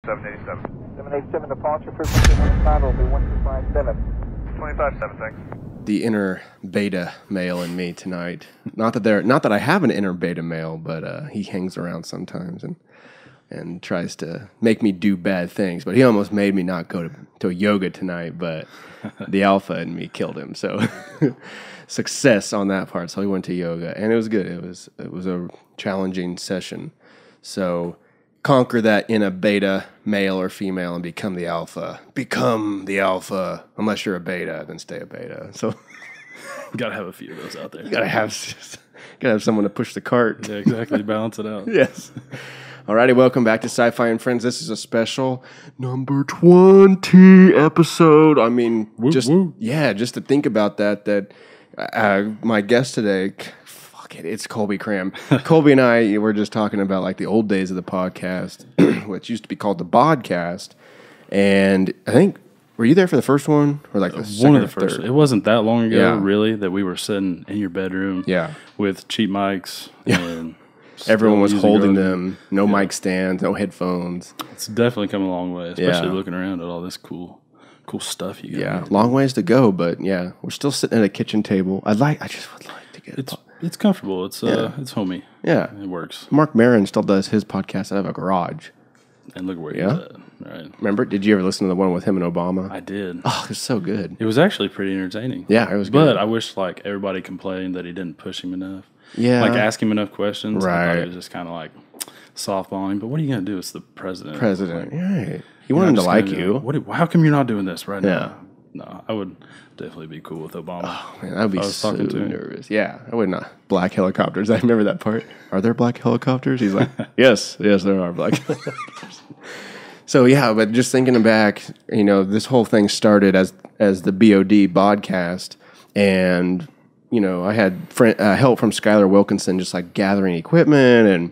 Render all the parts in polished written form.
787. 787 departure frequency 15 will be 1257. 257, thanks. The inner beta male in me tonight. Not that I have an inner beta male, but he hangs around sometimes and tries to make me do bad things. But he almost made me not go to yoga tonight, but the alpha in me killed him. So success on that part. So he went to yoga, and it was good. It was a challenging session. So conquer that inner beta male or female and become the alpha. Become the alpha. Unless you're a beta, then stay a beta. So gotta have a few of those out there. gotta have someone to push the cart. Yeah, exactly. Balance it out. Yes. Alrighty, welcome back to SciFi And Friends. This is a special number 20 episode. I mean, just to think about that my guest today, it's Colby Cram. Colby and I were just talking about like the old days of the podcast, which used to be called the Bodcast. And I think, were you there for the first one? Or like the second one of the first? third? It wasn't that long ago, Yeah. really, that we were sitting in your bedroom with cheap mics. Yeah. And everyone was holding Rogan. them. No mic stands, no headphones. It's definitely come a long way, especially looking around at all this cool stuff you got. Yeah, long ways to go, but yeah, we're still sitting at a kitchen table. I just would like to get It's comfortable. It's homey. Yeah. It works. Mark Maron still does his podcast out of a garage. And look where he's at. Right. Remember? Did you ever listen to the one with him and Obama? I did. Oh, it's so good. It was actually pretty entertaining. Yeah, it was good. But I wish like everybody complained that he didn't push him enough. Yeah. Like ask him enough questions. Right. I thought it was just kind of like softballing. But what are you going to do? It's the president. President. Like, Right. He wanted him to like you. How come you're not doing this right Yeah. now? No, I would definitely be cool with Obama. Oh, man, I'd be so talking to him. nervous. Yeah, I would not. Black helicopters. I remember that part. Are there black helicopters? He's like, yes, there are black helicopters. So, yeah, but just thinking back, this whole thing started as the BOD podcast, and, I had help from Skylar Wilkinson just like gathering equipment and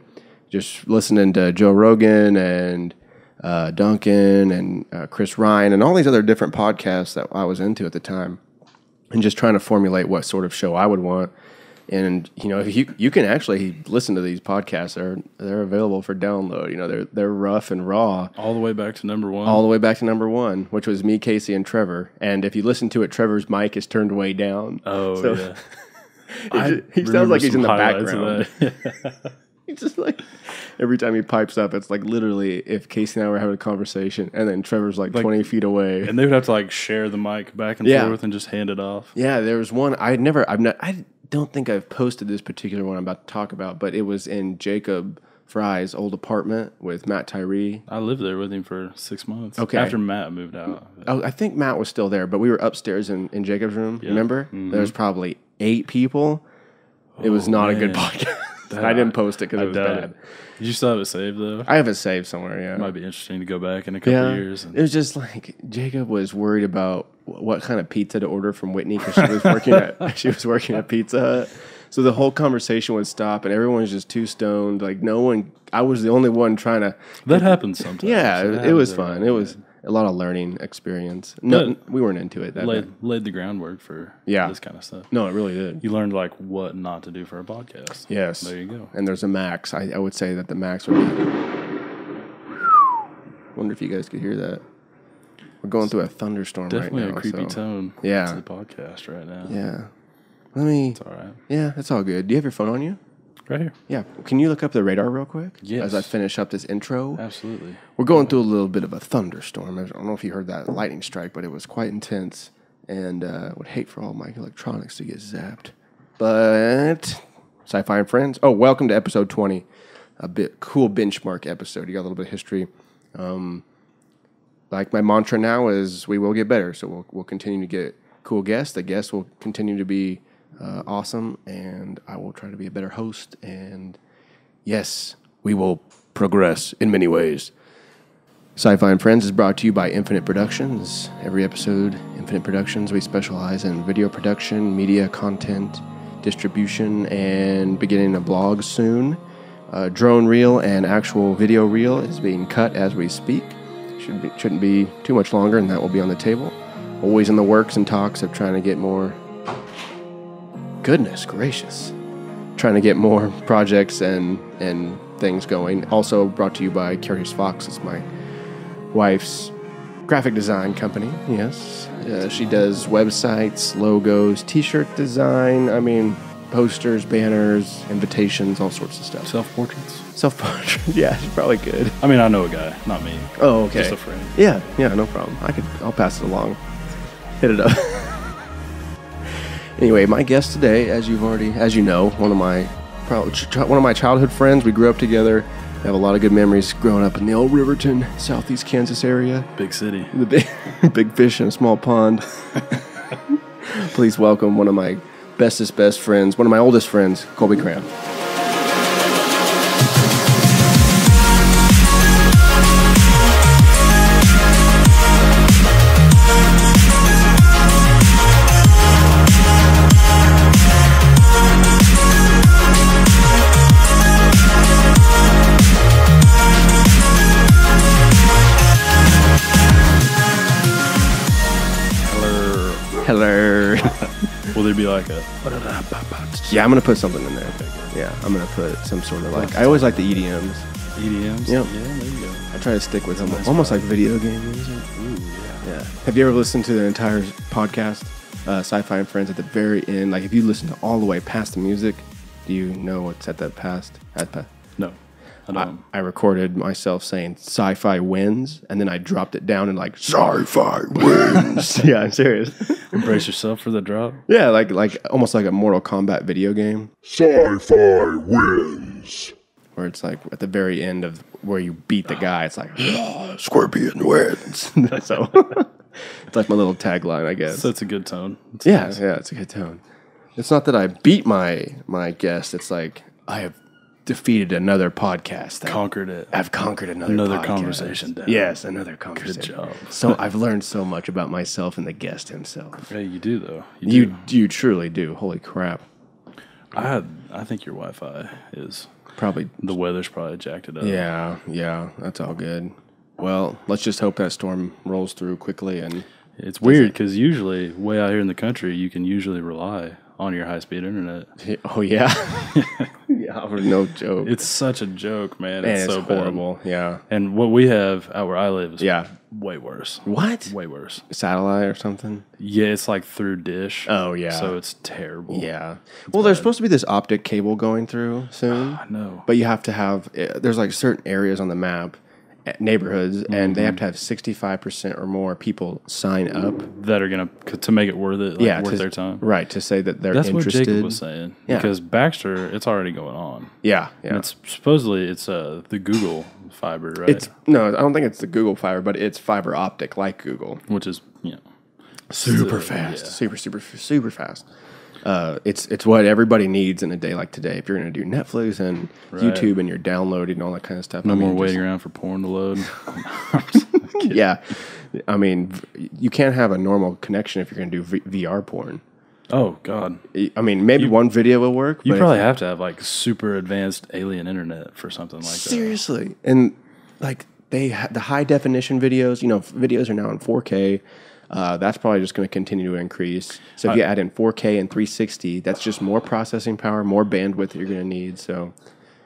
just listening to Joe Rogan and Duncan and Chris Ryan and all these other different podcasts that I was into at the time, and just trying to formulate what sort of show I would want. And you can actually listen to these podcasts. They're available for download. They're rough and raw. All the way back to number one. All the way back to number one, which was me, Casey, and Trevor. And if you listen to it, Trevor's mic is turned way down. Oh, so yeah. he sounds like he's in the highlights of background. He's just like, every time he pipes up, it's like literally if Casey and I were having a conversation, and then Trevor's like 20 feet away. And they would have to like share the mic back and forth and just hand it off. Yeah, there was one I don't think I've posted this particular one I'm about to talk about, but it was in Jacob Fry's old apartment with Matt Tyree. I lived there with him for 6 months. Okay. After Matt moved out. Oh, I think Matt was still there, but we were upstairs in Jacob's room. Yeah. Remember? Mm-hmm. There was probably 8 people. It was not a good podcast. I didn't post it because it was bad. Did you still have it saved, thow? I have it saved somewhere, yeah. It might be interesting to go back in a couple of years. It was just like Jacob was worried about what kind of pizza to order from Whitney because she was working at Pizza Hut. So the whole conversation would stop, and everyone was just too stoned. Like I was the only one trying to. That happens sometimes. Yeah, it was fun. It was a lot of learning experience. No, we weren't into it. Laid the groundwork for this kind of stuff. No, it really did. You learned like what not to do for a podcast. Yes. There you go. And there's a max. I would say that the max would be. Wonder if you guys could hear that. We're going through a thunderstorm right now. Definitely a creepy tone. Yeah. To the podcast right now. Yeah. It's all right. Yeah, it's all good. Do you have your phone on you? Right here. Yeah. Can you look up the radar real quick? Yes. As I finish up this intro? Absolutely. We're going through a little bit of a thunderstorm. I don't know if you heard that lightning strike, but it was quite intense. And would hate for all my electronics to get zapped. But SciFi And Friends. Oh, welcome to episode 20. A bit cool benchmark episode. You got a little bit of history. Like my mantra now is we will get better. So we'll continue to get cool guests. The guests will continue to be awesome, and I will try to be a better host. And yes, we will progress in many ways. SciFi And Friends is brought to you by Infinite Productions. Every episode, Infinite Productions, we specialize in video production, media content, distribution, and beginning a blog soon. Drone reel and actual video reel is being cut as we speak. Shouldn't be too much longer, and that will be on the table. Always in the works and talks of trying to get more. Goodness gracious. Trying to get more projects and things going. Also brought to you by Curious Fox. It's my wife's graphic design company. Yes. She does websites, logos, t-shirt design. I mean, posters, banners, invitations, all sorts of stuff. Self-portraits? Self-portrait. Yeah, she's probably good. I mean, I know a guy, not me. Oh, okay. Just a friend. Yeah, no problem. I'll pass it along. Hit it up. Anyway, my guest today, as you know, one of my childhood friends. We grew up together. I have a lot of good memories growing up in the old Riverton, southeast Kansas area. Big city. The big fish in a small pond. Please welcome one of my best friends, one of my oldest friends, Colby Cram. Hello. Will there be like a... Yeah, I'm going to put something in there. Yeah, I'm going to put some sort of like... I always like the EDMs. EDMs? Yep. Yeah, there you go. I try to stick with them. Almost like video game music. Ooh, Yeah. Have you ever listened to the entire podcast, SciFi And Friends, at the very end? Like, if you listen to all the way past the music, do you know what's at that past? No, I don't. I recorded myself saying sci-fi wins, and then I dropped it down and like, sci-fi wins. Yeah, I'm serious. Embrace yourself for the drop. Yeah, like almost like a Mortal Kombat video game. Sci-fi wins. Where it's like at the very end of where you beat the guy, it's like, Scorpion wins. So it's like my little tagline, I guess. So it's a good tone. Yeah, it's a good tone. It's not that I beat my guest. It's like I have defeated another podcast. Conquered it. I've conquered another podcast. Conversation down. Yes, another conversation. Good job. So I've learned so much about myself and the guest himself. Yeah, you do though. You truly do. Holy crap. I think your Wi-Fi is Probably. the weather's probably jacked it up. Yeah, that's all good. Well, let's just hope that storm rolls through quickly. And It's weird because usually way out here in the country, you can usually rely on your high-speed internet. Oh yeah, yeah, no joke. It's such a joke, man. And It's so bad. horrible. Yeah, And what we have out where I live is yeah. way worse. What? Way worse. Satellite or something? Yeah, it's like through Dish. Oh yeah. So it's terrible. Yeah. Well, there's supposed to be this optic cable going through soon. I know. But you have to have, there's like certain areas on the map, neighborhoods, and they have to have 65% or more people sign up. That are going to make it worth it, like worth their time. Right, to say that they're That's interested. what Jacob was saying. Yeah. Because Baxter, it's already going on. Yeah. It's supposedly it's the Google fiber, right? No, I don't think it's the Google fiber, but it's fiber optic like Google. Which is, Super fast. Super fast. It's what everybody needs in a day like today. If you're going to do Netflix and YouTube and you're downloading and all that kind of stuff. No more waiting around for porn to load. Yeah. I mean, you can't have a normal connection if you're going to do VR porn. Oh, God. I mean, maybe one video will work. You but probably have to have like super advanced alien internet for something like that. Seriously. And like the high definition videos, videos are now in 4K. That's probably just going to continue to increase. So if you add in 4K and 360, that's just more processing power, more bandwidth that you're going to need. So,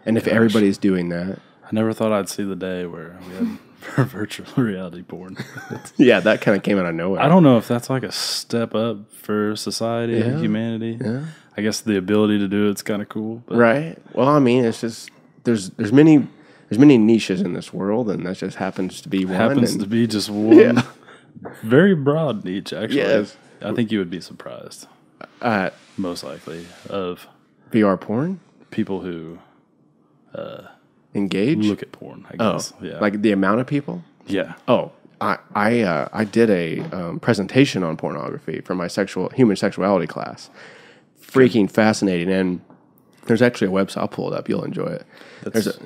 and if everybody's doing that, I never thought I'd see the day where we had virtual reality porn. yeah, that kind of came out of nowhere. I don't know if that's like a step up for society and humanity. Yeah. I guess the ability to do it's kind of cool. But Right. Well, I mean, it's just there's many niches in this world, and that just happens to be one. Happens to be just one. Yeah. Very broad niche, actually. Yes. I think you would be surprised, most likely, of VR porn people who engage. look at porn, I guess. Yeah. Like the amount of people. yeah. Oh, I did a presentation on pornography for my human sexuality class. Freaking fascinating, and there's actually a website. I'll pull it up. You'll enjoy it.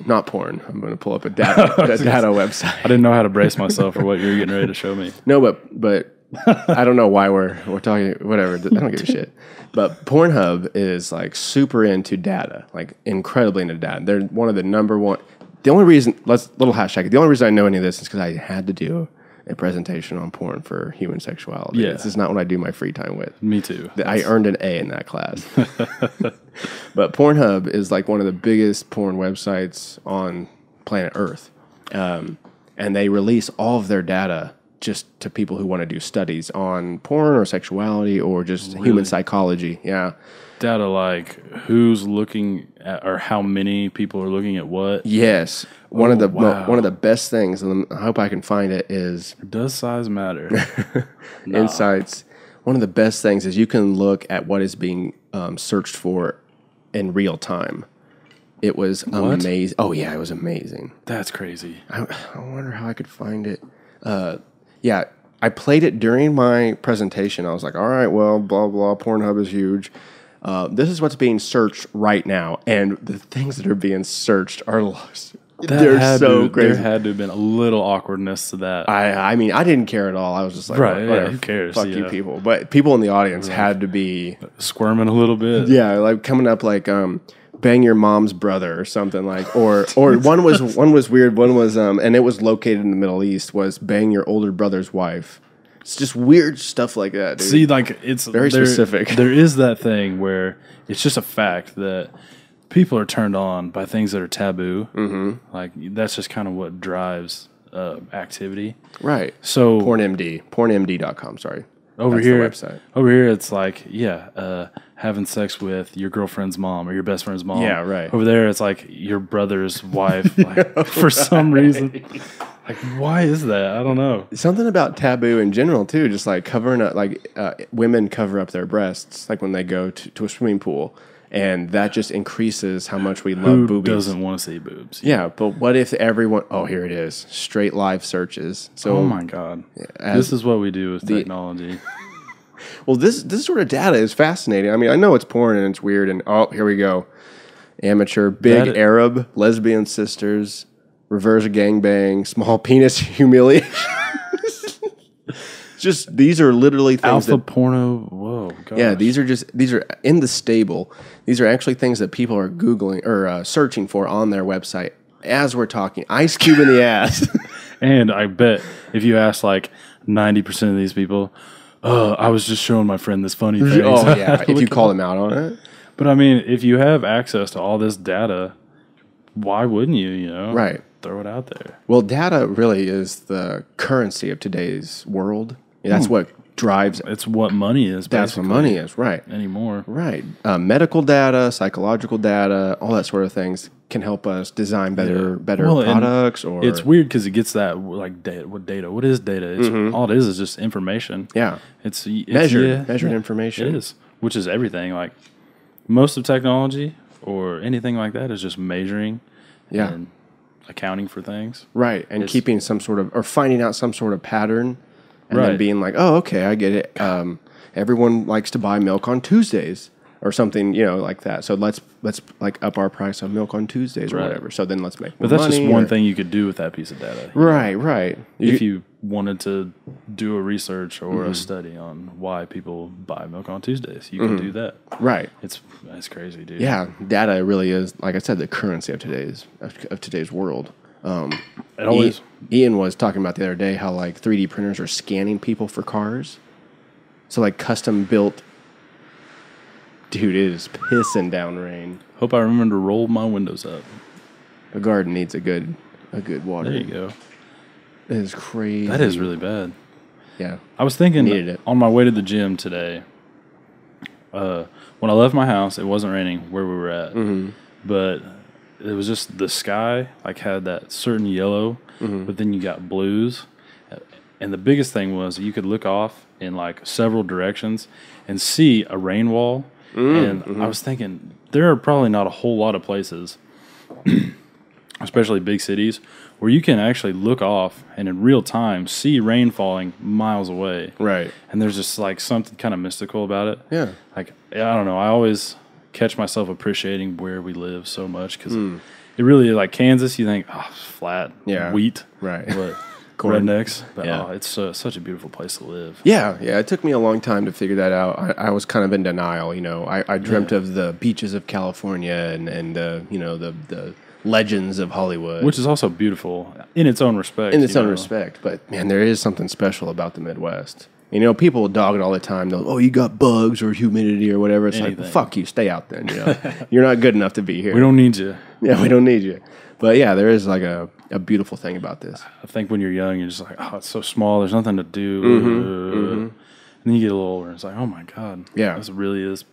Not porn. I'm going to pull up a data website. I didn't know how to brace myself for what you were getting ready to show me. No, but I don't know why we're talking. Whatever. I don't give a shit. But Pornhub is like super into data, like incredibly into data. They're one of the number one. The only reason, little hashtag. The only reason I know any of this is because I had to do a presentation on porn for human sexuality. Yeah. This is not what I do my free time with. Me too. I earned an A in that class. But Pornhub is like one of the biggest porn websites on planet Earth. And and they release all of their data just to people who want to do studies on porn or sexuality or just human psychology. Yeah. Data like who's looking at, or how many people are looking at what. Yes. One of the best things, and I hope I can find it, is Does size matter? Insights. One of the best things is you can look at what is being searched for in real time. It was amazing. Oh yeah, it was amazing. That's crazy. I wonder how I could find it. Yeah, I played it during my presentation. I was like, all right, well, blah, blah, Pornhub is huge. This is what's being searched right now. And the things that are being searched are they're so crazy. There had to have been a little awkwardness to that. I mean, I didn't care at all. I was just like, right, whatever, who cares? Fuck you people. But people in the audience had to be... Squirming a little bit. Yeah, like coming up like... bang your mom's brother or something like, or one was weird. One was, and it was located in the Middle East, was bang your older brother's wife. It's just weird stuff like that, dude. See, like it's very specific. There is that thing where it's just a fact that people are turned on by things that are taboo. Mm-hmm. Like that's just kind of what drives activity. Right. So pornmd.com. Sorry. Over That's here, the website. Over here, it's like, having sex with your girlfriend's mom or your best friend's mom. Yeah, right. Over there, it's like your brother's wife. Like, for some reason, like, why is that? I don't know. Something about taboo in general too. Just like covering up, like women cover up their breasts, like when they go to a swimming pool, and that just increases how much we love boobies. Who doesn't want to see boobs? Yeah, but what if everyone? Oh, here it is. Straight live searches. So, oh my god, this is what we do with technology. Well, this sort of data is fascinating. I mean, I know it's porn and it's weird, and oh, here we go. Amateur, big Arab, lesbian sisters, reverse gangbang, small penis humiliation. Just these are literally things alpha porno. Whoa, gosh. Yeah, these are in the stable. These are actually things that people are Googling or searching for on their website as we're talking. Ice Cube in the ass. And I bet if you ask like 90% of these people, I was just showing my friend this funny thing. Oh yeah, if you call them out on it. But I mean, if you have access to all this data, why wouldn't you? You know, right? Throw it out there. Well, data really is the currency of today's world. That's what drives. It's what money is. That's what money is, right? Anymore, right? Medical data, psychological data, all that sort of things can help us design better products. Or it's weird because it gets that like data. What is data? It's, all it is just information. Yeah, it's measured information. It is, which is everything. Like most of technology or anything like that is just measuring. Yeah, and accounting for things. Right, and keeping some sort of or finding out some sort of pattern. And then being like, oh, okay, I get it. Everyone likes to buy milk on Tuesdays or something, you know, like that. So let's like up our price on milk on Tuesdays or whatever. So then let's make more money. But that's just one thing you could do with that piece of data. Right. If you wanted to do a research or a study on why people buy milk on Tuesdays, you can do that. Right. It's crazy, dude. Yeah, data really is, like I said, the currency of today's world. Ian was talking about the other day how like 3D printers are scanning people for cars. So like custom built. Dude, it is pissing down rain. Hope I remember to roll my windows up. The garden needs a good water. There you go. It is crazy. That is really bad. Yeah. I was thinking on my way to the gym today. When I left my house, it wasn't raining where we were at, but it was just the sky like had that certain yellow, but then you got blues. And the biggest thing was you could look off in like several directions and see a rain wall. I was thinking there are probably not a whole lot of places, especially big cities, where you can actually look off and in real time see rain falling miles away. Right. And there's just like something kind of mystical about it. Yeah. Like, I don't know. I always catch myself appreciating where we live so much because it really, like Kansas, you think, oh, flat, wheat, right? But rednecks. But it's such a beautiful place to live. Yeah. It took me a long time to figure that out. I was kind of in denial. You know, I dreamt of the beaches of California and you know the legends of Hollywood, which is also beautiful in its own respect. But man, there is something special about the Midwest. You know, people dog it all the time. They'll, oh, you got bugs or humidity or whatever. It's Anything. like, fuck you, stay out then. You know, you're not good enough to be here. We don't need you. Yeah, we don't need you. But yeah, there is like a beautiful thing about this. I think when you're young, you're just like, oh, it's so small. There's nothing to do. And then you get a little older, and it's like, oh my god, Yeah. this really is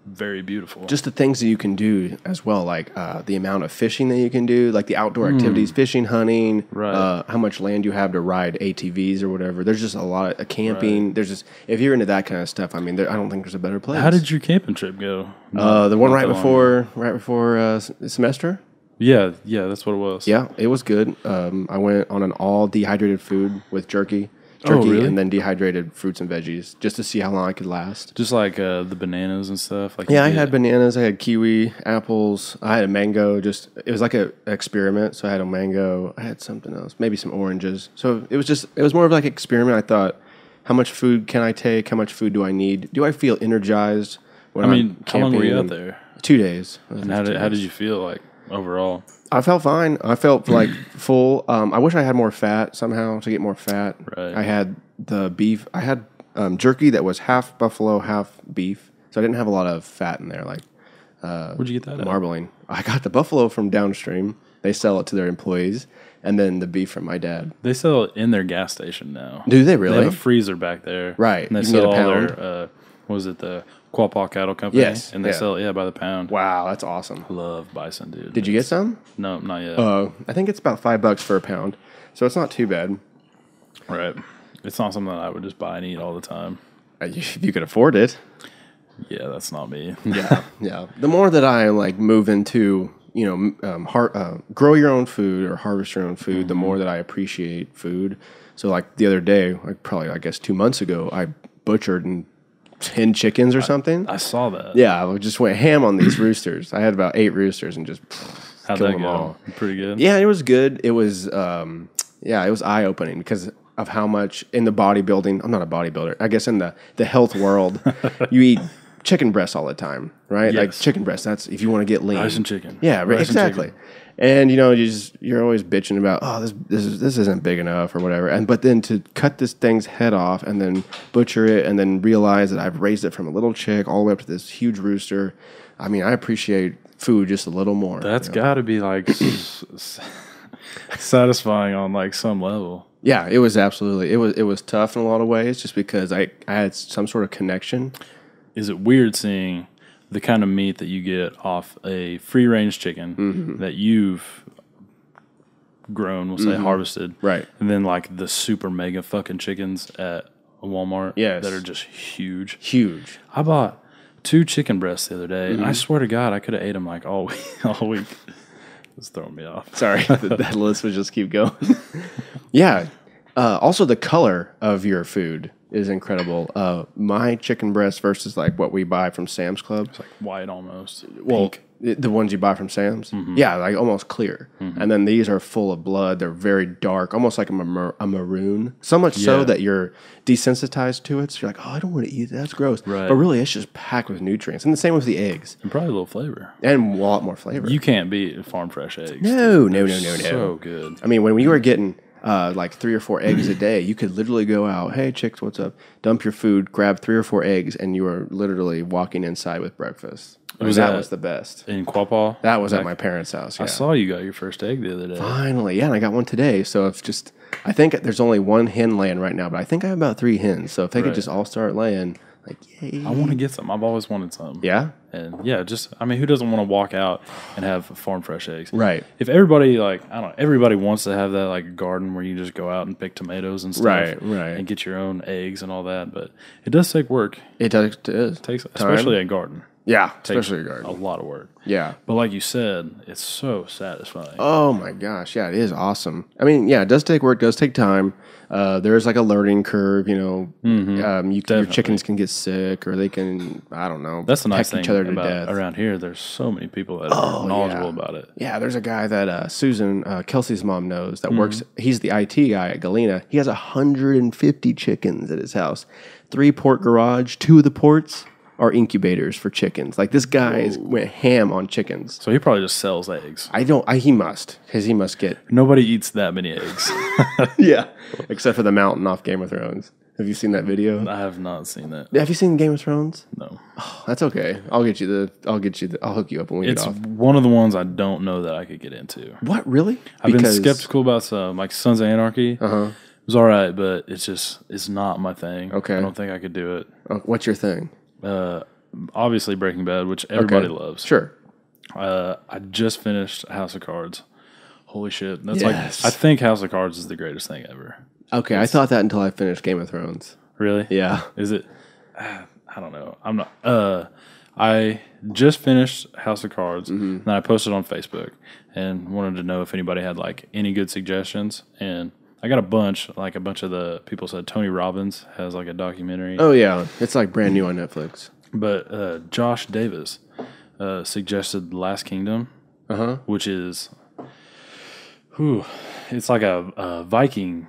very beautiful. Just the things that you can do as well, like the amount of fishing that you can do, like the outdoor activities, fishing, hunting, Right. how much land you have to ride ATVs or whatever. There's just a lot of camping. Right. There's just, if you're into that kind of stuff, I mean, I don't think there's a better place. How did your camping trip go? the one Not right that long before semester? Yeah, that's what it was. Yeah, it was good. I went on an all dehydrated food with jerky, really? and then dehydrated fruits and veggies just to see how long I could last. Just like the bananas and stuff. Like Yeah, I you had did. bananas, I had kiwi, apples, I had a mango. It was like an experiment. So I had a mango, I had something else, maybe some oranges. So it was more of like an experiment. I thought, how much food can I take? How much food do I need? Do I feel energized when I'm how long were you out camping? there? 2 days. And how did you feel like overall? I felt fine. I felt like full. I wish I had more fat somehow to get more fat. Right. I had the beef. I had jerky that was half buffalo, half beef. So I didn't have a lot of fat in there, like Where'd you get that at? marbling. I got the buffalo from downstream. They sell it to their employees. And then the beef from my dad. They sell it in their gas station now. Do they really? They have a freezer back there. Right. And they You can get sell a all pound. their, what was it, the Quapaw Cattle Company? Yes, And they yeah. sell it, by the pound. Wow, that's awesome. Love bison, dude. Did you get some? No, not yet. I think it's about $5 for a pound. So it's not too bad. Right. It's not something that I would just buy and eat all the time. If you could afford it. Yeah, that's not me. Yeah, yeah. The more that I like move into, grow your own food or harvest your own food, the more that I appreciate food. So like the other day, like probably I guess 2 months ago, I butchered 10 chickens or something. I saw that. Yeah, I just went ham on these roosters. I had about 8 roosters and just How'd killed that them go? all. Pretty good? Yeah, it was good. It was it was eye opening because of how much in the bodybuilding. I'm not a bodybuilder. I guess in the health world, you eat chicken breasts all the time, right? Like Yes. chicken breast. That's if you want to get lean. Rice and chicken. Yeah, right, Rice and exactly. chicken. And you're always bitching about this isn't big enough or whatever. But then to cut this thing's head off and then butcher it and then realize that I've raised it from a little chick all the way up to this huge rooster. I mean, I appreciate food just a little more. That's got to be like satisfying on like some level. Yeah, it was absolutely. It was tough in a lot of ways just because I had some sort of connection. Is it weird seeing the kind of meat that you get off a free range chicken that you've grown, we'll say harvested, Right. and then like the super mega fucking chickens at a Walmart Yes. that are just huge. Huge. I bought 2 chicken breasts the other day, and I swear to God, I could have ate them like all week. All week. It's throwing me off. Sorry, that list would just keep going. Yeah. Also, the color of your food is incredible. My chicken breast versus like what we buy from Sam's Club. It's like white almost. Well, Pink. the ones you buy from Sam's, yeah, like almost clear. And then these are full of blood. They're very dark, almost like a maroon. So much so Yeah. that you're desensitized to it. So you're like, oh, I don't want to eat that. That's gross. Right. But really, it's just packed with nutrients. And the same with the eggs, And probably a little flavor. and a lot more flavor. You can't beat farm fresh eggs. No. So good. I mean, when you were getting like 3 or 4 eggs a day, you could literally go out, hey, chicks, what's up? Dump your food, grab 3 or 4 eggs, and you were literally walking inside with breakfast. I mean, Was that that- was the best. In Quapaw? That was at my parents' house. Yeah. I saw you got your first egg the other day. Finally, yeah, and I got one today. So it's just, I think there's only 1 hen laying right now, but I think I have about 3 hens. So if they could Right. just all start laying, like, yay. I want to get some. I've always wanted some. Yeah? And yeah, just, I mean, who doesn't want to walk out and have farm fresh eggs? Right. If everybody, like, I don't know, everybody wants to have that, like, garden where you just go out and pick tomatoes and stuff. Right. And get your own eggs and all that. But it does take work. It does. It takes, especially a garden. Yeah, Takes especially a garden. A lot of work. Yeah. But like you said, it's so satisfying. Oh my gosh, yeah, it is awesome. I mean, yeah, it does take work, does take time. There is like a learning curve, you know. Your chickens can get sick, or they can, I don't know, That's the nice peck thing each other to about death. around here. There's so many people that are knowledgeable about it. Yeah, there's a guy that Susan, Kelsey's mom, knows that works. He's the IT guy at Galena. He has 150 chickens at his house. 3-port garage. 2 of the ports are incubators for chickens. Like this guy went ham on chickens. So he probably just sells eggs. He must, because he must get Nobody eats that many eggs. yeah, except for the mountain off Game of Thrones. Have you seen that video? I have not seen that. Have you seen Game of Thrones? No. Oh, that's okay. I'll hook you up when we It's get off. one of the ones I don't know that I could get into. What, really? I've been skeptical about some, like Sons of Anarchy. Uh-huh. It was all right, but it's not my thing. Okay. I don't think I could do it. What's your thing? Obviously Breaking Bad, which everybody loves. Sure. I just finished House of Cards. Holy shit. That's Yes. like, I think House of Cards is the greatest thing ever. Okay, I thought that until I finished Game of Thrones. Really? Yeah. Is it? I don't know. I'm not. I just finished House of Cards, and then I posted on Facebook and wanted to know if anybody had like any good suggestions. And I got a bunch. Like a bunch of the people said Tony Robbins has like a documentary. Oh yeah, it's like brand new on Netflix. But Josh Davis suggested The Last Kingdom, which is, it's like a Viking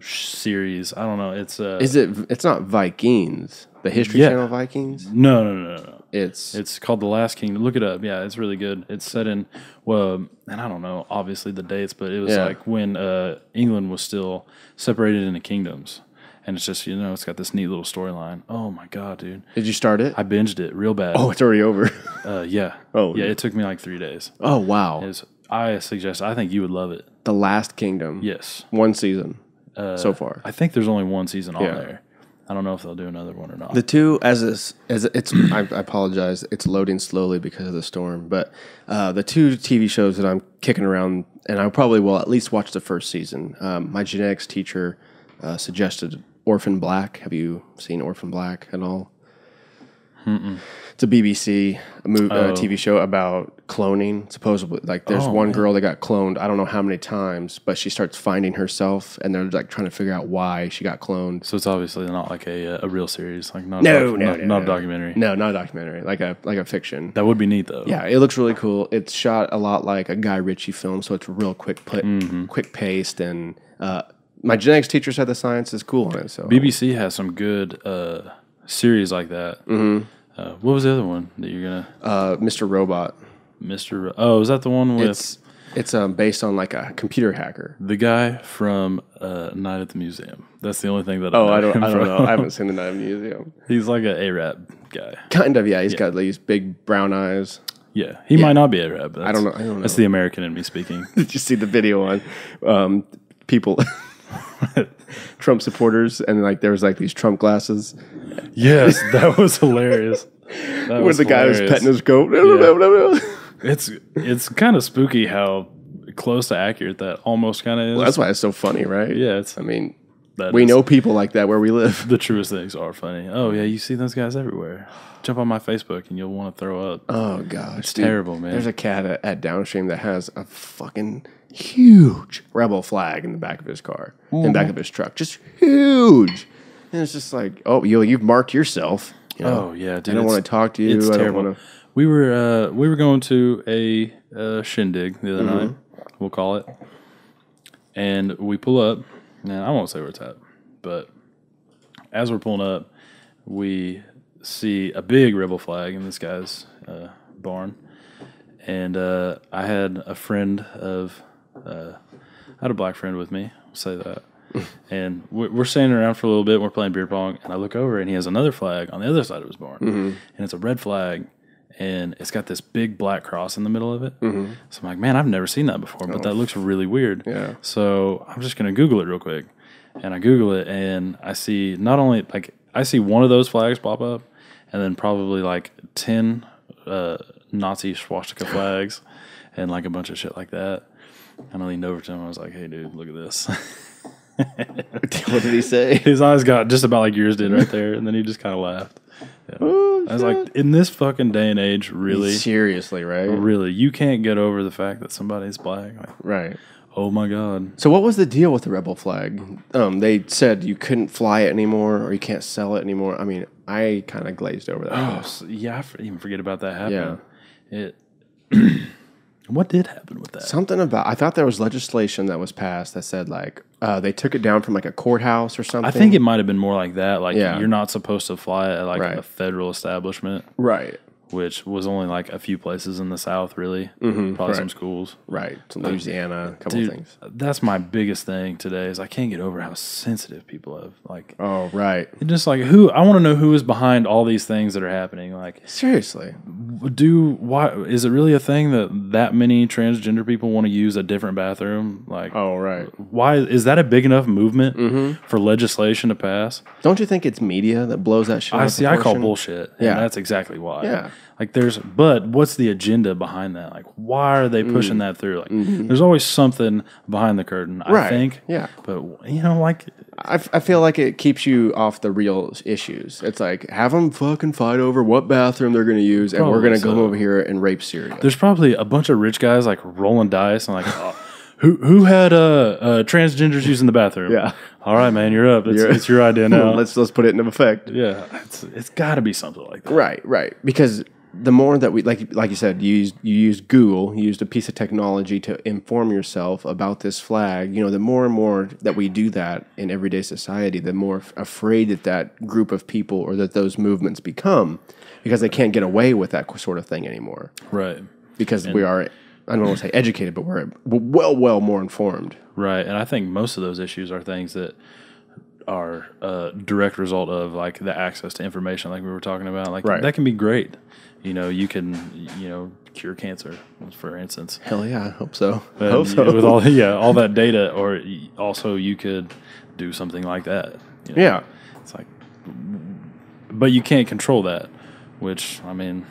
series. I don't know. It's It's not Vikings, the History Channel Vikings. No. It's called The Last Kingdom. Look it up. Yeah, it's really good. It's set in, and I don't know obviously the dates, but it was like when England was still separated into kingdoms. And it's just, it's got this neat little storyline. Oh my God, dude. Did you start it? I binged it real bad. Oh, it's already over. Yeah. Oh. Yeah, it took me like 3 days. Oh, wow. I think you would love it. The Last Kingdom. Yes. One season so far. I think there's only one season on there. I don't know if they'll do another one or not. The two, as it's, I apologize, it's loading slowly because of the storm. But the two TV shows that I'm kicking around, and I probably will at least watch the first season. My genetics teacher suggested Orphan Black. Have you seen Orphan Black at all? It's a BBC TV show about cloning. Supposedly, like there's one girl that got cloned. I don't know how many times, but she starts finding herself, and they're like trying to figure out why she got cloned. So it's obviously not like a real series, like not not a documentary. No, not a documentary, like a fiction. That would be neat though. Yeah, it looks really cool. It's shot a lot like a Guy Ritchie film, so it's real quick paced, and my genetics teacher said the science is cool on it. So BBC has some good series like that. What was the other one that you're gonna? Mr. Robot. Is that the one with? It's based on like a computer hacker. The guy from Night at the Museum. That's the only thing that. I don't know. I haven't seen the Night at the Museum. He's like an Arab guy. Kind of, yeah. He's got these big brown eyes. Yeah, he might not be Arab. But I don't know. That's the American in me speaking. Did you see the video on people? Trump supporters, and like there was like these Trump glasses. Yes, that was hilarious. Where the guy was petting his goat. Yeah. It's kind of spooky how close to accurate that almost kind of is. Well, that's why it's so funny, right? Yeah, we know people like that where we live. The truest things are funny. Oh yeah, you see those guys everywhere. Jump on my Facebook and you'll want to throw up. Oh gosh, it's terrible, man. There's a cat at Downstream that has a fucking huge rebel flag in the back of his car, in the back of his truck, just huge. And it's just like, you've marked yourself. Oh yeah, dude. I don't want to talk to you. It's terrible. Wanna... We were going to a shindig the other night, we'll call it, and we pull up. Now I won't say where it's at, but as we're pulling up, we see a big rebel flag in this guy's barn, and I had a black friend with me. I'll say that. And we're standing around for a little bit. We're playing beer pong, and I look over, and he has another flag on the other side of his barn, and it's a red flag, and it's got this big black cross in the middle of it. So I'm like, man, I've never seen that before, but that looks really weird. Yeah. So I'm just gonna Google it real quick, and I Google it, and I see not only I see one of those flags pop up, and then probably like 10 Nazi swastika flags, and like a bunch of shit like that. And I leaned over to him. I was like, hey, dude, look at this. What did he say? His eyes got just about like yours did right there, and then he just kind of laughed. Yeah. I was like, in this fucking day and age, really? Seriously, right? Really, you can't get over the fact that somebody's black. Like, right. Oh my God. So what was the deal with the rebel flag? They said you couldn't fly it anymore, or you can't sell it anymore. I mean, I kind of glazed over that. Oh, yeah, I even forget about that happening. Yeah. What did happen with that? Something about, I thought there was legislation that was passed that said like they took it down from like a courthouse or something. I think it might have been more like that. Like you're not supposed to fly at like a federal establishment. Right. which was only like a few places in the South, really. Mm-hmm, Probably some schools. Right. So Louisiana, a couple of things. That's my biggest thing today is I can't get over how sensitive people have. Like, Oh, right. just like I want to know who is behind all these things that are happening. Like, Seriously. why is it really a thing that many transgender people want to use a different bathroom? Like, Oh, right. why is that a big enough movement for legislation to pass? Don't you think it's media that blows that shit out of I call proportion? bullshit. Yeah. And that's exactly why. Yeah. Like but what's the agenda behind that? Like, why are they pushing that through? Like, there's always something behind the curtain, I think. Yeah. But, like, I feel like it keeps you off the real issues. It's like, have them fucking fight over what bathroom they're going to use, and we're going to come over here and rape Syria. there's probably a bunch of rich guys, like, rolling dice and, like, who had transgenders using the bathroom? Yeah. All right, man, you're up. It's your idea now. let's put it into effect. Yeah. It's got to be something like that. Right. Because the more that we, like you said, you used Google, you used a piece of technology to inform yourself about this flag. The more and more that we do that in everyday society, the more afraid that group of people or that those movements become, because they can't get away with that sort of thing anymore. Right. Because we are, I don't want to say educated, but we're well more informed. Right. And I think most of those issues are things that are a direct result of, like, the access to information, like we were talking about. Like, that can be great. You can, cure cancer, for instance. Hell yeah, I hope so. With all that data, or also you could do something like that. Yeah. It's like, but you can't control that, which, I mean,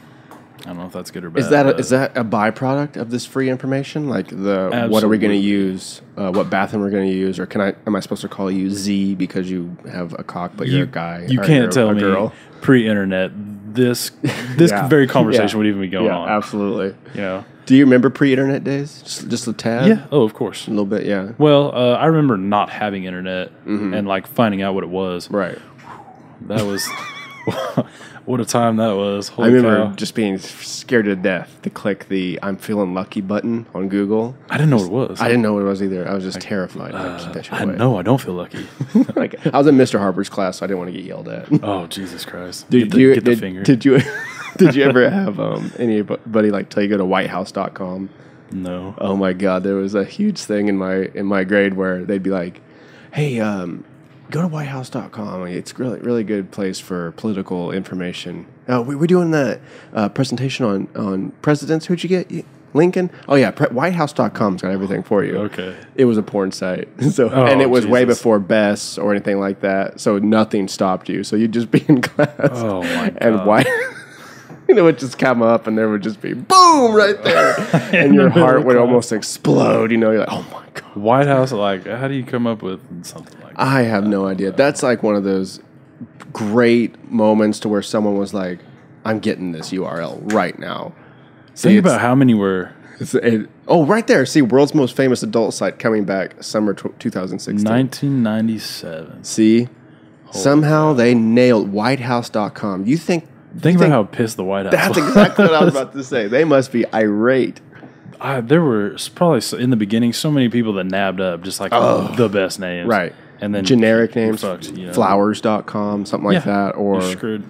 I don't know if that's good or bad. Is that a byproduct of this free information? Like what are we going to use? What bathroom we're going to use? Or am I supposed to call you Z because you have a cock but you're a guy? You can't tell me girl? Pre-internet this very conversation would even be going on. Absolutely. Yeah. Do you remember pre-internet days? Just a tad? Yeah. Oh, of course. A little bit, yeah. Well, I remember not having internet and, like, finding out what it was. Right. That was what a time that was. I remember just being scared to death to click the "I'm feeling lucky" button on Google. I didn't know what it was. I didn't know what it was either. I was just terrified. Keep that shit away. I don't feel lucky. Like, I was in Mr. Harper's class, so I didn't want to get yelled at. Oh, Jesus Christ! Get the finger. Did you ever have anybody like tell you go to whitehouse.com? No. Oh my God, there was a huge thing in my grade where they'd be like, "Hey, go to whitehouse.com. It's really good place for political information. Oh, we're doing that presentation on presidents. Who'd you get? Lincoln? Oh yeah, whitehouse.com's got everything for you." Okay. It was a porn site. And it was way before Bess or anything like that. So nothing stopped you. So you'd just be in class. Oh my God. And it would just come up and there would just be boom right there. And your heart would almost explode. You're like, oh my God. White House, like, how do you come up with something like that? I have no idea. That's like one of those great moments to where someone was like, I'm getting this URL right now. Think about how many were. Right there. See, world's most famous adult site coming back summer 2016. 1997. See? Somehow they nailed whitehouse.com. Think about how pissed the White House That's exactly what I was about to say. They must be irate. There were probably in the beginning so many people that nabbed up just like the best names. Right. And then generic names, flowers.com, something like that. Or you're screwed.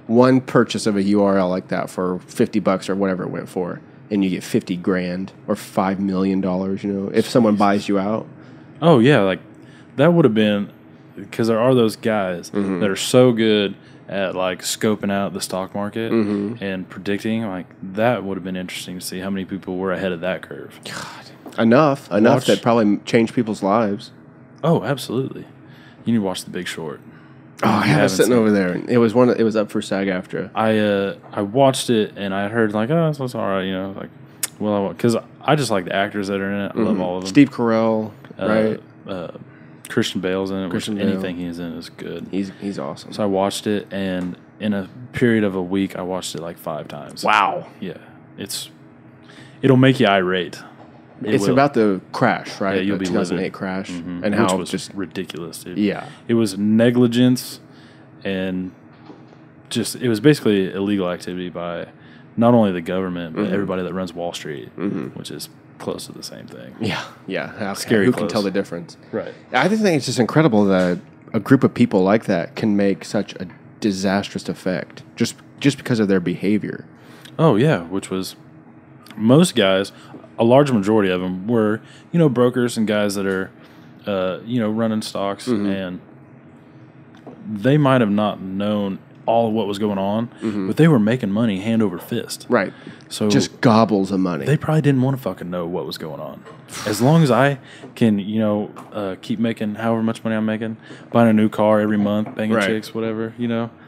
One purchase of a URL like that for $50 or whatever it went for, and you get $50,000 or $5 million, if someone buys you out. Oh, yeah. Like, that would have been, because there are those guys that are so good at, like, scoping out the stock market and predicting. Like, that would have been interesting to see how many people were ahead of that curve. God. Enough that probably changed people's lives. Oh, absolutely. You need to watch The Big Short. Oh, I have it sitting over there. It was it was up for SAG-AFTRA. I watched it and I heard like, oh, it's all right, like, well, because I just like the actors that are in it. I love all of them. Steve Carell, right? Christian Bale's in it. Christian Bale. Anything he's in is good. He's awesome. So I watched it, and in a period of a week, I watched it like 5 times. Wow. Yeah, it'll make you irate. It's about the crash, right? Yeah, you'll be 2008 crash, and which how was just ridiculous, dude. Yeah, it was negligence, and it was basically illegal activity by not only the government but everybody that runs Wall Street, which is close to the same thing. Yeah. How scary. Who can tell the difference? Right. I just think it's just incredible that a group of people like that can make such a disastrous effect just just because of their behavior. Oh, yeah, which was most guys, a large majority of them were, brokers and guys that are, running stocks, and they might have not known all of what was going on, but they were making money hand over fist. Right. So just gobbles of money. They probably didn't want to fucking know what was going on. As long as I can, keep making however much money I'm making, buying a new car every month, banging chicks, whatever,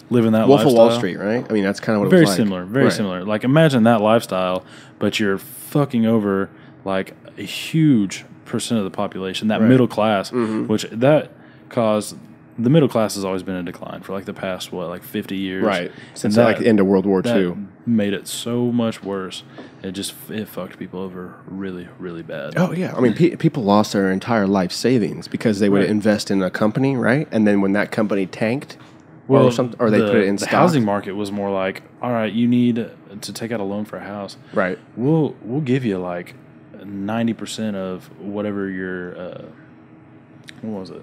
living that Wolf lifestyle. of Wall Street, right? I mean, that's kind of what Very it was like. similar, very similar. Like, imagine that lifestyle, but you're fucking over, like, a huge percent of the population, that middle class, which that caused... The middle class has always been in decline for, like, the past, 50 years. Right. Since, like, the end of World War II. Made it so much worse. It fucked people over really, really bad. Oh, yeah. I mean, people lost their entire life savings because they would invest in a company, right? And then when that company tanked, or they put it in stock. The housing market was more like, all right, you need to take out a loan for a house. Right. We'll give you, like, 90% of whatever your, what was it?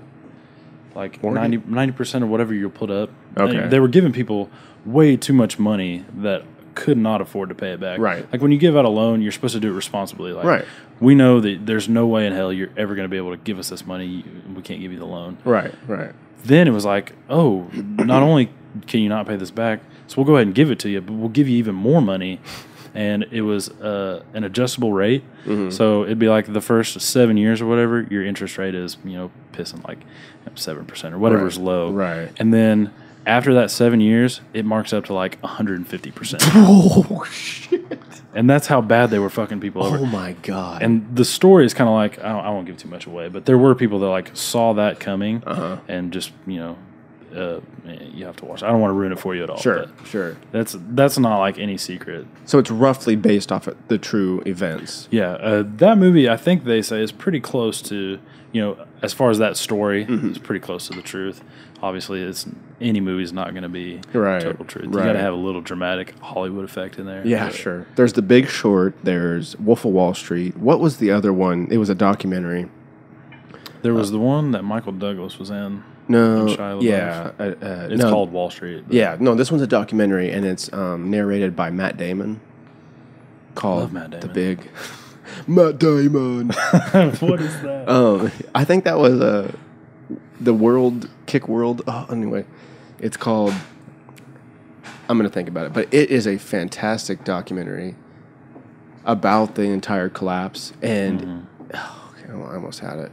Like 90% of whatever you'll put up. Okay. They were giving people way too much money that could not afford to pay it back. Right. Like when you give out a loan, you're supposed to do it responsibly. Like, right. We know that there's no way in hell you're ever going to be able to give us this money. We can't give you the loan. Right, right. Then it was like, oh, not only can you not pay this back, so we'll go ahead and give it to you, but we'll give you even more money. And it was an adjustable rate. So it'd be like the first 7 years or whatever, your interest rate is, pissing like 7% or whatever is low. Right. And then after that 7 years, it marks up to like 150%. Oh, shit. And that's how bad they were fucking people over. Oh, my God. And the story is kind of like, I won't give too much away, but there were people that like saw that coming and just, you have to watch. I don't want to ruin it for you at all. Sure. That's not like any secret. So it's roughly based off of the true events. Yeah, that movie I think they say is pretty close to, as far as that story, it's pretty close to the truth. Obviously, any movie's not going to be total truth. You got to have a little dramatic Hollywood effect in there. Yeah, sure. There's The Big Short. There's Wolf of Wall Street. What was the other one? It was a documentary. There was the one that Michael Douglas was in. No, yeah. It's called Wall Street. Yeah, no, this one's a documentary, and it's narrated by Matt Damon. Called Matt Damon. The Big... Matt Damon. What is that? I think that was the World, Kick World. Oh, anyway, it's called... I'm going to think about it, but it is a fantastic documentary about the entire collapse, and... okay, I almost had it.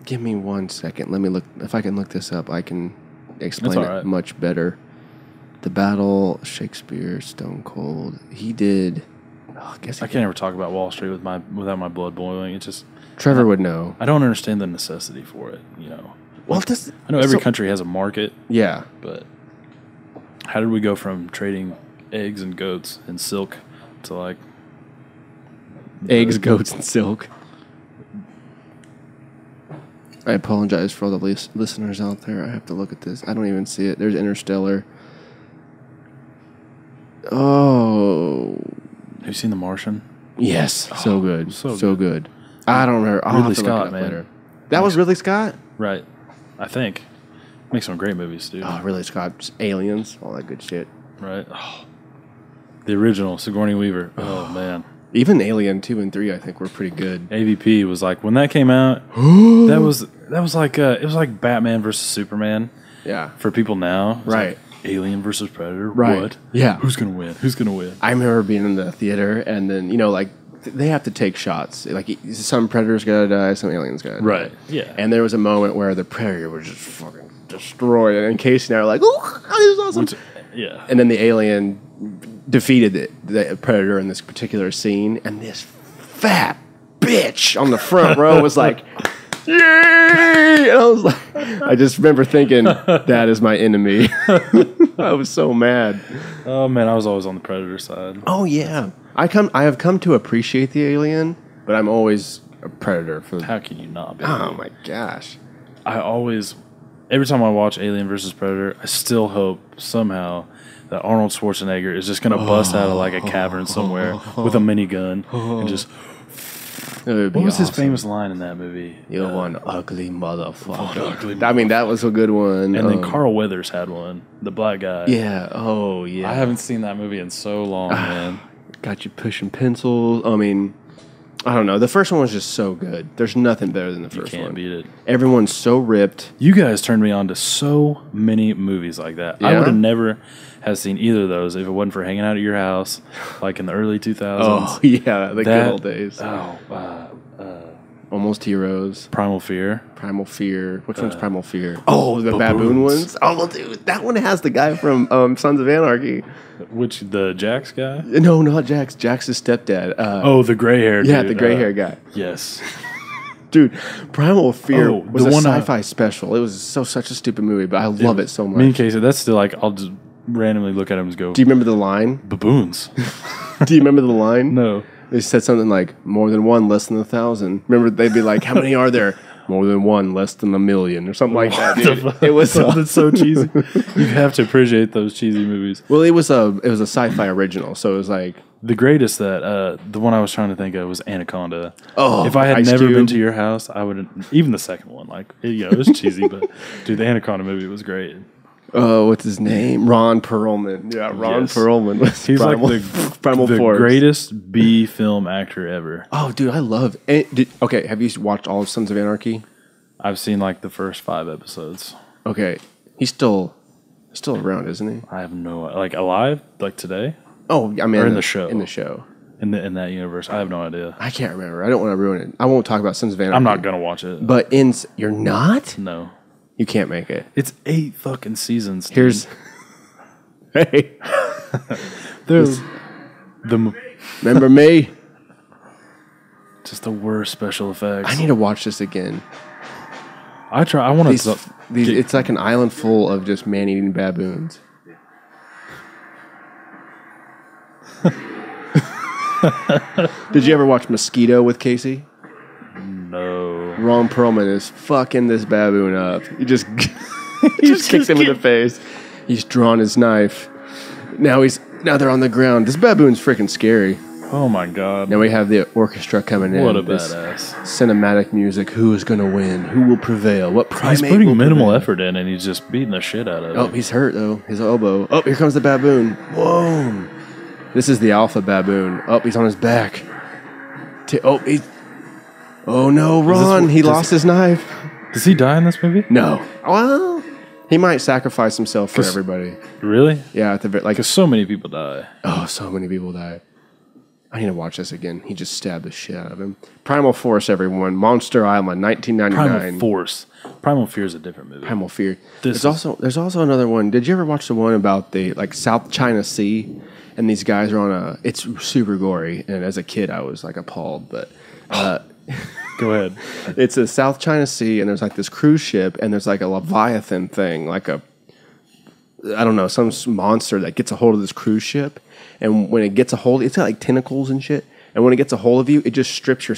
Give me 1 second. Let me look. If I can look this up, I can explain it much better. The Battle, Shakespeare, Stone Cold. He did. Oh, I can't ever talk about Wall Street without my blood boiling. It's just Trevor would know. I don't understand the necessity for it. Well, I know every country has a market. Yeah, but how did we go from trading eggs and goats and silk to like eggs, goats, and silk? I apologize for all the listeners out there. I have to look at this. I don't even see it. There's Interstellar. Oh. Have you seen The Martian? Yes. So good. So good. I don't remember. Ridley Scott, man. Later. That was Ridley Scott? Right. I think. Makes some great movies, dude. Oh, Ridley Scott. Aliens. All that good shit. Right. Oh. The original, Sigourney Weaver. Oh, man. Even Alien 2 and 3, I think, were pretty good. AVP was like, when that came out, that was like, it was like Batman versus Superman. Yeah. For people now. Right. Like Alien versus Predator. Right. What? Yeah. Who's going to win? I remember being in the theater, and then, they have to take shots. Like, some Predators gotta die, some Aliens gotta die. Right. Yeah. And there was a moment where the Predator was just fucking destroyed, and Casey and I were like, oh, this is awesome. Yeah. And then the Alien defeated the Predator in this particular scene, and this fat bitch on the front row was like, yay! And I was like, I just remember thinking, that is my enemy. I was so mad. Oh man, I was always on the Predator side. Oh yeah, I have come to appreciate the Alien, but I'm always a Predator for. How can you not be? Oh my gosh! Every time I watch Alien versus Predator, I still hope somehow that Arnold Schwarzenegger is just going to bust out of like a cavern somewhere with a minigun and just It would be What was his awesome. famous line in that movie? You're one ugly motherfucker. ugly I mean, that was a good one. And then Carl Weathers had one, the black guy. Yeah. Oh, yeah. I haven't seen that movie in so long, man. Got you pushing pencils. I mean, I don't know. The first one was just so good. There's nothing better than the You first can't one. beat it. Everyone's so ripped. You guys turned me on to so many movies like that. I Yeah? would have never have seen either of those if it wasn't for hanging out at your house, like in the early 2000s. Oh, yeah. The good old days. Almost Heroes. Primal Fear. Primal Fear. Which one's Primal Fear? Oh, the baboon baboons. ones? Oh, dude. That one has the guy from Sons of Anarchy. Which, the Jax guy? No, not Jax. Jax's stepdad. Oh, the gray hair yeah, dude. the gray hair guy. Yes. Dude, Primal Fear Oh, was the a one sci-fi special. It was such a stupid movie, but I love it so much. Me and Casey, that's still like, I'll just randomly look at him and go, Do you remember the line? baboons. Do you remember the line? No. They said something like, more than one, less than 1,000. Remember, they'd be like, how many are there? More than one, less than 1,000,000, or something like that, dude. It was That's so cheesy. You have to appreciate those cheesy movies. Well, it was a sci-fi original, so it was like, The greatest that, the one I was trying to think of was Anaconda. Oh, if I had Ice never Cube. been to your house, I wouldn't, even the second one, like, it was cheesy, but dude, the Anaconda movie was great. what's his name? Ron Perlman. Yeah, Ron Yes. Perlman was He's Primal, like the Primal Force. greatest B film actor ever. Oh, dude, I love. Okay, have you watched all of Sons of Anarchy? I've seen like the first 5 episodes. Okay, he's still around, isn't he? I have no, like, alive, like today, Oh, I mean, Or in the show. In the show, in that universe. I have no idea. I can't remember. I don't want to ruin it. I won't talk about Sons of Anarchy. I'm not gonna watch it. But you're not. No, You can't make it. it's 8 fucking seasons. Dude. Here's. Hey, There's the remember me? just the worst special effects. I need to watch this again. I try. I want These, to. it's like an island full of just man-eating baboons. Did you ever watch Mosquito with Casey? No. Ron Perlman is fucking this baboon up. He just he just kicks him in the face. He's drawn his knife. Now they're on the ground. This baboon's freaking scary. Oh my god. Now we have the orchestra coming in. What a This badass. cinematic music. Who is going to win? Who will prevail? What primate He's putting will minimal prevail? effort in, and he's just beating the shit out of it. Oh, he's hurt though. His elbow. Oh, here comes the baboon. Whoa. This is the alpha baboon. Oh, he's on his back. Oh no, Ron! He lost his knife. Does he die in this movie? No. Well, he might sacrifice himself for everybody. Really? Yeah, at the like. Because so many people die. Oh, so many people die. I need to watch this again. He just stabbed the shit out of him. Primal Force, everyone. Monster Island, 1999. Primal Force. Primal Fear is a different movie. Primal Fear. This There's also another one. Did you ever watch the one about the like South China Sea? And these guys are on it's super gory. And as a kid, I was like appalled. But Go ahead. it's a South China Sea, and there's like this cruise ship, and there's like a Leviathan thing, like I don't know, some monster that gets a hold of this cruise ship. And when it gets a hold, it's got like tentacles and shit. And when it gets a hold of you, it just rips your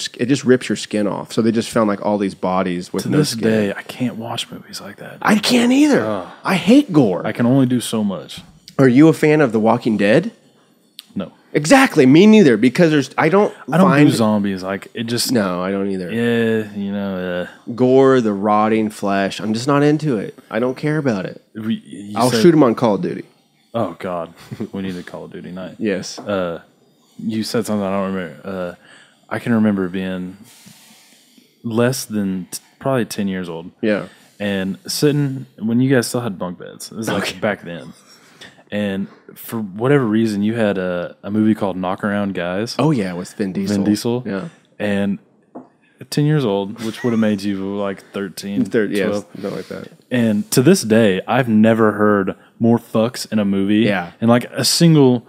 skin off. So they just found like all these bodies with To no this skin. day, I can't watch movies like that. I can't either. I hate gore. I can only do so much. Are you a fan of The Walking Dead? No. Exactly, me neither. Because I don't do zombies. Like, it just... No, I don't either. Yeah, Gore, the rotting flesh. I'm just not into it. I don't care about it. I'll said- shoot him on Call of Duty. Oh, God. We need a Call of Duty night. Yes. You said something I don't remember. I can remember being less than probably 10 years old. Yeah. And sitting, when you guys still had bunk beds. It was like back then. And for whatever reason, you had a movie called Knock Around Guys. Oh, yeah, with Vin Diesel. Vin Diesel. Yeah. And 10 years old, which would have made you like 13, 12. Yeah, something like that. And to this day, I've never heard more fucks in a movie. Yeah. In like a single,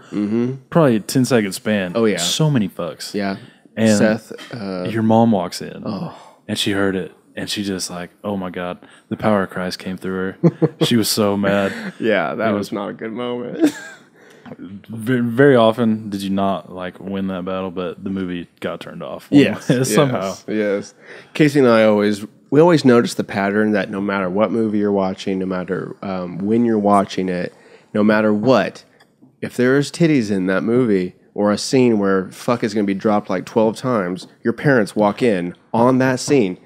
probably 10-second span. Oh, yeah. So many fucks. Yeah. And Seth. your mom walks in. Oh. And she heard it. And she just like, oh my God, the power of Christ came through her. She was so mad. Yeah, that was not a good moment. Very often did you not like win that battle, but the movie got turned off. Yes. Somehow. Yes. Casey and I always notice the pattern that no matter what movie you're watching, no matter when you're watching it, no matter what, if there's titties in that movie, or a scene where fuck is going to be dropped like 12 times, your parents walk in on that scene.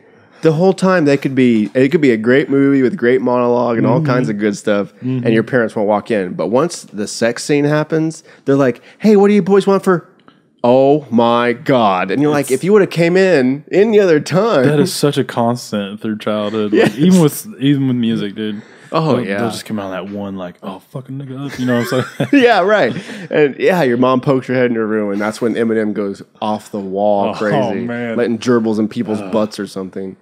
The whole time it could be a great movie with great monologue and all kinds of good stuff, and your parents won't walk in. But once the sex scene happens, they're like, "Hey, what do you boys want for?" Oh my God! And you're like, if you would have came in any other time, that is such a constant through childhood. Yes. Like, even with music, dude. Oh, they'll just come out that one like, "Oh, fucking nigga up," you know what I'm saying? yeah, right. And yeah, your mom pokes her head in her room, and that's when Eminem goes off the wall crazy, man. letting gerbils in people's butts or something.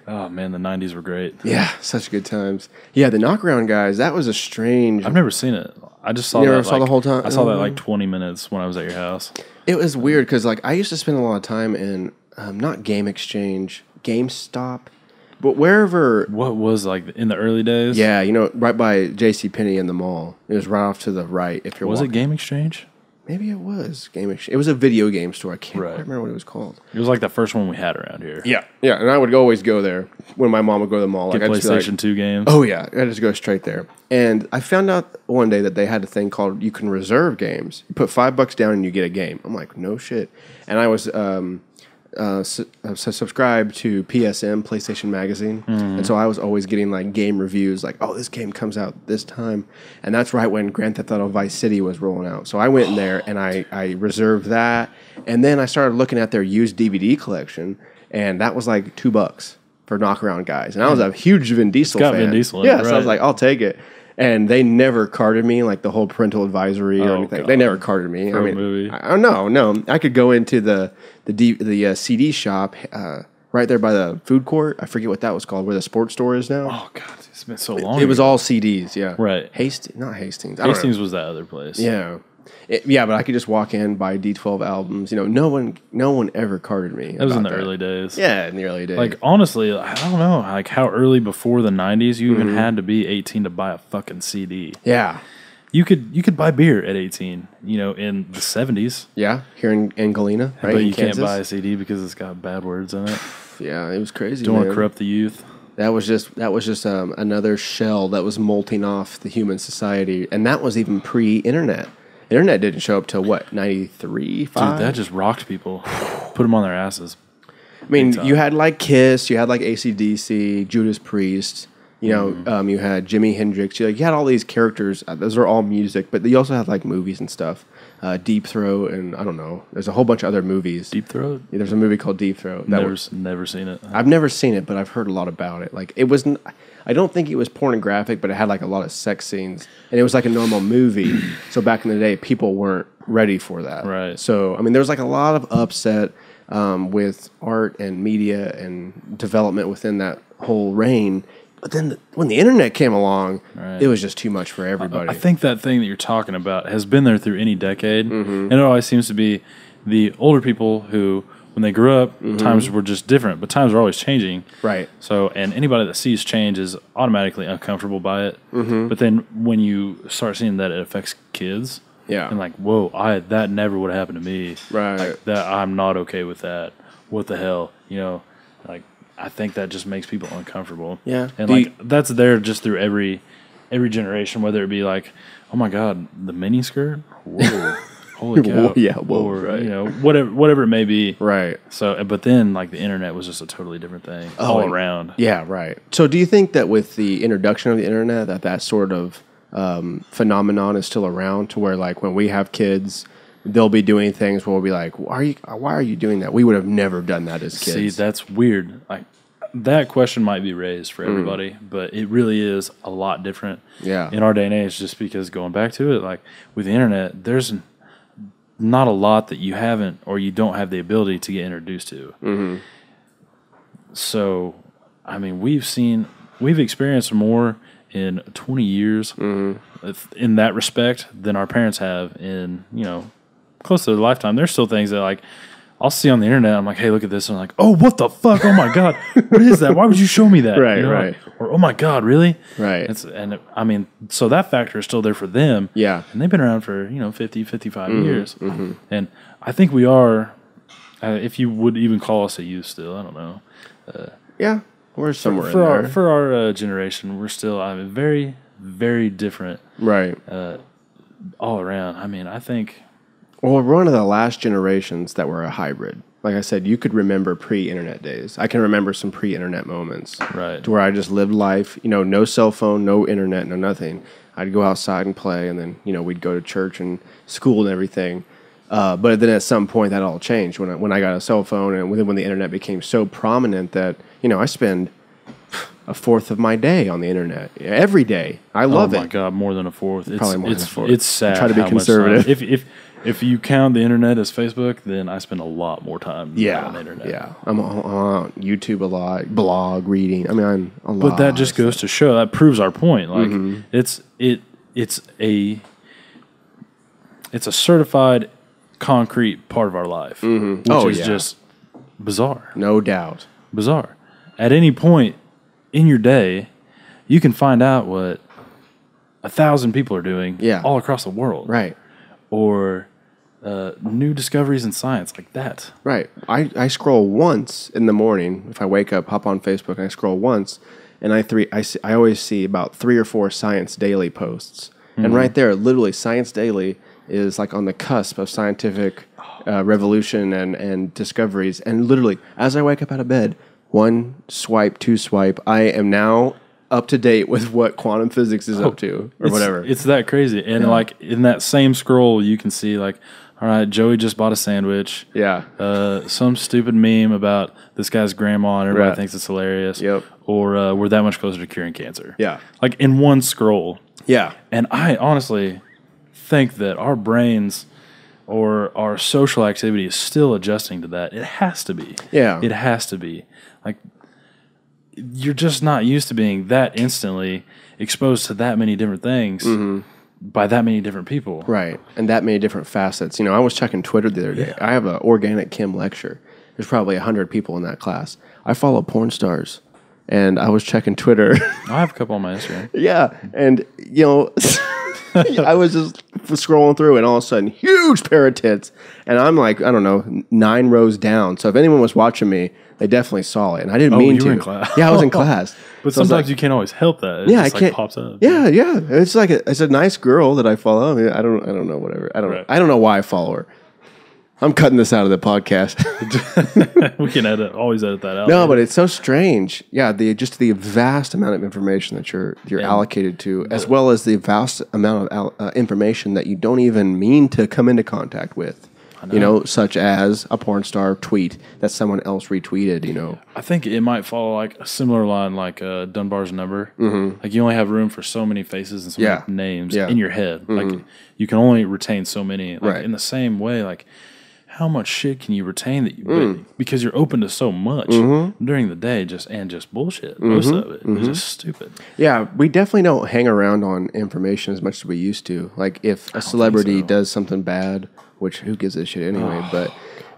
Oh man, the '90s were great. Yeah, such good times. Yeah, the Knockaround Guys. That was a strange. I've never seen it. I just saw You never that. saw the whole time? I saw that like 20 minutes when I was at your house. It was weird because like I used to spend a lot of time in not Game Exchange, GameStop, but wherever. What was like in the early days? Yeah, right by JCPenney in the mall. It was right off to the right. If you're Was walking. it Game Exchange? Maybe it was Game Exchange. It was a video game store. I can't Right. quite remember what it was called. It was like the first one we had around here. Yeah, and I would always go there when my mom would go to the mall. Get I'd just be like, PlayStation 2 games. oh yeah, I just go straight there. And I found out one day that they had a thing called you can reserve games. You put $5 down and you get a game. I'm like, no shit. And I was subscribed to PSM, PlayStation Magazine, and so I was always getting like game reviews, like, oh, this game comes out this time, and that's right when Grand Theft Auto Vice City was rolling out. So I went in there and I reserved that, and then I started looking at their used DVD collection, and that was like $2 for Knockaround Guys, and I was a huge Vin Diesel fan. Vin Diesel in yeah, it, so I was right. like, I'll take it. And they never carded me, like the whole parental advisory or Oh, anything. God. They never carded me. For I a mean, movie. no. I could go into the CD shop right there by the food court. I forget what that was called, where the sports store is now. Oh god, it's been so long. It was ago. all CDs, yeah. Right. Not Hastings. I don't know. Hastings was that other place. Yeah. But I could just walk in, buy D12 albums. No one ever carded me. That was in about the early days. Yeah, in the early days. Like honestly, I don't know, like how early before the '90s you even had to be 18 to buy a fucking CD. yeah. You could buy beer at 18. In the '70s, Yeah, here in Galena, right? but in you can't Kansas. buy a CD because it's got bad words in it. Yeah, it was crazy. Don't want man. to corrupt the youth. That was just another shell that was molting off the human society, and that was even pre-internet. Internet didn't show up till what, 93, 5? Dude, that just rocked people. Put them on their asses. I mean, time. you had like Kiss, you had like AC/DC, Judas Priest. You had Jimi Hendrix. You had all these characters. Those are all music, but you also had like movies and stuff. Deep Throat, and I don't know. There's a whole bunch of other movies. Deep Throat? Yeah, there's a movie called Deep Throat. Never seen it. I've never seen it, but I've heard a lot about it. Like it was, I don't think it was pornographic, but it had like a lot of sex scenes, and it was like a normal movie. So back in the day, people weren't ready for that. Right. So I mean, there was like a lot of upset with art and media and development within that whole reign. But then when the internet came along, Right. it was just too much for everybody. I think that thing that you're talking about has been there through any decade. And it always seems to be the older people who, when they grew up, times were just different, but times are always changing. Right. So, and anybody that sees change is automatically uncomfortable by it. But then when you start seeing that it affects kids, Yeah. and like, whoa, that never would have happened to me. Right. Like, that I'm not okay with that. What the hell? Like, I think that just makes people uncomfortable. Yeah. And Do like you- that's there just through every generation, whether it be like, oh my god, the mini skirt, whoa, holy cow, Yeah, whoa, or right. whatever it may be. Right. So, but then like the internet was just a totally different thing all and- around. Yeah, right. So do you think that with the introduction of the internet that sort of phenomenon is still around to where like when we have kids, they'll be doing things where we'll be like, why are you doing that? We would have never done that as kids. See, that's weird. Like that question might be raised for everybody, but it really is a lot different Yeah. in our day and age, just because going back to it, like with the internet, there's not a lot that you haven't or you don't have the ability to get introduced to. So, I mean, we've experienced more in 20 years in that respect than our parents have in, close to their lifetime. There's still things that like I'll see on the internet. I'm like, hey, look at this. And I'm like, oh, what the fuck? Oh my god, what is that? Why would you show me that? Right, right. Or oh my god, really? Right. I mean, so that factor is still there for them. Yeah. And they've been around for 50, 55 years. And I think we are, if you would even call us a youth still, I don't know. Yeah. We're somewhere For in our there. for our generation, we're still very, very different Right. all around. I mean, I think Well, we're one of the last generations that were a hybrid. Like I said, you could remember pre-internet days. I can remember some pre-internet moments. Right. To where I just lived life, no cell phone, no internet, no nothing. I'd go outside and play, and then, we'd go to church and school and everything. But then at some point that all changed when I got a cell phone, and when the internet became so prominent that, I spend a fourth of my day on the internet every day. I love it. Oh my God, more than a fourth. Probably more than a fourth. It's sad. I try to be how much conservative. time. If you count the internet as Facebook, then I spend a lot more time on the internet. Yeah, I'm on YouTube a lot, blog, reading. I mean, I'm a lot. But that just goes to show, that proves our point. Like it's a certified concrete part of our life, which is just bizarre. No doubt. Bizarre. At any point in your day, you can find out what 1,000 people are doing all across the world. Right. Or new discoveries in science like that. Right. I scroll once in the morning. If I wake up, hop on Facebook, and I scroll once, and I always see about 3 or 4 Science Daily posts. And right there, literally, Science Daily is like on the cusp of scientific revolution and discoveries. And literally, as I wake up out of bed, 1 swipe, 2 swipe, I am now up to date with what quantum physics is up to, or whatever. It's that crazy. And like in that same scroll, you can see like, all right, Joey just bought a sandwich. Yeah. Some stupid meme about this guy's grandma and everybody thinks it's hilarious. Yep. Or we're that much closer to curing cancer. Yeah. Like in one scroll. Yeah. And I honestly think that our brains or our social activity is still adjusting to that. It has to be. Yeah. It has to be. Like, you're just not used to being that instantly exposed to that many different things by that many different people. Right. And that many different facets. I was checking Twitter the other day. I have an organic chem lecture. There's probably 100 people in that class. I follow porn stars. And I was checking Twitter. I have a couple on my Instagram. Yeah. And, I was just scrolling through, and all of a sudden, huge pair of tits. And I'm like, I don't know, 9 rows down. So if anyone was watching me, they definitely saw it. And I didn't mean to. You were in class. Yeah, I was in class. But so sometimes you can't always help that. It just like pops up. Yeah, yeah. It's like it's a nice girl that I follow. I mean, I don't know, whatever. I don't know why I follow her. I'm cutting this out of the podcast. We can always edit that out. No, but it's so strange. Yeah, the vast amount of information that you're allocated to, as well as the vast amount of information that you don't even mean to come into contact with. Such as a porn star tweet that someone else retweeted. I think it might follow like a similar line, like Dunbar's number. Like you only have room for so many faces and so many names in your head. Like you can only retain so many. Like in the same way, like, how much shit can you retain that because you're open to so much during the day, just bullshit. Most of it is just stupid. Yeah, we definitely don't hang around on information as much as we used to. Like if a celebrity does something bad, which who gives a shit anyway, but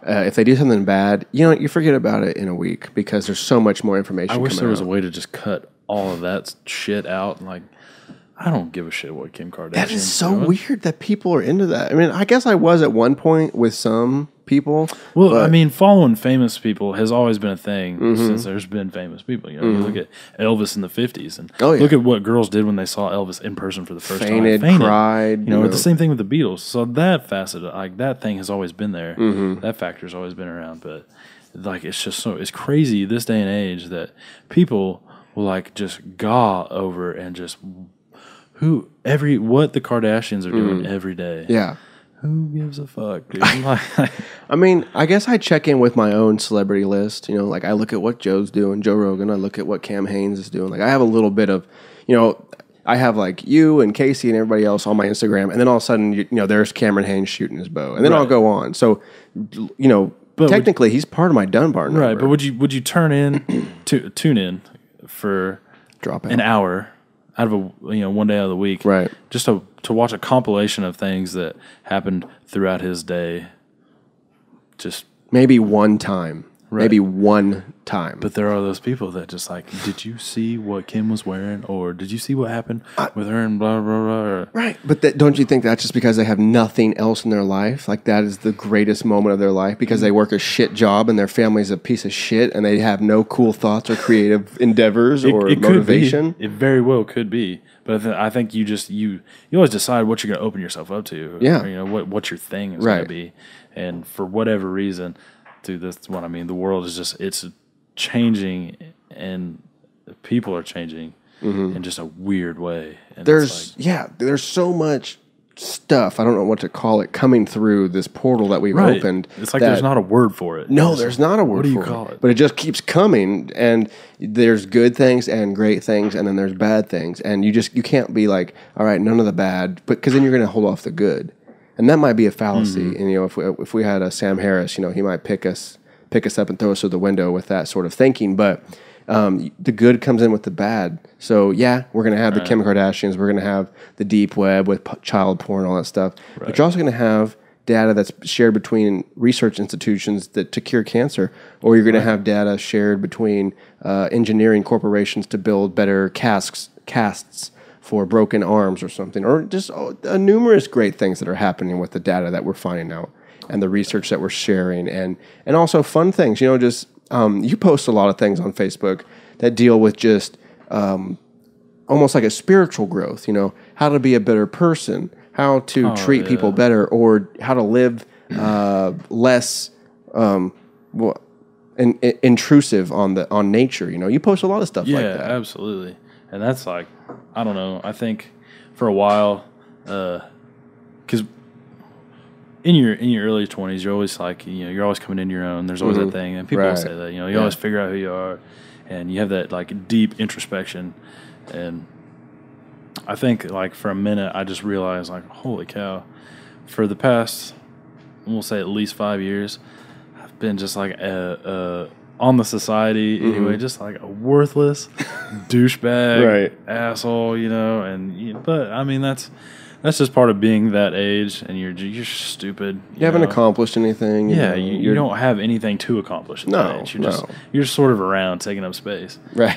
if they do something bad, you forget about it in a week because there's so much more information. I wish there was a way to just cut all of that shit out. Like, I don't give a shit what Kim Kardashian. That is so weird that people are into that. I mean, I guess I was at one point with some people. Well, I mean, following famous people has always been a thing since there's been famous people. You look at Elvis in the 50s and look at what girls did when they saw Elvis in person for the first time. Fainted, cried. Or the same thing with the Beatles. So that facet, like that thing has always been there. That factor's always been around. But like, it's just it's crazy this day and age that people will like just gaw over and just what the Kardashians are doing every day. Yeah. Who gives a fuck, dude? I mean, I guess I check in with my own celebrity list. Like I look at what Joe's doing, Joe Rogan. I look at what Cam Haines is doing. Like I have a little bit of, I have like you and Casey and everybody else on my Instagram. And then all of a sudden, there's Cameron Haines shooting his bow. And then I'll go on. So, but technically he's part of my Dunbar number. Right, but would you tune in for an hour out of one day out of the week, right? Just to watch a compilation of things that happened throughout his day. Just maybe one time. maybe one time. But there are those people that just like, did you see what Kim was wearing, or did you see what happened with her and blah blah blah? Or, right, but don't you think that's just because they have nothing else in their life? Like that is the greatest moment of their life because they work a shit job and their family's a piece of shit and they have no cool thoughts or creative endeavors or motivation. It very well could be, but I think you always decide what you're going to open yourself up to. Yeah, or, what your thing is going to be, and for whatever reason. Dude, that's what I mean. The world is it's changing, and people are changing in just a weird way. And there's so much stuff. I don't know what to call it coming through this portal that we've opened. It's like there's not a word for it. No, there's not a word. What do you call it? But it just keeps coming, and there's good things and great things, and then there's bad things, and you can't be like, all right, none of the bad, but because then you're going to hold off the good. And that might be a fallacy. And if we had a Sam Harris, he might pick us up and throw us through the window with that sort of thinking. But the good comes in with the bad. So yeah, we're going to have the Kim Kardashians. We're going to have the deep web with child porn, all that stuff. Right. But you're also going to have data that's shared between research institutions to cure cancer, or you're going to have data shared between engineering corporations to build better casts for broken arms or something, or just numerous great things that are happening with the data that we're finding out and the research that we're sharing, and also fun things. You post a lot of things on Facebook that deal with just almost like a spiritual growth. How to be a better person, how to treat people better, or how to live less intrusive on nature. You post a lot of stuff like that. Yeah, absolutely. And that's like, I don't know. I think for a while, because in your early 20s, you're always like, you're always coming into your own. There's always that thing, and people say that. You always figure out who you are, and you have that like deep introspection. And I think like for a minute, I just realized like, holy cow, for the past, we'll say at least 5 years, I've been just like on the society anyway, just like a worthless douchebag, asshole, but I mean that's just part of being that age, and you're stupid. You haven't accomplished anything. Yeah, you don't have anything to accomplish at that age. You're just sort of around taking up space. Right.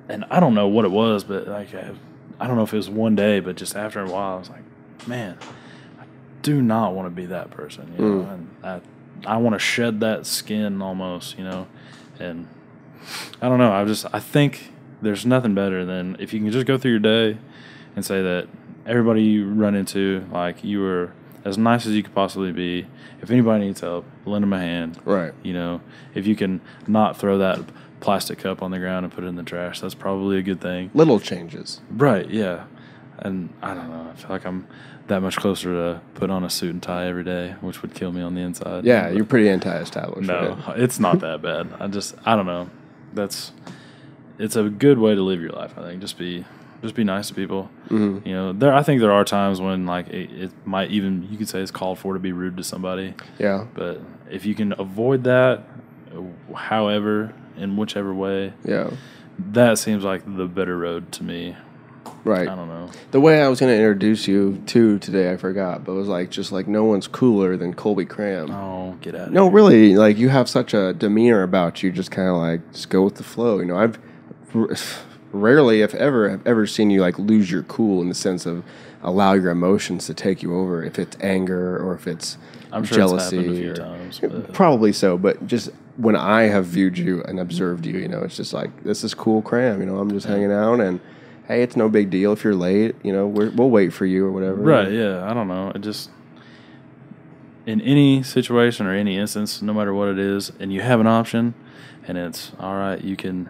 And I don't know what it was, but like I don't know if it was one day, but just after a while I was like, man, I do not want to be that person, and I want to shed that skin almost, and I don't know. I think there's nothing better than if you can just go through your day and say that everybody you run into, like, you were as nice as you could possibly be. If anybody needs help, lend them a hand. Right. If you can not throw that plastic cup on the ground and put it in the trash, that's probably a good thing. Little changes. Right, yeah. And I don't know. I feel like I'm that much closer to put on a suit and tie every day, which would kill me on the inside. Yeah, you're pretty anti-establishment. No, it's not that bad. I don't know. It's a good way to live your life, I think. Just be nice to people. I think there are times when like it might even, you could say it's called for to be rude to somebody. Yeah. But if you can avoid that, however, in whichever way, that seems like the better road to me. Right. I don't know. The way I was going to introduce you to today, I forgot, but it was like just like no one's cooler than Colby Cram. Oh, get out of here. No, really, like you have such a demeanor about you, just kind of like just go with the flow. I've rarely, if ever, have ever seen you like lose your cool in the sense of allow your emotions to take you over. If it's anger or if it's jealousy, it's happened a few times, but. Probably so. But just when I have viewed you and observed you, it's just like this is cool, Cram. I'm just hanging out and. Hey, it's no big deal if you're late. We'll wait for you or whatever. Right, yeah. I don't know. It just, in any situation or any instance, no matter what it is, and you have an option, and it's, all right, you can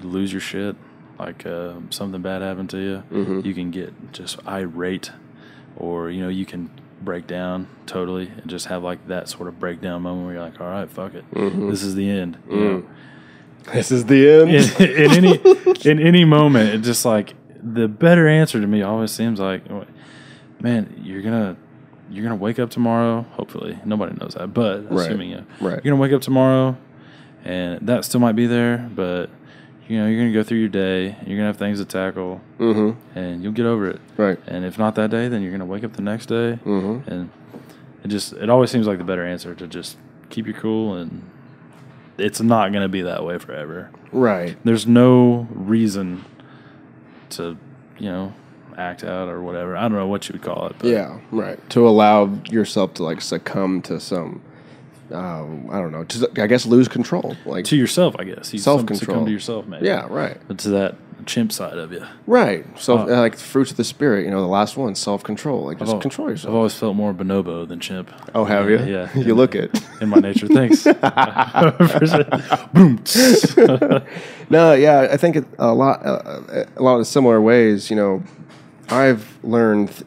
lose your shit, like something bad happened to you. You can get just irate, or, you can break down totally and just have like that sort of breakdown moment where you're like, all right, fuck it. This is the end. This is the end. In any moment, it's just like the better answer to me always seems like, man, you're gonna wake up tomorrow. Hopefully, nobody knows that, but assuming you're gonna wake up tomorrow, and that still might be there, but you're gonna go through your day. You're gonna have things to tackle, and you'll get over it. Right. And if not that day, then you're gonna wake up the next day, and it always seems like the better answer to just keep your cool and. it's not going to be that way forever. Right. There's no reason to, act out or whatever. I don't know what you would call it. But Yeah, right. To allow yourself to like succumb to some, I don't know, I guess lose control. Like to yourself, I guess. Self-control. Succumb to yourself, maybe. Yeah, right. But to that chimp side of you. Right. So like fruits of the spirit, the last one, self-control. Like just control I've yourself. always felt more bonobo than chimp. Oh, have you? Yeah. You look it. In my nature. Thanks. Boom. No, yeah, I think a lot of similar ways, I've learned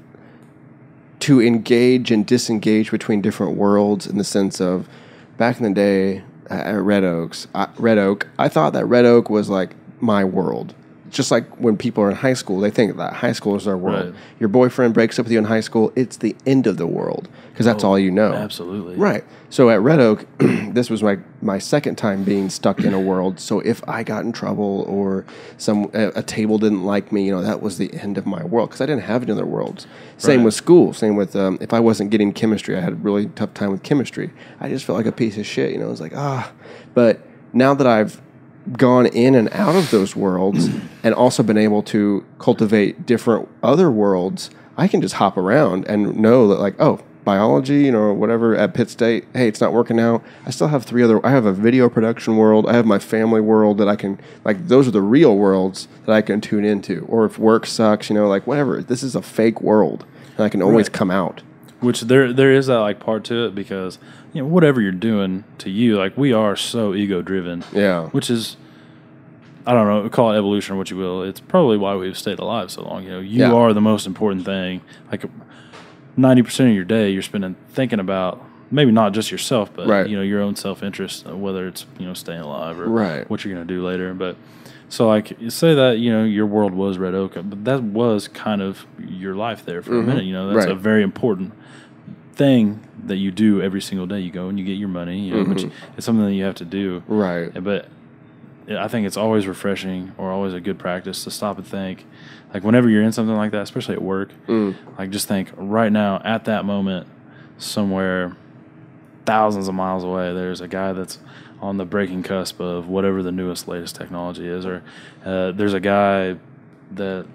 to engage and disengage between different worlds in the sense of back in the day at Red Oak, I thought that Red Oak was like my world. Just like when people are in high school, they think that high school is their world. Right. Your boyfriend breaks up with you in high school, it's the end of the world because that's all you know. Absolutely. Right. So at Red Oak, this was my second time being stuck in a world. So if I got in trouble or a table didn't like me, that was the end of my world because I didn't have any other worlds. Same Right. with school. Same with if I wasn't getting chemistry, I had a really tough time with chemistry. I just felt like a piece of shit. It was like, But now that I've gone in and out of those worlds and also been able to cultivate different other worlds, I can just hop around and know that like, biology, whatever at Pitt State, hey, it's not working out. I still have I have a video production world. I have my family world that I can, like, those are the real worlds that I can tune into. Or if work sucks, like whatever, this is a fake world and I can always come out. Which there is that like part to it because whatever you're doing to you, like we are so ego driven. Yeah. Which is, I don't know, call it evolution or what you will. It's probably why we've stayed alive so long. You are the most important thing. Like 90% of your day you're spending thinking about maybe not just yourself, but your own self interest, whether it's staying alive or what you're gonna do later. But so like say that your world was Red Oak, but that was kind of your life there for a minute. That's a very important thing that you do every single day. You go and you get your money, but it's something that you have to do. Right. But I think it's always refreshing or always a good practice to stop and think. Like whenever you're in something like that, especially at work, like just think right now at that moment somewhere thousands of miles away, there's a guy that's on the breaking cusp of whatever the newest, latest technology is. Or there's a guy that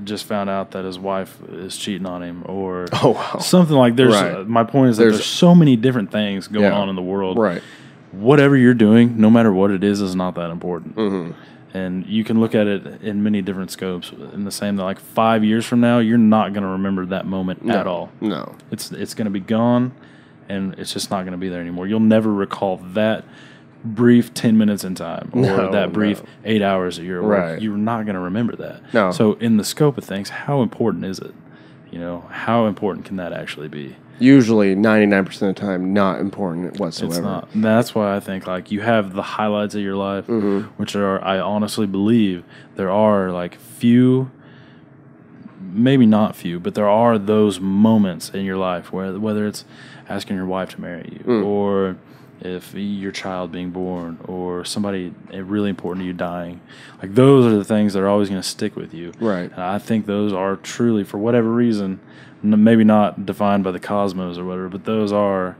just found out that his wife is cheating on him or something like my point is that there's so many different things going on in the world. Right. Whatever you're doing, no matter what it is not that important. And you can look at it in many different scopes. In the same that like 5 years from now, you're not going to remember that moment at all. No. It's going to be gone, and it's just not going to be there anymore. You'll never recall that brief 10 minutes in time or that brief 8 hours that you're at work. Right. You're not going to remember that. No. So in the scope of things, how important is it? How important can that actually be? Usually 99% of the time, not important whatsoever. It's not. And that's why I think like you have the highlights of your life, which are, I honestly believe there are like few, maybe not few, but there are those moments in your life where whether it's asking your wife to marry you or if your child being born or somebody really important to you dying, like those are the things that are always going to stick with you. Right. And I think those are truly, for whatever reason, maybe not defined by the cosmos or whatever, but those are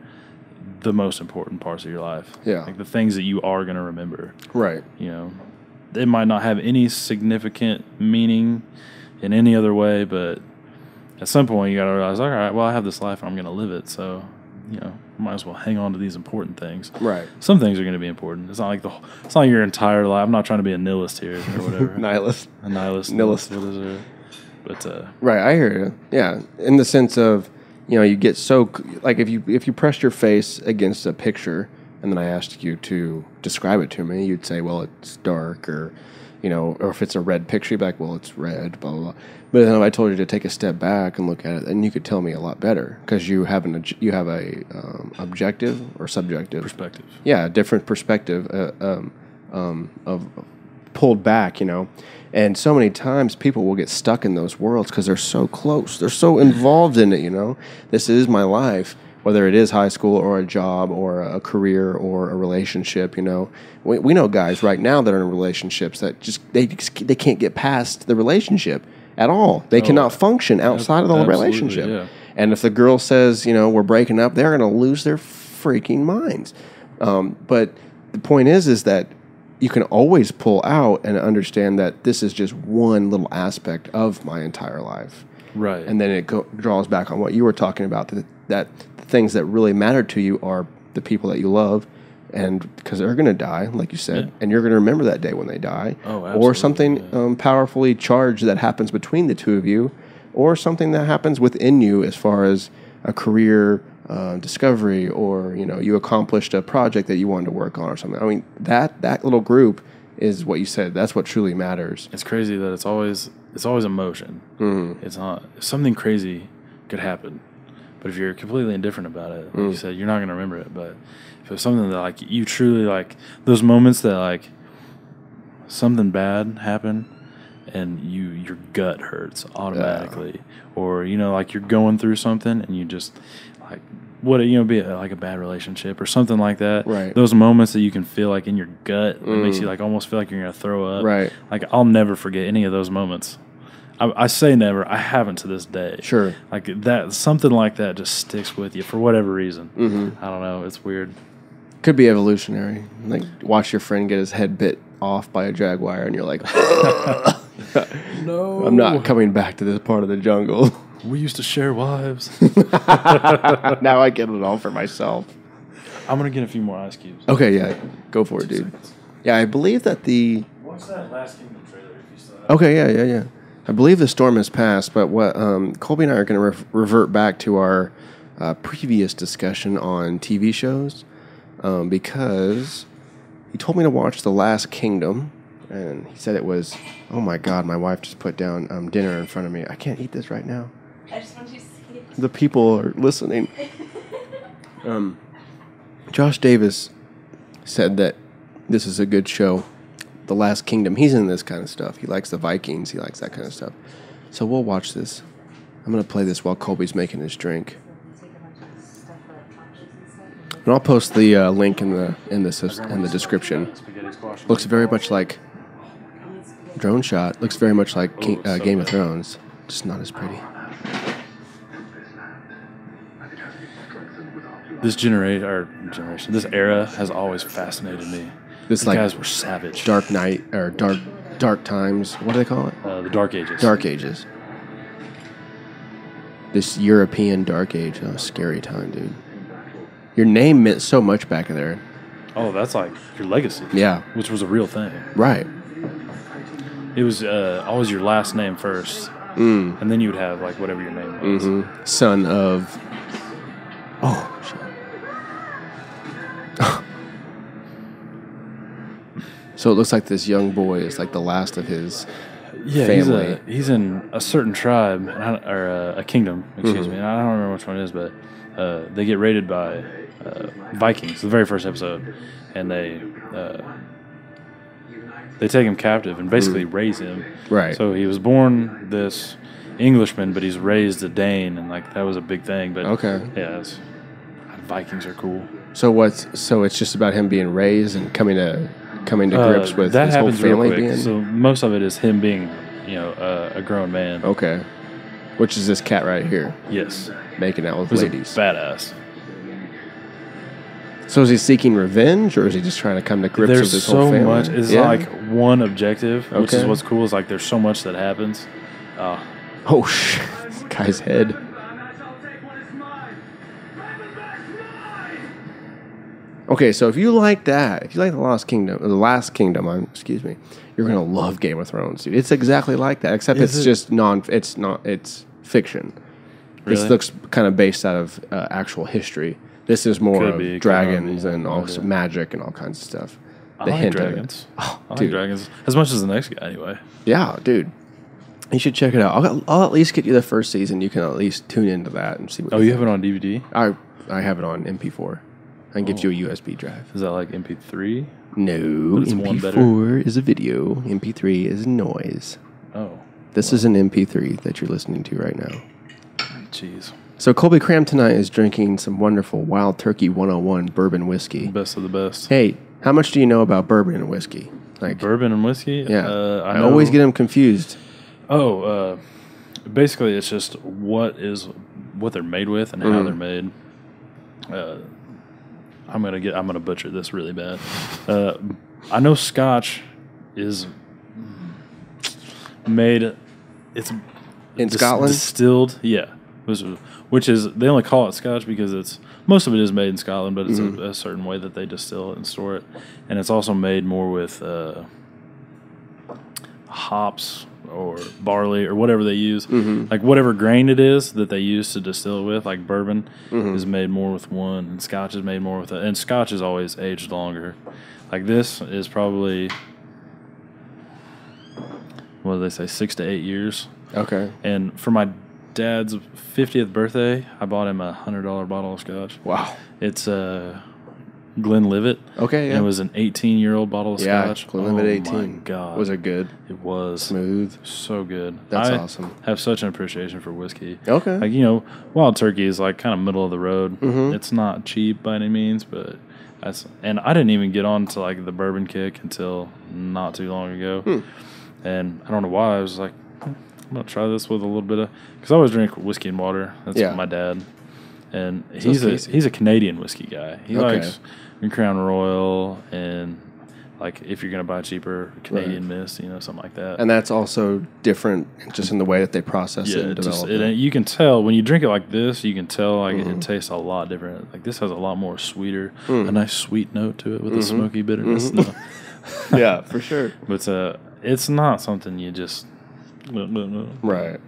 the most important parts of your life. Yeah. Like the things that you are going to remember. Right. It might not have any significant meaning in any other way, but at some point you got to realize, all right, well, I have this life and I'm going to live it. So, might as well hang on to these important things. Right. Some things are going to be important. It's not like it's not your entire life. I'm not trying to be a nihilist here or whatever. Nihilist. A nihilist. Nihilist. What is it? But right, I hear you. Yeah, in the sense of, you get so like if you pressed your face against a picture and then I asked you to describe it to me, you'd say, well, it's dark, or or if it's a red picture, you'd be like, well, it's red, blah blah blah. But then if I told you to take a step back and look at it, then you could tell me a lot better because you have a objective or subjective perspective. Yeah, a different perspective of pulled back, And so many times people will get stuck in those worlds because they're so close. They're so involved in it, This is my life, whether it is high school or a job or a career or a relationship, We know guys right now that are in relationships that they can't get past the relationship at all. They cannot function outside of the relationship. Yeah. And if the girl says, we're breaking up, they're going to lose their freaking minds. But the point is that you can always pull out and understand that this is just one little aspect of my entire life. Right. And then it draws back on what you were talking about, that the things that really matter to you are the people that you love, and because they're going to die, like you said, and you're going to remember that day when they die. Oh, absolutely. Or something powerfully charged that happens between the two of you, or something that happens within you as far as a career discovery, or you accomplished a project that you wanted to work on or something. I mean, that little group is what you said. That's what truly matters. It's crazy that it's always emotion. Mm-hmm. It's not something crazy could happen, but if you're completely indifferent about it, like you said, you're not going to remember it. But if it's something that like you truly like, those moments that like something bad happened and your gut hurts automatically, or like you're going through something and you just like be it like a bad relationship or something like that. Right. Those moments that you can feel like in your gut, it makes you like almost feel like you're gonna throw up. Right. Like I'll never forget any of those moments. I say never. I haven't to this day. Sure. Like that, something like that just sticks with you for whatever reason. Mm-hmm. I don't know. It's weird. Could be evolutionary. Like watch your friend get his head bit off by a jaguar, and you're like, no, I'm not coming back to this part of the jungle. We used to share wives. Now I get it all for myself. I'm gonna get a few more ice cubes. Okay, yeah, go for it, dude. Seconds. Yeah, I believe that What's that Last Kingdom trailer? If you still have Okay, yeah. I believe the storm has passed, but what Colby and I are going to revert back to our previous discussion on TV shows, because he told me to watch The Last Kingdom, and he said it was, oh my God, my wife just put down dinner in front of me. I can't eat this right now. I just want you to see it. The people are listening. Josh Davis said that this is a good show. The Last Kingdom. He's in this kind of stuff. He likes the Vikings. He likes that kind of stuff. So we'll watch this. I'm going to play this while Colby's making his drink. And I'll post the link in the description. Looks very much like Drone Shot. Looks very much like Game of Thrones. Just not as pretty. This generation, this era has always fascinated me. These guys were savage. Dark Night or dark times. What do they call it? The Dark Ages. Dark Ages. This European Dark Age. Oh, scary time, dude. Your name meant so much back there. Oh, that's like your legacy. Yeah. Which was a real thing. Right. It was always your last name first, and then you would have like whatever your name was. Mm-hmm. Son of. Oh shit. So it looks like this young boy is like the last of his family. He's in a certain tribe, or a kingdom, excuse me. I don't remember which one it is, but they get raided by Vikings, the very first episode, and they take him captive and basically raise him. Right. So he was born this Englishman, but he's raised a Dane, and like that was a big thing. But okay. Yeah, Vikings are cool. So it's just about him being raised and coming to grips with that his whole happens real family quick. being. So most of it is him being, a grown man. Okay. Which is this cat right here, Yes, making out with who's ladies. a badass. So is he seeking revenge, or is he just trying to come to grips with his whole family? There's so much. It's like one objective, which is Okay. what's cool. Is like there's so much that happens. Oh shit! This guy's head. Okay, so if you like that, if you like the Last Kingdom, excuse me, you're gonna love Game of Thrones, dude. It's exactly like that, except it's fiction. This Really? looks kind of based out of actual history. This is more Could be, of dragons could be. and also magic and all kinds of stuff. I The like hint of it. dragons. Oh, I like dude. dragons as much as the next guy, anyway. Yeah, dude. You should check it out. I'll at least get you the first season. You can at least tune into that and see what Oh, you have it on DVD? I have it on MP4. I can get you a USB drive. Is that like MP3? No, But it's one better. MP4 is a video. MP3 is noise. Oh, This is an MP3 that you're listening to right now. jeez. So Colby Cram tonight is drinking some wonderful Wild Turkey 101 bourbon whiskey. Best of the best. Hey, how much do you know about bourbon and whiskey? Like, Bourbon and whiskey? yeah, I I know. always get them confused. Basically, it's just what they're made with and how they're made. I'm gonna butcher this really bad. I know Scotch is made. It's In Scotland? distilled. Yeah, which is they only call it Scotch because most of it is made in Scotland, but it's a certain way that they distill it and store it, and it's also made more with hops or barley or whatever they use. Like whatever grain it is that they use to distill it with, like bourbon is made more with one, and Scotch is made more with it. And Scotch is always aged longer. Like this is probably, what do they say, 6 to 8 years. Okay. And for my dad's 50th birthday, I bought him a $100 bottle of Scotch. Wow. It's Glenlivet. Okay, yeah. And it was an 18-year-old bottle of Scotch. Glenlivet 18. Oh, my God. Was it good? It was. Smooth? So good. That's I awesome. have such an appreciation for whiskey. Okay. Like, Wild Turkey is like kind of middle of the road. Mm-hmm. It's not cheap by any means, but and I didn't even get on to like the bourbon kick until not too long ago. And I don't know why. I was like, I'm going to try this with a little bit of, because I always drink whiskey and water. That's my dad. And he's a Canadian whiskey guy. He likes Crown Royal and like if you're going to buy cheaper, Canadian Mist, something like that. And that's also different just in the way that they process it and develop it. You can tell when you drink it like this, you can tell like it tastes a lot different. Like this has a lot more sweeter, a nice sweet note to it with a smoky bitterness. No. Yeah, for sure. But it's not something you just... Right.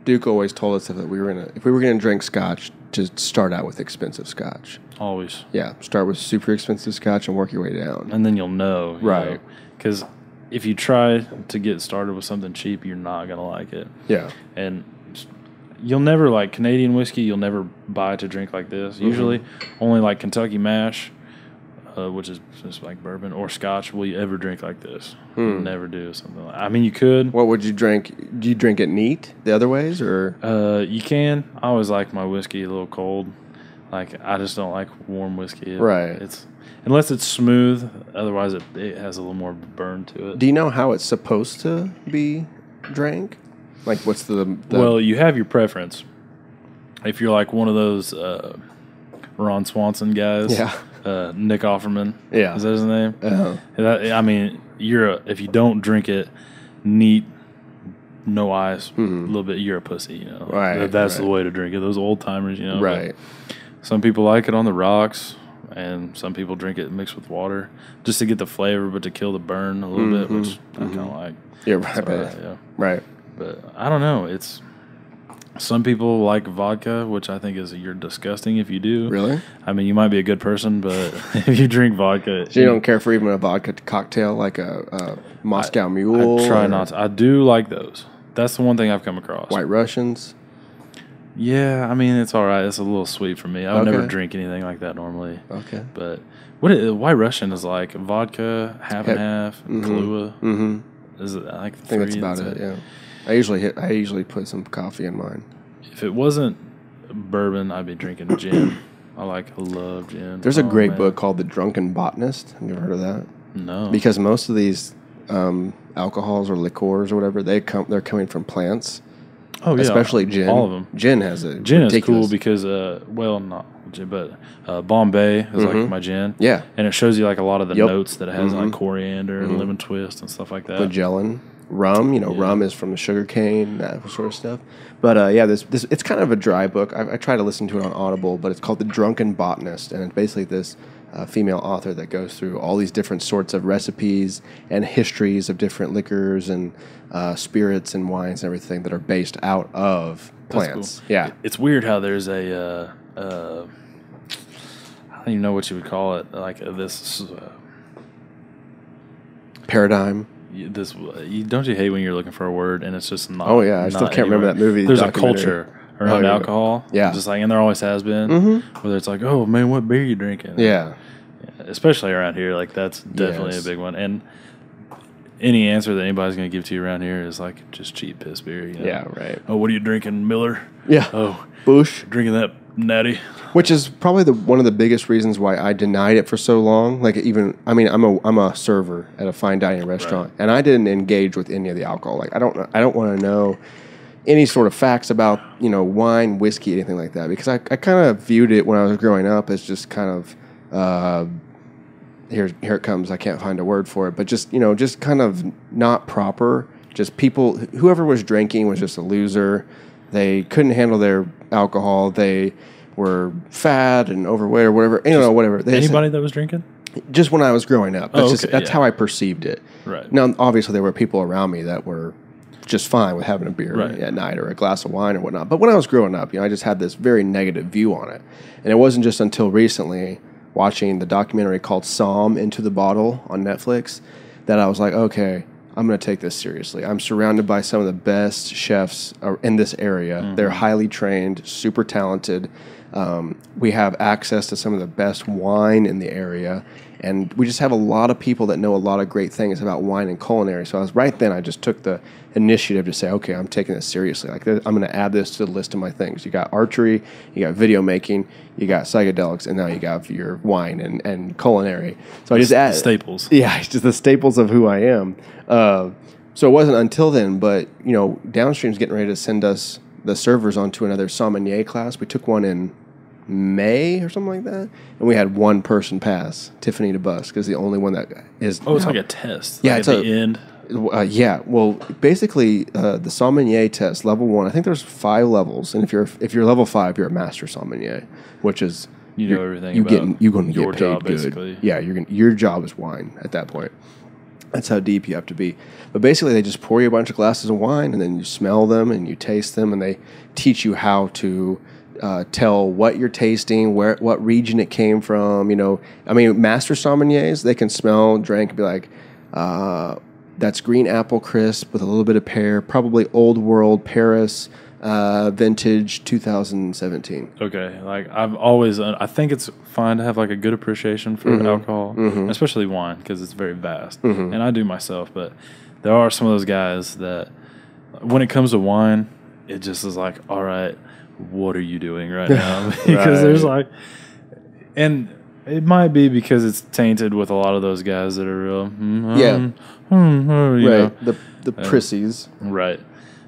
Duke always told us that if we were gonna drink Scotch, to start out with expensive Scotch. Always. Yeah, start with super expensive Scotch and work your way down. And then you'll know. Right. Because if you try to get started with something cheap, you're not going to like it. Yeah. And you'll never, like Canadian whiskey, you'll never buy to drink like this. Usually only like Kentucky Mash, which is just like bourbon, or Scotch will you ever drink like this. You'll never do something like I mean, you could. What would you drink? Do you drink it neat the other ways? Or you can. I always like my whiskey a little cold. Like, I just don't like warm whiskey. Right. Unless it's smooth. Otherwise, it has a little more burn to it. Do you know how it's supposed to be drank? Like, what's the Well, you have your preference. If you're like one of those Ron Swanson guys. Yeah. Nick Offerman. Yeah. Is that his name? Uh-huh. I mean, if you don't drink it neat, no ice, a little bit, you're a pussy, Right. That's the way to drink it. Those old timers, Right. Some people like it on the rocks, and some people drink it mixed with water just to get the flavor, but to kill the burn a little bit, which I kind of like. Yeah, right. Yeah. Right. But I don't know. Some people like vodka, which I think you're disgusting if you do. Really? I mean, you might be a good person, but if you drink vodka... So you don't care for even a vodka cocktail like a Moscow Mule? I try not to. I do like those. That's the one thing I've come across. White Russians? Yeah, I mean, it's all right. It's a little sweet for me. I would never drink anything like that normally. Okay. But White Russian is like vodka, half and half, and Kahlua. Mm-hmm. Is it like I think that's about it, yeah. I usually put some coffee in mine. If it wasn't bourbon, I'd be drinking gin. I love gin. There's a great book called The Drunken Botanist. Have you ever heard of that? No. Because most of these alcohols or liqueurs or whatever, they're coming from plants. Oh, yeah. Especially gin. All of them. Gin has a Gin ridiculous... is cool because, not gin, but Bombay is like my gin. Yeah. And it shows you like a lot of the notes that it has, like coriander and lemon twist and stuff like that. Magellan. Rum, rum is from the sugar cane, that sort of stuff. But this it's kind of a dry book. I try to listen to it on Audible, but it's called The Drunken Botanist, and it's basically this female author that goes through all these different sorts of recipes and histories of different liquors and spirits and wines and everything that are based out of plants. Cool. Yeah, it's weird how there's a I don't even know what you would call it, like this paradigm. Don't you hate when you're looking for a word and it's just not? Oh yeah, I still can't remember that movie. There's a culture around alcohol, just like, and there always has been. Whether it's like, oh man, what beer you drinking? Yeah, especially around here, like that's definitely a big one. And any answer that anybody's going to give to you around here is like just cheap piss beer. Yeah, right. Oh, what are you drinking, Miller? Yeah. Oh, Bush. Drinking that Natty. Which is probably one of the biggest reasons why I denied it for so long. Like I'm a server at a fine dining restaurant, and I didn't engage with any of the alcohol. Like I don't want to know any sort of facts about, wine, whiskey, anything like that, because I kind of viewed it when I was growing up as just kind of, here it comes, I can't find a word for it, but just, just kind of not proper, just people, whoever was drinking was just a loser. They couldn't handle their alcohol. They were fat and overweight or whatever, whatever. Anybody that was drinking? Just when I was growing up. That's yeah. how I perceived it. Right. Now, obviously, there were people around me that were just fine with having a beer Right. at night or a glass of wine or whatnot. But when I was growing up, I just had this very negative view on it. And it wasn't just until recently, watching the documentary called Psalm Into the Bottle on Netflix, that I was like, okay, I'm going to take this seriously. I'm surrounded by some of the best chefs in this area. Mm-hmm. They're highly trained, super talented. We have access to some of the best wine in the area. And we just have a lot of people that know a lot of great things about wine and culinary. So I just took the initiative to say, okay, I'm taking this seriously. Like, I'm going to add this to the list of my things. You got archery, you got video making, you got psychedelics, and now you got your wine and culinary. So I just added staples. Yeah, it's just the staples of who I am. So it wasn't until then, but Downstream's getting ready to send us the servers onto another sommelier class. We took one in May or something like that, and we had one person pass, Tiffany DeBusk, is the only one that is. Oh, it's like a test. Yeah, like it's at the end. Yeah, well, basically, the sommelier test, level 1. I think there's 5 levels, and if you're level 5, you're a master sommelier, which is you know everything. You're going to your get paid job, good. basically. Yeah, your job is wine at that point. That's how deep you have to be. But basically, they just pour you a bunch of glasses of wine, and then you smell them and you taste them, and they teach you how to tell what you're tasting, what region it came from. Master sommeliers, they can smell, drink, and be like, that's green apple crisp with a little bit of pear, probably old world Paris, vintage 2017. Okay, like I've always, I think it's fine to have like a good appreciation for alcohol, especially wine, because it's very vast, and I do myself. But there are some of those guys that, when it comes to wine, it just is like, all right, what are you doing right now? Because there's like, and it might be because it's tainted with a lot of those guys that are real, right, the prissies, right.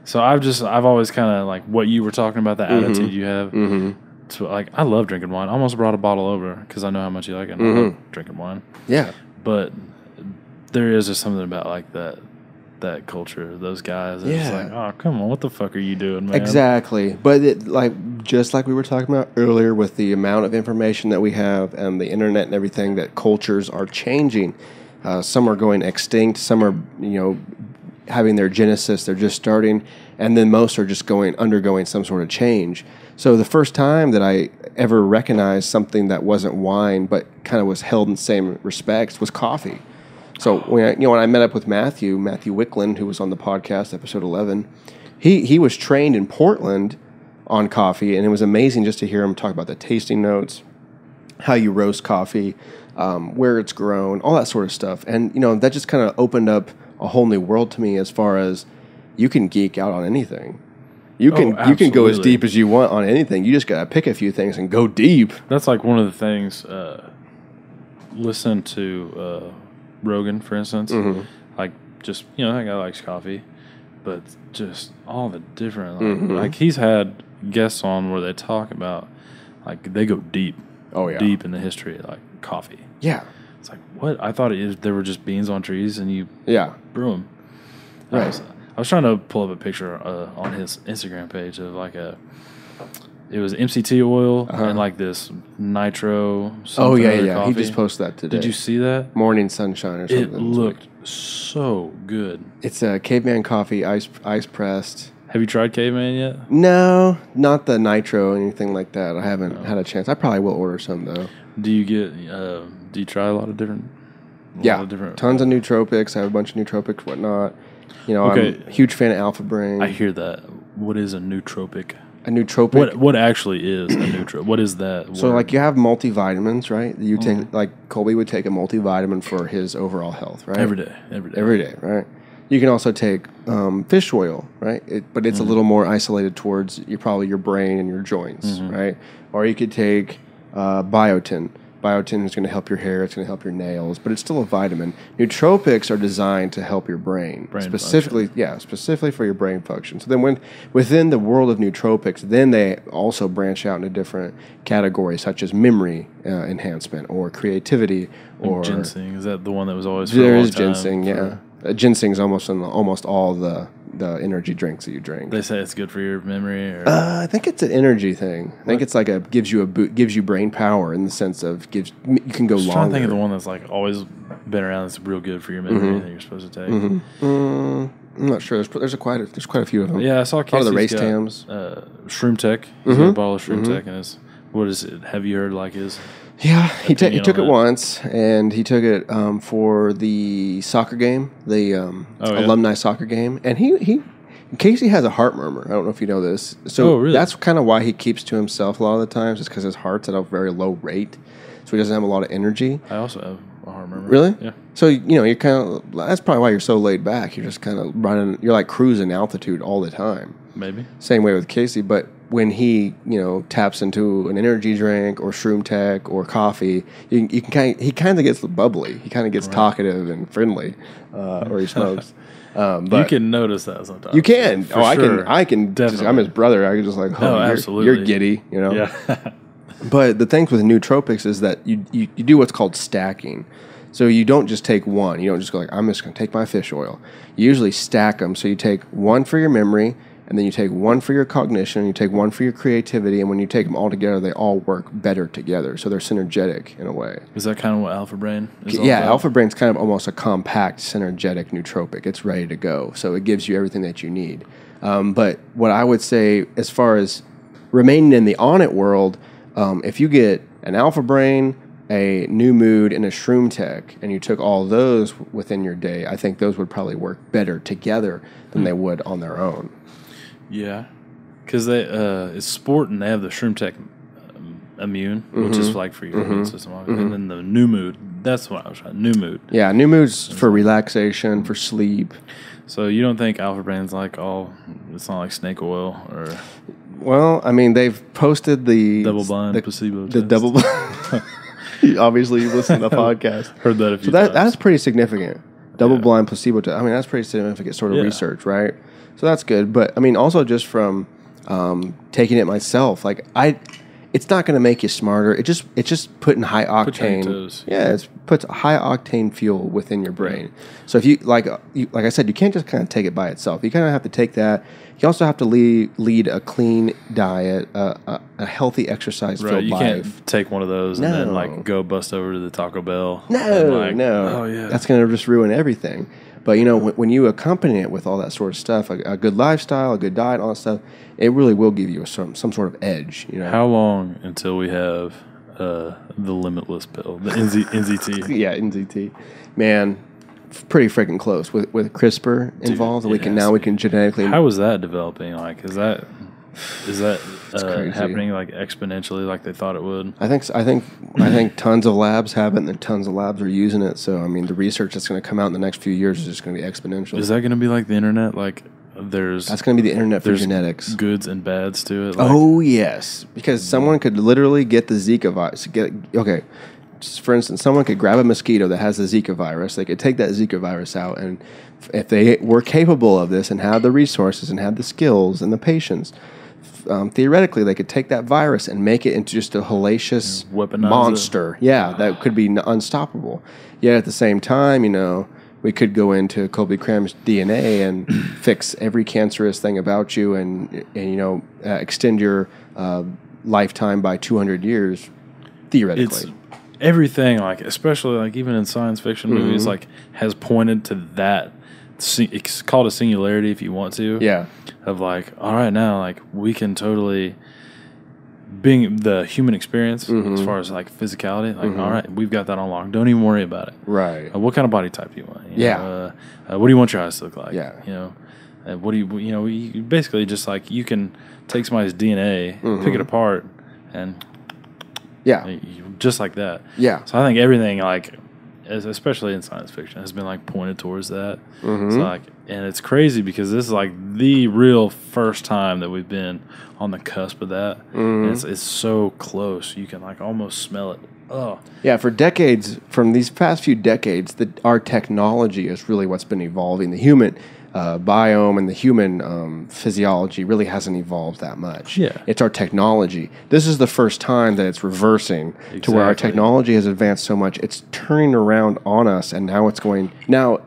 So I've always kind of like what you were talking about, the attitude you have. So like, I love drinking wine. I almost brought a bottle over because I know how much you like it. And I love drinking wine. Yeah, but there is just something about like that culture, those guys. It's just like, oh, come on, what the fuck are you doing, man? Exactly. But just like we were talking about earlier, with the amount of information that we have and the internet and everything, that cultures are changing. Some are going extinct. Some are, having their genesis. They're just starting, and then most are just undergoing some sort of change. So the first time that I ever recognized something that wasn't wine, but kind of was held in the same respects, was coffee. So when I met up with Matthew Wickland, who was on the podcast, episode 11, he was trained in Portland on coffee, and it was amazing just to hear him talk about the tasting notes, how you roast coffee, where it's grown, all that sort of stuff. And that just kind of opened up a whole new world to me, as far as you can geek out on anything. You can go as deep as you want on anything. You just got to pick a few things and go deep. That's like one of the things. Listen to Rogan, for instance. Like, just that guy likes coffee, but just all the different like he's had guests on where they talk about, like, they go deep. Oh yeah, deep in the history of like coffee. Yeah, it's like, what? I thought there were just beans on trees and you brew them. Right. I was trying to pull up a picture on his Instagram page of like it was MCT oil and like this nitro. Oh yeah. Coffee. He just posted that today. Did you see that? Morning sunshine or something. It looked so good. It's a caveman coffee, ice pressed. Have you tried caveman yet? No, not the nitro or anything like that. I haven't had a chance. I probably will order some though. Do you try a lot of different? Tons of nootropics. I have a bunch of nootropics, whatnot. I'm a huge fan of Alpha Brain. I hear that. What is a nootropic? A nootropic? What actually is a nootropic? What is that So, word? like, you have multivitamins, right? You take, like, Colby would take a multivitamin for his overall health, right? Every day, right? You can also take fish oil, right? But it's a little more isolated towards probably your brain and your joints, right? Or you could take biotin, Biotin is going to help your hair. It's going to help your nails, but it's still a vitamin. Nootropics are designed to help your brain specifically. Function. Yeah, specifically for your brain function. So then, within the world of nootropics, then they also branch out into different categories such as memory enhancement or creativity or ginseng. Is that the one that was always? There is ginseng. Yeah, ginseng is almost in almost all the energy drinks that you drink. They say it's good for your memory. Or? I think it's an energy thing. I think it's like gives you a boot, gives you brain power in the sense of you can go longer. I'm trying to think of the one that's like always been around that's real good for your memory that you're supposed to take. I'm not sure. There's quite a few of them. Yeah, I saw Casey's the race got, tams. Shroom Tech. He's got a bottle of Shroom Tech, and what is it? Have you heard like his? Yeah, he took it on that? once, and he took it for the soccer game, the alumni soccer game, and he Casey has a heart murmur. I don't know if you know this. So really? That's kind of why he keeps to himself a lot of the times, is because his heart's at a very low rate, so he doesn't have a lot of energy. I also have a heart murmur. Really? Yeah. So you're kind of that's probably why you're so laid back. You're just kind of running. You're like cruising altitude all the time. Maybe. Same way with Casey, but when he taps into an energy drink or Shroom Tech or coffee, he kind of gets bubbly. He kind of gets talkative and friendly, or he smokes. But you can notice that sometimes. You can. For sure. I can. Definitely. I'm his brother. I can just like, you're absolutely, you're giddy, Yeah. But the thing with nootropics is that you do what's called stacking. So you don't just take one. You don't just go like, I'm just going to take my fish oil. You usually stack them. So you take one for your memory, and then you take one for your cognition, you take one for your creativity, and when you take them all together, they all work better together. So they're synergetic in a way. Is that kind of what Alpha Brain is all Yeah, about? Alpha Brain's kind of almost a compact, synergetic nootropic. It's ready to go. So it gives you everything that you need. But what I would say, as far as remaining in the on-it world, if you get an Alpha Brain, a New Mood, and a Shroom Tech, and you took all those within your day, I think those would probably work better together than they would on their own. Yeah, because it's sport and they have the Shroom Tech Immune, which is like for your immune system, and then the New Mood. That's what I was trying. New Mood. Yeah, New Mood's for relaxation, for sleep. So you don't think Alpha Brain's like it's not like snake oil or? Well, I mean, they've posted the double-blind placebo the test. double. Obviously, you listen to the podcast. Heard that a few So times. that's pretty significant. Double-blind placebo test. I mean, that's pretty significant sort of research, right? So that's good. But I mean, also just from taking it myself, like it's not going to make you smarter. It's just putting high octane. toes. Yeah, it puts high octane fuel within your brain. So if you like I said, you can't just kind of take it by itself. You kind of have to take that. You also have to lead a clean diet, a healthy exercise filled You life. can't take one of those and then like go bust over to the Taco Bell. No. Oh yeah, That's going to just ruin everything. But when you accompany it with all that sort of stuff, a good lifestyle, a good diet, all that stuff, it really will give you some sort of edge. How long until we have the limitless pill, the NZT? Yeah, NZT, man, pretty freaking close with CRISPR involved. We can genetically. How is that developing? Like, is that crazy. happening like exponentially, like they thought it would? I think tons of labs have it, and then tons of labs are using it. So I mean, the research that's going to come out in the next few years is just going to be exponential. Is that going to be like the internet? Like, that's going to be the internet for genetics. Goods and bads to it. Like, Oh yes, because someone could literally get the Zika virus. Just for instance, someone could grab a mosquito that has the Zika virus. They could take that Zika virus out, and if they were capable of this and had the resources and had the skills and the patience, theoretically they could take that virus and make it into just a hellacious weaponize monster. Yeah, that could be unstoppable. Yet at the same time, we could go into Colby Cram's DNA and fix every cancerous thing about you, and extend your lifetime by 200 years, theoretically. Everything, like especially like even in science fiction movies, like has pointed to that. It's called a singularity if you want to. Yeah. Of like, all right, now like we can totally being the human experience as far as like physicality. Like, all right, we've got that on lock. Don't even worry about it. Right. What kind of body type do you want? What do you want your eyes to look like? Yeah. What do you basically just like you can take somebody's DNA, pick it apart, and just like that. Yeah. So I think everything, like, especially in science fiction, has been like pointed towards that. So like, and it's crazy because this is like the real first time that we've been on the cusp of that. And it's so close, you can like almost smell it. Yeah, for decades, from these past few decades, our technology is really what's been evolving. The human biome and the human physiology really hasn't evolved that much. Yeah. It's our technology. This is the first time that it's reversing to where our technology has advanced so much, it's turning around on us, and now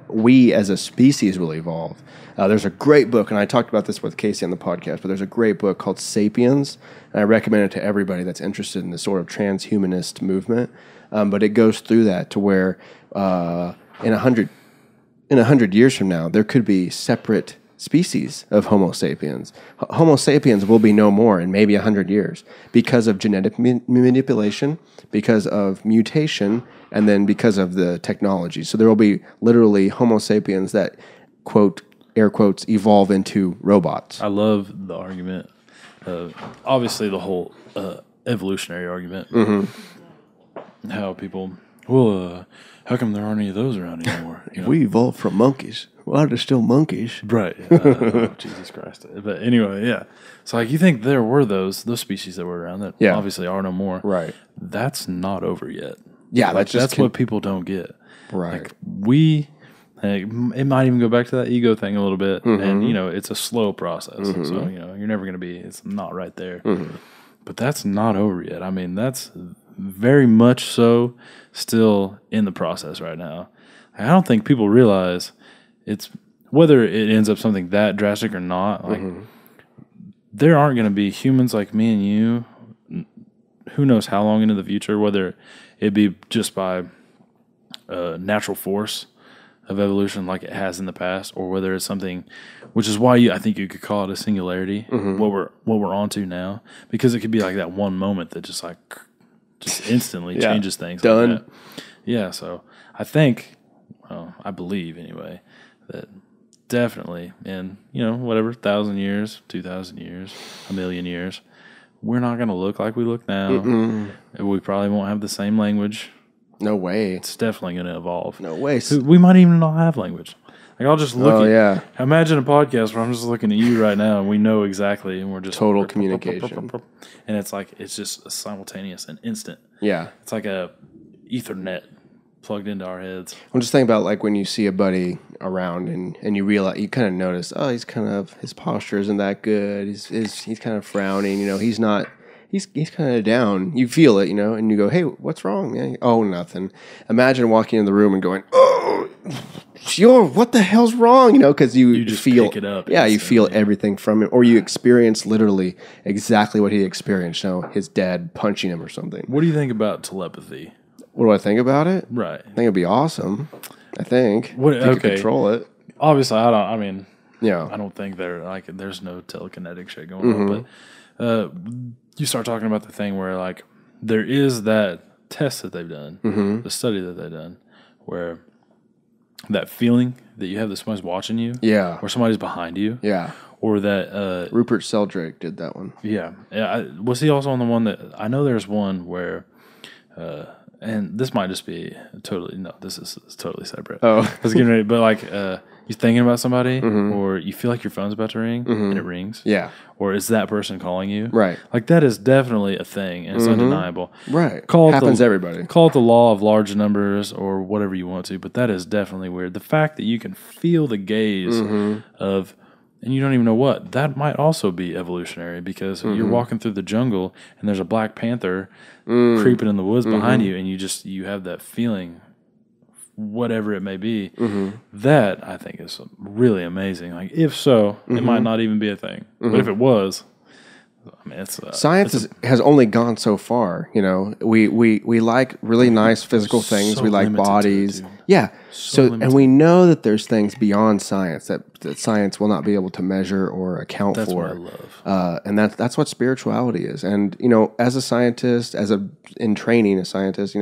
we as a species will evolve. There's a great book, and I talked about this with Casey on the podcast, but there's a great book called Sapiens, and I recommend it to everybody that's interested in this sort of transhumanist movement. But it goes through that to where in 100 years from now, there could be separate species of Homo sapiens. Homo sapiens will be no more in maybe 100 years because of genetic manipulation, because of mutation, and then because of the technology. So there will be literally Homo sapiens that, quote, air quotes, evolve into robots. I love the argument. Obviously, the whole evolutionary argument. How people, how come there aren't any of those around anymore? If we evolved from monkeys, why are there still monkeys? Right. Oh, Jesus Christ. But anyway, yeah. So, like, you think there were those species that were around that obviously are no more. Right. That's not over yet. Yeah, like, that's what people don't get. Right. Like, it might even go back to that ego thing a little bit. And, it's a slow process. So, you're never going to it's not right there. But that's not over yet. I mean, that's very much so still in the process right now. I don't think people realize it's whether it ends up something that drastic or not. Like, there aren't going to be humans like me and you, who knows how long into the future, whether it be just by natural force of evolution like it has in the past, or whether it's something, which is why I think you could call it a singularity, what we're onto now, because it could be like that one moment that just instantly changes things. Done. Like that. Yeah, so I think, I believe anyway, that definitely in, whatever, 1,000 years, 2,000 years, 1,000,000 years, we're not going to look like we look now. We probably won't have the same language. No way. It's definitely going to evolve. No way. We might even not have language. Like, I'll just look imagine a podcast where I'm just looking at you right now and we know exactly, and we're just total communication. And it's like, it's just simultaneous and instant. Yeah. It's like a Ethernet plugged into our heads. I'm just thinking about like when you see a buddy around and you realize, you kind of notice, his posture isn't that good. He's kind of frowning, he's not. He's kind of down. You feel it, and you go, hey, what's wrong? Yeah. Oh, nothing. Imagine walking in the room and going, what the hell's wrong? Because you just feel pick it up. Yeah, you feel everything from it, or you experience literally exactly what he experienced. His dad punching him or something. What do you think about telepathy? What do I think about it? Right. I think it'd be awesome. I think. If you could control it. Obviously, I don't. I mean, yeah. I don't think there's no telekinetic shit going on, but. You start talking about the thing where, like, there is that test that they've done, the study that they've done, where that feeling that you have that somebody's watching you, or somebody's behind you, or that Rupert Sheldrake did that one. Was he also on the one that I know? There's one where, and this might just be this is totally separate. I was getting ready, but like you're thinking about somebody, or you feel like your phone's about to ring, and it rings. Yeah. Or is that person calling you? Right. Like, that is definitely a thing, and it's undeniable. Right. Happens to everybody. Call it the law of large numbers or whatever you want to, but that is definitely weird. The fact that you can feel the gaze of, and you don't even know what, that might also be evolutionary, because you're walking through the jungle and there's a black panther creeping in the woods behind you, and you have that feeling, whatever it may be. That I think is really amazing. Like, if so, it might not even be a thing, but if it was, I mean, science has only gone so far. We like really nice physical things. So we like bodies. So and we know that there's things beyond science that science will not be able to measure or account for. That's what I love. And that's what spirituality is. And as a scientist, in training a scientist,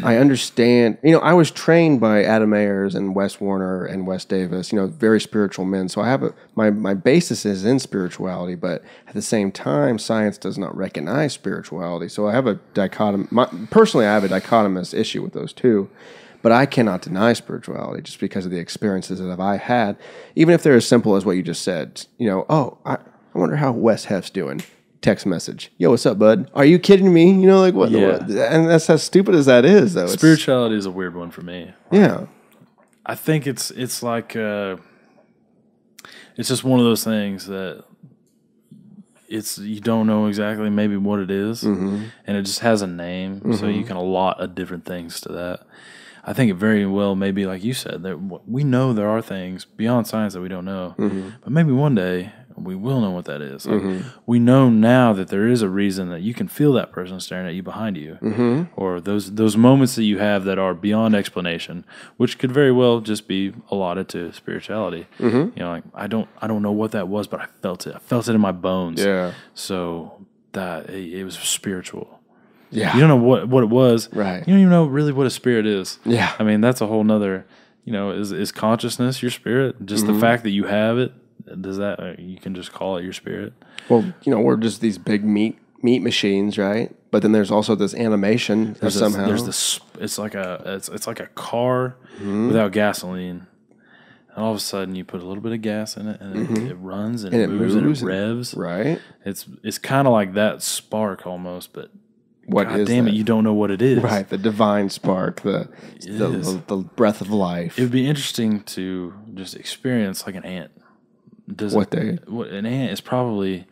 I understand. I was trained by Adam Ayers and Wes Warner and Wes Davis. Very spiritual men. So I have my basis is in spirituality, but at the same time, science does not recognize spirituality. So I have a personally, I have a dichotomous issue with those two. But I cannot deny spirituality just because of the experiences that I had, even if they're as simple as what you just said. I wonder how Wes Hef's doing. text message. Yo, what's up, bud? Are you kidding me? You know, like what? Yeah. And that's as stupid as that is, though. Spirituality is a weird one for me. Yeah. I think it's like it's just one of those things that you don't know exactly maybe what it is, and it just has a name, so you can allot of different things to that. I think it very well may be like you said, that we know there are things beyond science that we don't know, but maybe one day we will know what that is. Like, we know now that there is a reason that you can feel that person staring at you behind you, or those moments that you have that are beyond explanation, which could very well just be allotted to spirituality. You know, like I don't know what that was, but I felt it. I felt it in my bones. Yeah. So that it was spiritual. Yeah. You don't know what it was. Right. You don't even know really what a spirit is. Yeah. I mean, that's a whole nother, you know, is consciousness your spirit? Just the fact that you have it, does that, you can just call it your spirit? Well, you know, we're just these big meat machines, right? But then there's also this animation somehow. There's this, it's like a car without gasoline. And all of a sudden you put a little bit of gas in it and it runs and it moves and it revs. Right. It's kind of like that spark almost, but God damn that? it, you don't know what it is. Right, the divine spark, the breath of life. It would be interesting to just experience like an ant. An ant is probably,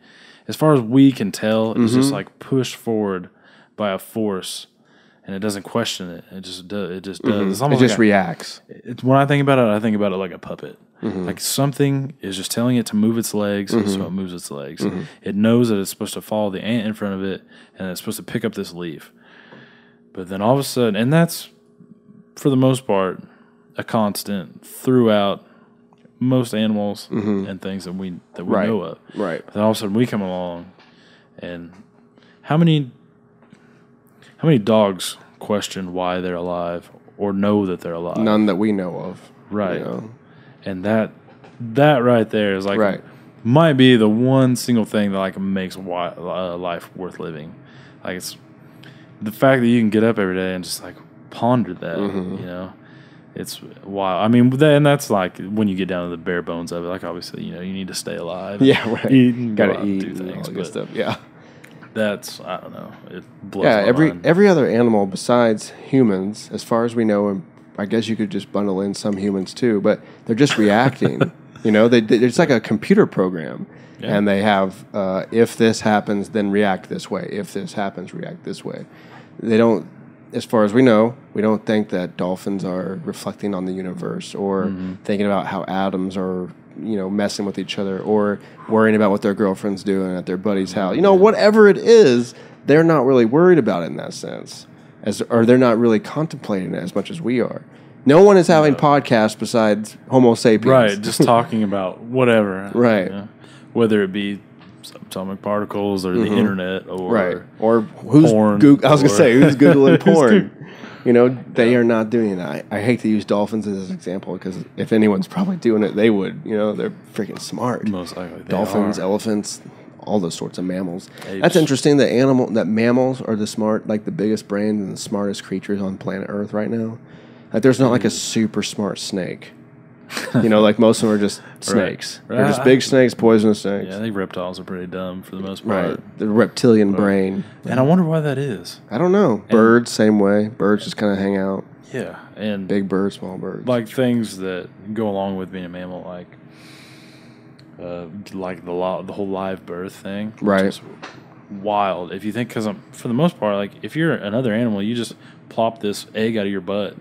as far as we can tell, is just like pushed forward by a force, and it doesn't question it. It just does. It just does. It's almost it just reacts. When I think about it like a puppet. Like something is just telling it to move its legs, so it moves its legs. It knows that it's supposed to follow the ant in front of it, and it's supposed to pick up this leaf. But then all of a sudden, and that's, for the most part, a constant throughout most animals and things that we know of. Right. But then all of a sudden we come along, and how many dogs question why they're alive or know that they're alive? None that we know of. Right. You know? And that right there is like might be the one single thing that like makes life worth living. Like it's the fact that you can get up every day and just like ponder that. You know, it's wild. I mean, and that's like when you get down to the bare bones of it. Like obviously, you know, you need to stay alive. Yeah, right. You gotta eat, do things, all that good stuff. Yeah. That's, I don't know. It blows my mind. Every other animal besides humans, as far as we know, and I guess you could just bundle in some humans too, but they're just reacting. You know, it's like a computer program, and they have if this happens, then react this way. If this happens, react this way. They don't, as far as we know, we don't think that dolphins are reflecting on the universe or thinking about how atoms are, you know, messing with each other or worrying about what their girlfriend's doing at their buddy's house. You know, whatever it is, they're not really worried about it in that sense. Or they're not really contemplating it as much as we are. No one is having podcasts besides Homo sapiens. Right, just talking about whatever. Right. You know, whether it be subatomic particles or the internet or who's porn. I was going to say, who's Googling porn? You know, they are not doing that. I hate to use dolphins as an example because if anyone's probably doing it, they would. You know, they're freaking smart. Most likely. Dolphins, elephants, all those sorts of mammals. That's interesting that mammals are the biggest brains and the smartest creatures on planet Earth right now. Like there's not like a super smart snake. You know, like most of them are just snakes. Right. They're just big snakes, poisonous snakes. Yeah, I think reptiles are pretty dumb for the most part. Right. The reptilian brain. And I wonder why that is. I don't know. Birds, same way. Birds just kind of hang out. Yeah. And big birds, small birds. Like things that go along with being a mammal, like the whole live birth thing. Right. Which is wild. If you think, because for the most part, like if you're another animal, you just plop this egg out of your butt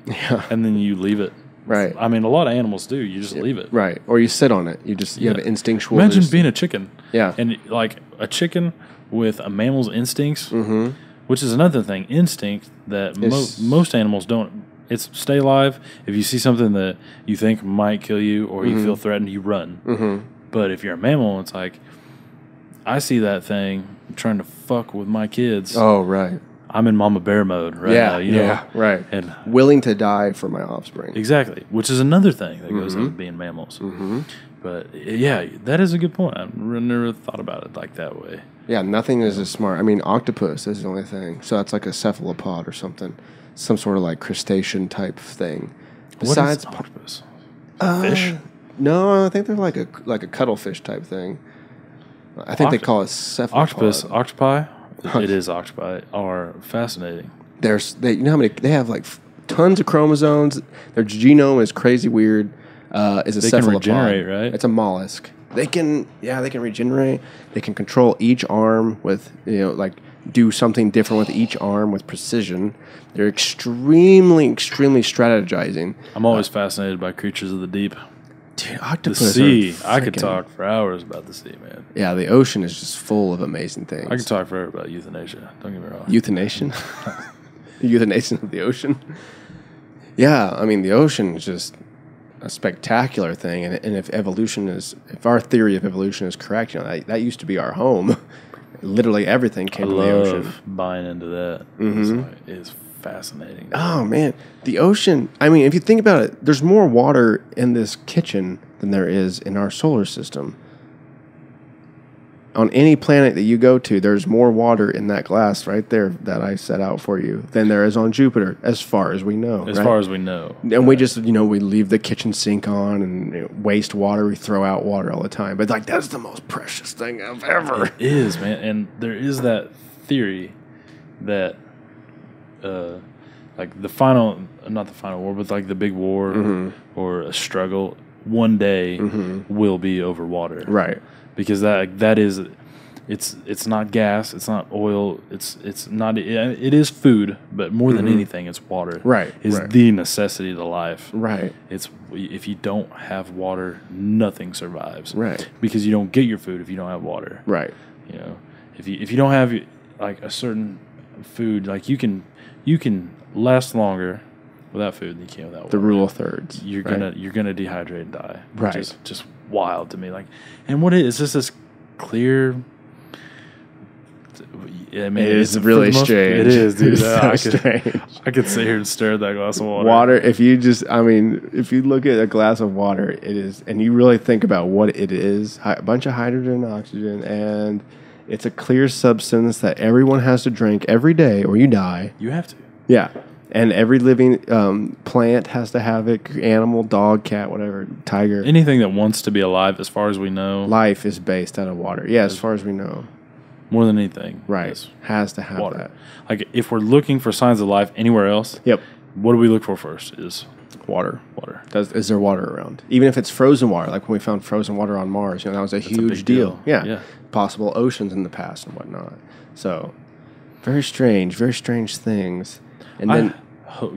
and then you leave it. Right. I mean, a lot of animals do. You just leave it. Right. Or you sit on it. You have an instinctual. Imagine being a chicken. Yeah. And like a chicken with a mammal's instincts, which is another thing. Instinct that most animals don't. It's stay alive. If you see something that you think might kill you or you feel threatened, you run. But if you're a mammal, it's like, I see that thing trying to fuck with my kids. Oh, right. I'm in mama bear mode right now. You know? Right. And willing to die for my offspring. Exactly, which is another thing that goes into being mammals. But yeah, that is a good point. I've never thought about it like that way. Yeah, nothing is as smart. I mean, octopus is the only thing. So that's like a cephalopod or something. Some sort of like crustacean type thing. Besides what is octopus? Fish? No, I think they're like a cuttlefish type thing. I think they call it cephalopod. Octopi. It is octopi are fascinating. You know how many they have, like tons of chromosomes. Their genome is crazy weird. Is a They cephalopod. can regenerate, right? It's a mollusk. They can regenerate. They can control each arm with, like do something different with each arm with precision. They're extremely strategizing. I'm always fascinated by creatures of the deep. Dude, The octopus sea. are I could freaking- talk for hours about the sea, man. Yeah, the ocean is just full of amazing things. I could talk forever about euthanasia. Don't get me wrong. Euthanation? Euthanation of the ocean? Yeah, I mean, the ocean is just a spectacular thing. And if if our theory of evolution is correct, that used to be our home. Literally everything came from the ocean. love buying into that. Mm-hmm. It's fascinating. Oh, man. The ocean, I mean, if you think about it, there's more water in this kitchen than there is in our solar system. On any planet that you go to, there's more water in that glass right there that I set out for you than there is on Jupiter, as far as we know. As right? far as we know. And we just, we leave the kitchen sink on and waste water. We throw out water all the time. But, that's the most precious thing I've ever. It is, man. And there is that theory that, not the final war, but like the big war or a struggle one day will be over water. Right. Because that is, it's not gas, it's not oil, it's not, it is food, but more than anything, it's water. Right. Is the necessity to life. Right. It's if you don't have water, nothing survives. Right. Because you don't get your food if you don't have water. Right. If you don't have like a certain food, like you can last longer without food than you can without water. The rule of thirds. You're gonna dehydrate and die. Right. Which is just wild to me. Like, and what is just this clear? I mean, It is really strange. It is, dude. It's so strange. I could sit here and stare at that glass of water. Water, if you look at a glass of water, it is, and you really think about what it is, a bunch of hydrogen and oxygen, and it's a clear substance that everyone has to drink every day or you die. You have to. Yeah. And every living plant has to have it, animal, dog, cat, whatever, tiger. Anything that wants to be alive, as far as we know. Life is based out of water. Yeah, as far as we know. More than anything. Right. is Has to have water. that. Like, if we're looking for signs of life anywhere else, Yep. what do we look for first? Is Water. water. Is there water around? Even if it's frozen water, like when we found frozen water on Mars, that was a huge big deal. deal. Yeah. Yeah. Possible oceans in the past and whatnot. So, very strange things. And then,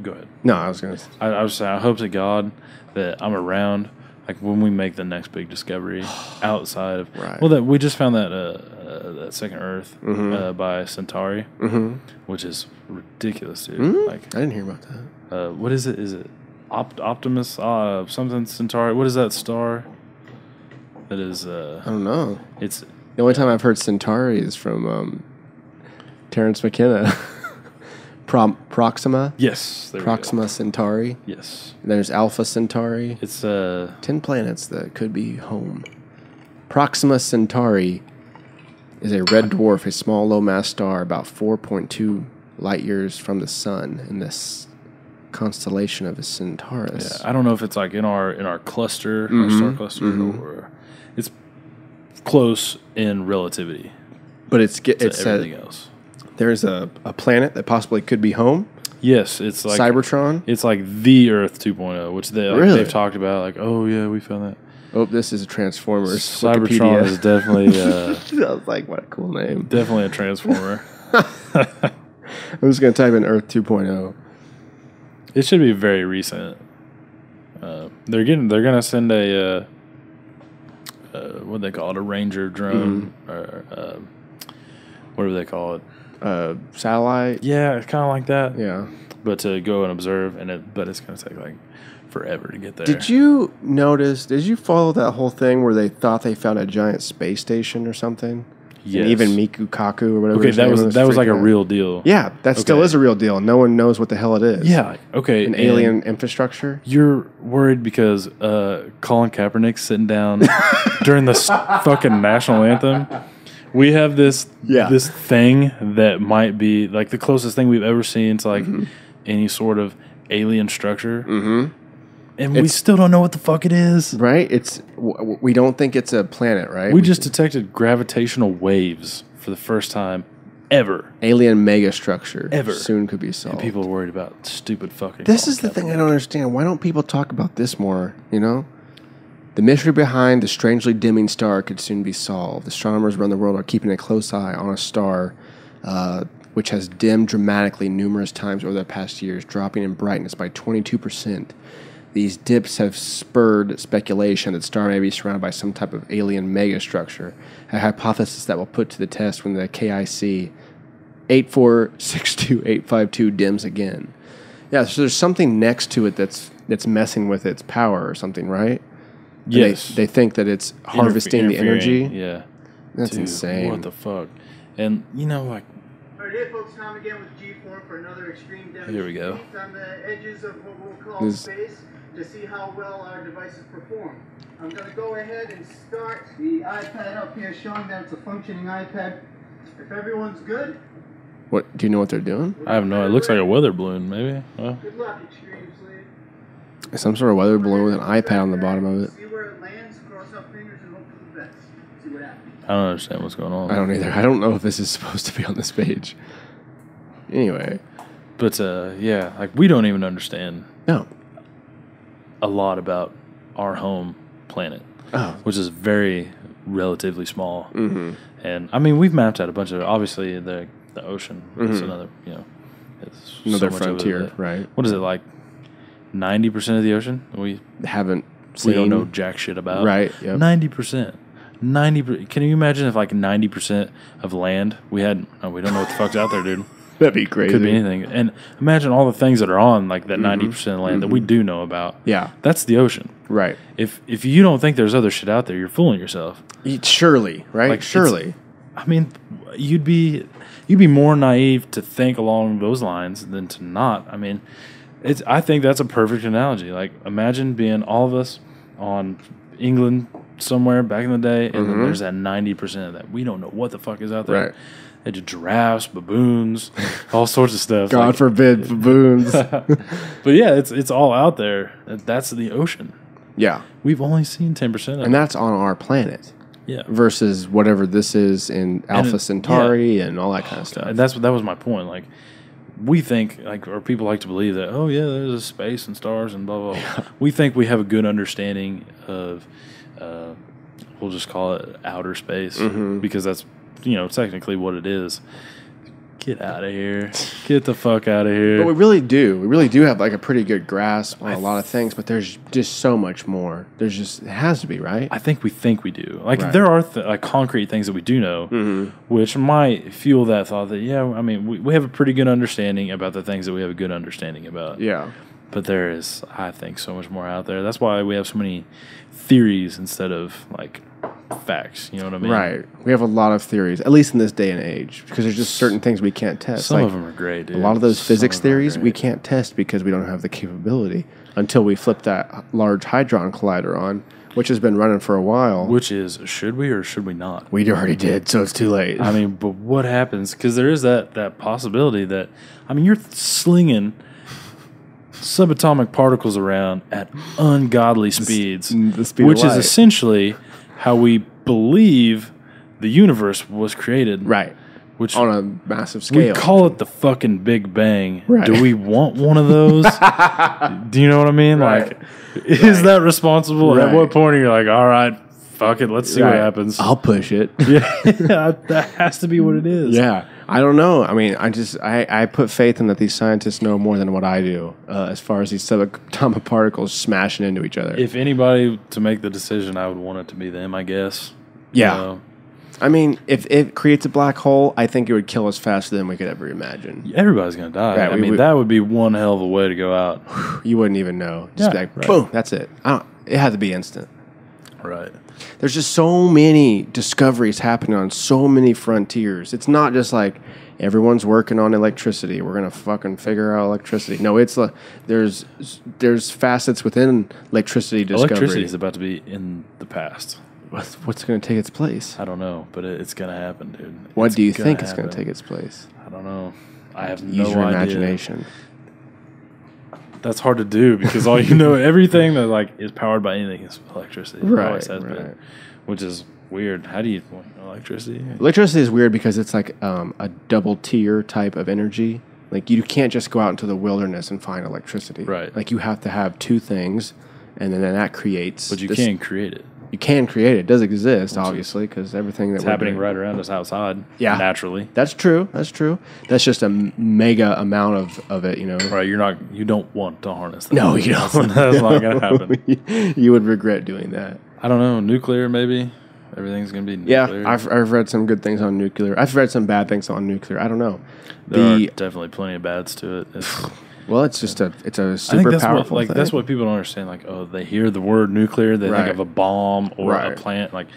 Go ahead. no, I was going to. I was saying, I hope to God that I'm around, like when we make the next big discovery outside of. Right. Well, that we just found that second Earth by Centauri, which is ridiculous, dude. Like, I didn't hear about that. what is it? Is it Optimus? Something Centauri? What is that star? That is. I don't know. It's The only time I've heard Centauri is from Terrence McKenna. Proxima. yes. There Proxima Centauri. We go. Yes. And there's Alpha Centauri. It's 10 planets that could be home. Proxima Centauri is a red dwarf, a small low-mass star about 4.2 light years from the sun in this constellation of Centaurus. I don't know if it's like in our cluster, our star cluster, or it's close in relativity But it's to it said everything else. there's a planet that possibly could be home. Yes, it's like Cybertron. It's like the Earth 2.0, which Really? they've talked about. Like, oh yeah, we found that. Oh, this is a Transformers. Cybertron Wikipedia. is definitely I was like, what a cool name. definitely a transformer. I'm just going to type in Earth 2.0. It should be very recent. They're gonna send a what do they call it, a Ranger drone or what do they call it? Satellite. Yeah, it's kind of like that. Yeah. But to go and observe, but it's gonna take like forever to get there. Did you follow that whole thing where they thought they found a giant space station or something? Yes. And even Miku Kaku or whatever. Okay, his that name was like a freaking out. real deal. Yeah, that still Okay. is a real deal. No one knows what the hell it is. Yeah. Okay. An and alien infrastructure. You're worried because Colin Kaepernick's sitting down during the fucking national anthem. We have this thing that might be like the closest thing we've ever seen to like any sort of alien structure. And we still don't know what the fuck it is. Right? We don't think it's a planet, right? We just detected gravitational waves for the first time ever. Alien megastructure. Ever. Soon could be solved. And people are worried about stupid fucking... This is the thing I don't understand. Why don't people talk about this more, you know? The mystery behind the strangely dimming star could soon be solved. Astronomers around the world are keeping a close eye on a star which has dimmed dramatically numerous times over the past years, dropping in brightness by 22%. These dips have spurred speculation that the star may be surrounded by some type of alien megastructure, a hypothesis that will put to the test when the KIC 8462852 dims again. Yeah, so there's something next to it that's messing with its power or something, right? Yes. They think that it's harvesting the energy. Yeah. That's insane. What the fuck? And, you know, like... All right, here, folks, time again with G4 for another extreme demonstration. Here we go. On the edges of what we'll call space to see how well our devices perform. I'm going to go ahead and start the iPad up here, showing that it's a functioning iPad. If everyone's good... What? Do you know what they're doing? I have no idea. It looks like a weather balloon, maybe. Well. Good luck, Extreme Sleeve. Some sort of weather balloon with an iPad on the bottom of it. See where it lands, cross our fingers, and hope for the best. See what happens. I don't understand what's going on. I don't either. I don't know if this is supposed to be on this page. Anyway. But, yeah, like, we don't even understand No. a lot about our home planet, which is very relatively small. Mm-hmm. And, I mean, we've mapped out a bunch of, obviously, the ocean. It's another, you know, it's Another so much of it frontier, that- right? What is it, like 90% of the ocean we Haven't seen. we don't know jack shit about? Right, yep. 90%. 90%. Can you imagine if like 90% of land we had? No, we don't know what the fuck's out there, dude. That'd be crazy. Could be anything. And imagine all the things that are on like that 90% of land that we do know about. Yeah. That's the ocean. Right. If you don't think there's other shit out there, you're fooling yourself. Surely, right? Like, Surely. I mean, you'd be more naive to think along those lines than to not. I mean, I think that's a perfect analogy. Like, imagine being all of us on England somewhere back in the day, and then there's that 90% of that. We don't know what the fuck is out there. Right. They do giraffes, baboons, all sorts of stuff. God forbid baboons. But yeah, it's all out there. That's the ocean. Yeah. We've only seen 10% of it. And that's on our planet. Yeah. Versus whatever this is in Alpha Centauri and all that kind of stuff. And that was my point. Like, we think, like, or people like to believe that, oh yeah, there's a space and stars and blah blah blah. Yeah. We think we have a good understanding of, we'll just call it outer space because that's, you know, technically what it is. Get out of here. Get the fuck out of here. But we really do. We really do have like a pretty good grasp on a lot of things, but there's just so much more. There's just, it has to be, right? I think we do. Like, Right. there are like concrete things that we do know, which might fuel that thought that, yeah, I mean, we have a pretty good understanding about the things that we have a good understanding about. Yeah. But there is, I think, so much more out there. That's why we have so many theories instead of, like, facts. You know what I mean? Right. We have a lot of theories, at least in this day and age, because there's just certain things we can't test. Some like, of them are great, dude. a lot of those Some physics of them are theories we great. can't test because we don't have the capability until we flip that Large Hadron Collider on, which has been running for a while. Which is, should we or should we not? We already did, so it's too late. I mean, but what happens? Because there is that possibility that, I mean, you're slinging subatomic particles around at ungodly speeds, the speed of which is light. essentially how we believe the universe was created. Right. Which On a massive we scale. call it the fucking Big Bang. Right. Do we want one of those? Do you know what I mean? Right. Like, is that responsible? At Right. what point are you like, all right, fuck it, let's see what Right. happens? I'll push it. Yeah, that has to be what it is. Yeah. I don't know. I mean, I put faith in that these scientists know more than what I do as far as these subatomic particles smashing into each other. If anybody to make the decision, I would want it to be them, I guess. Yeah. You know? I mean, if it creates a black hole, I think it would kill us faster than we could ever imagine. Everybody's going to die. Right, I we mean, would- that would be one hell of a way to go out. You wouldn't even know. Just be Yeah, like, right. boom, that's it. It had to be instant. Right. There's just so many discoveries happening on so many frontiers. It's not just like everyone's working on electricity. We're gonna fucking figure out electricity. No, it's like there's facets within electricity discovery. Electricity is about to be in the past. What's going to take its place? I don't know, but it's going to happen, dude. What It's do you gonna think is going happen. to take its place? I don't know. I have Use no your idea. imagination. that's hard to do because all you know, everything that like is powered by anything is electricity. It always has been, which is weird. How do you electricity? Electricity is weird because it's like a double tier type of energy. Like you can't just go out into the wilderness and find electricity. Right. Like you have to have two things, and then that creates. But you can't create it. You can create it. It does exist, obviously, because everything It's happening right around us outside. Yeah. Naturally. That's true. That's true. That's just a mega amount of it, you know. Right. You don't want to harness that. No, you don't. That's not going to happen. You would regret doing that. I don't know. Nuclear, maybe. Everything's going to be nuclear. Yeah, I've read some good things on nuclear. I've read some bad things on nuclear. I don't know. There are definitely plenty of bads to it. Well, it's just it's a super powerful thing. That's what people don't understand. Like, oh, they hear the word nuclear, they think of a bomb or a plant. Like,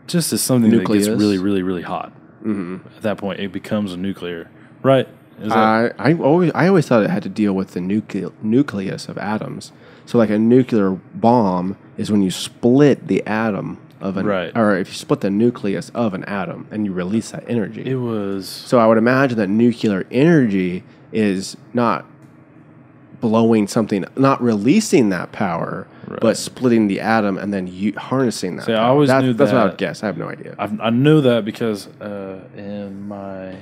just as something that gets really, really, really hot. Mm-hmm. At that point, it becomes a nuclear, right? I always thought it had to deal with the nucleus of atoms. So, like a nuclear bomb is when you split the atom of an, or if you split the nucleus of an atom and you release that energy. It was. So I would imagine that nuclear energy is not blowing something, not releasing that power, but splitting the atom and then harnessing that power. I always knew that's that. what I would guess. I have no idea. I know that because in my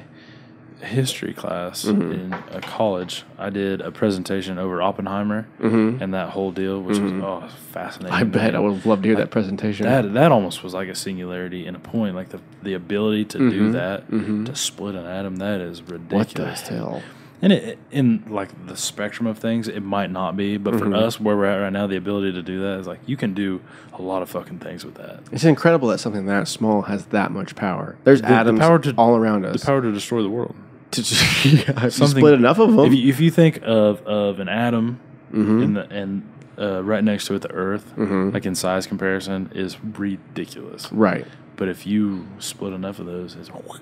history class in a college, I did a presentation over Oppenheimer and that whole deal, which was fascinating. I bet I would love to hear that presentation. That almost was like a singularity in a point, like the ability to do that, to split an atom. That is ridiculous. What the hell? And in like the spectrum of things, it might not be, but for us, where we're at right now, the ability to do that is like you can do a lot of fucking things with that. It's incredible that something that small has that much power. There's atoms all around us. The power to destroy the world. If you split enough of them. If you think of an atom right next to it, the Earth, like in size comparison, is ridiculous. Right. But if you split enough of those, it's gone.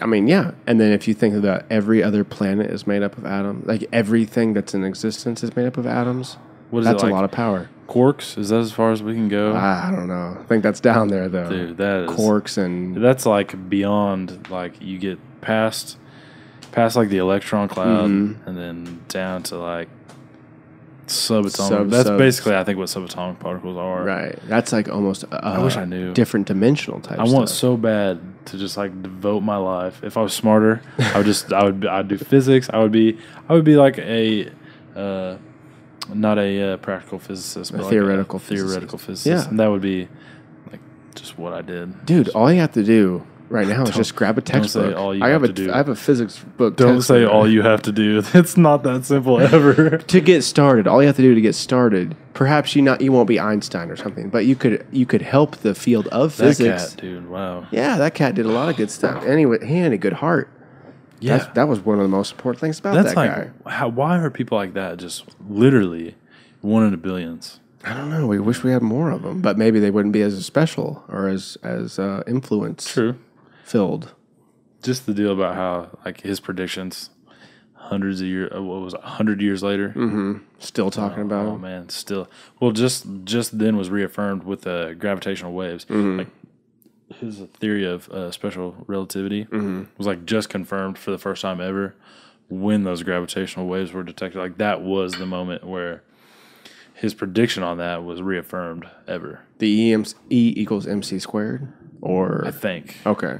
And then if you think that every other planet is made up of atoms, like everything that's in existence is made up of atoms, that's a lot of power. Quarks? Is that as far as we can go? I don't know. I think that's down there, though. Dude, that is... Quarks and... That's like beyond, like you get past like the electron cloud and then down to like subatomic. That's basically, I think, what subatomic particles are. Right. That's like almost I wish I knew. Different dimensional type I want so bad to just like devote my life. If I was smarter, I'd do physics. I would be like a not a practical physicist, but theoretical physicist. Yeah. And that would be like just what I did. Dude, all you have to do right now is just grab a textbook. Don't say all you have to do. I have a physics book. Don't say all you have to do. It's not that simple ever. To get started, all you have to do to get started. Perhaps you won't be Einstein or something, but you could help the field of physics. That cat, dude, wow. Yeah, that cat did a lot of good stuff. Anyway, he had a good heart. Yeah, that was one of the most important things about that guy. Why are people like that just literally one in a billions? I don't know. We wish we had more of them, but maybe they wouldn't be as special or as influence. True. Filled. Just the deal about how like his predictions, hundreds of years, 100 years later, still talking about. Oh man, still. Well, just then was reaffirmed with the gravitational waves. Like his theory of special relativity was like just confirmed for the first time ever when those gravitational waves were detected. Like that was the moment where his prediction on that was reaffirmed ever. The E equals MC squared, or I think. Okay.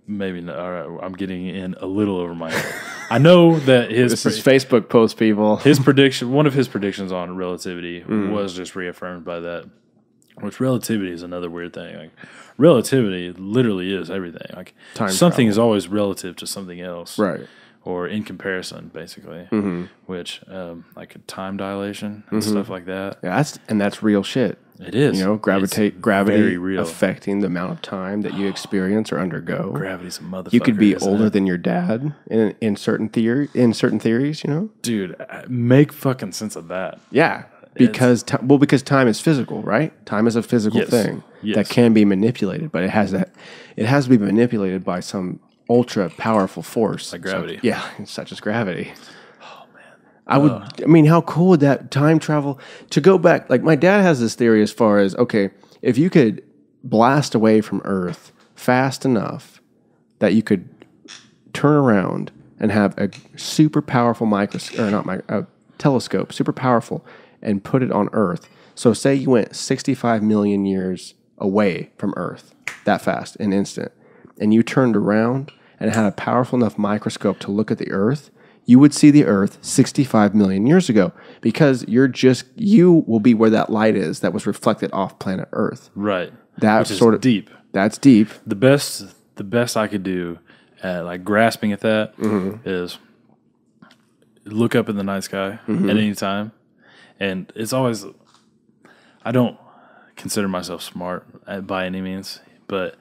Maybe not. All right, I'm getting in a little over my head. I know that this is Facebook post, people. His prediction, one of his predictions on relativity, was just reaffirmed by that. Which relativity is another weird thing. Like relativity literally is everything. Like something is always relative to something else, right? Or in comparison, basically. Which like time dilation and stuff like that. Yeah, that's real shit. It is. You know, gravity affecting the amount of time that you experience or undergo. Gravity's a motherfucker. You could be older than your dad in certain theories, you know? Dude, make fucking sense of that. Yeah. Because time is physical, right? Time is a physical thing that can be manipulated, but it has to be manipulated by some ultra powerful force. Like gravity. Such as gravity. How cool would that time travel to go back? Like my dad has this theory as far as, okay, if you could blast away from Earth fast enough that you could turn around and have a super powerful telescope, super powerful, and put it on Earth. So say you went 65 million years away from Earth that fast, an instant, and you turned around and had a powerful enough microscope to look at the Earth, you would see the Earth 65 million years ago because you will be where that light is that was reflected off planet Earth. Right. That's Which is sort of deep. That's deep. The best I could do at like grasping at that is look up in the night sky at any time. And it's always, I don't consider myself smart by any means, but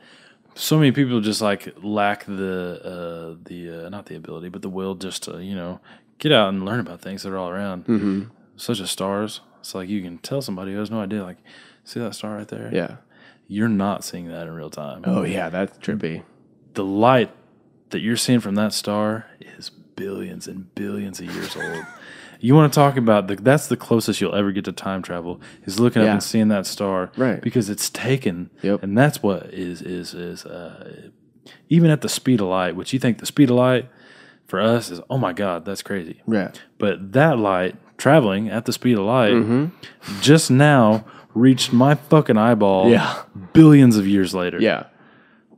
so many people just like lack the not the ability, but the will just to, get out and learn about things that are all around. Such as stars. It's like you can tell somebody who has no idea, like, see that star right there? Yeah. You're not seeing that in real time. Oh, yeah, that's trippy. The light that you're seeing from that star is billions and billions of years old. You want to talk about that's the closest you'll ever get to time travel is looking up and seeing that star, right? Because it's taken, yep. And that's what is even at the speed of light, which you think the speed of light for us is, oh my God, that's crazy, right? But that light traveling at the speed of light just now reached my fucking eyeball, billions of years later. Yeah,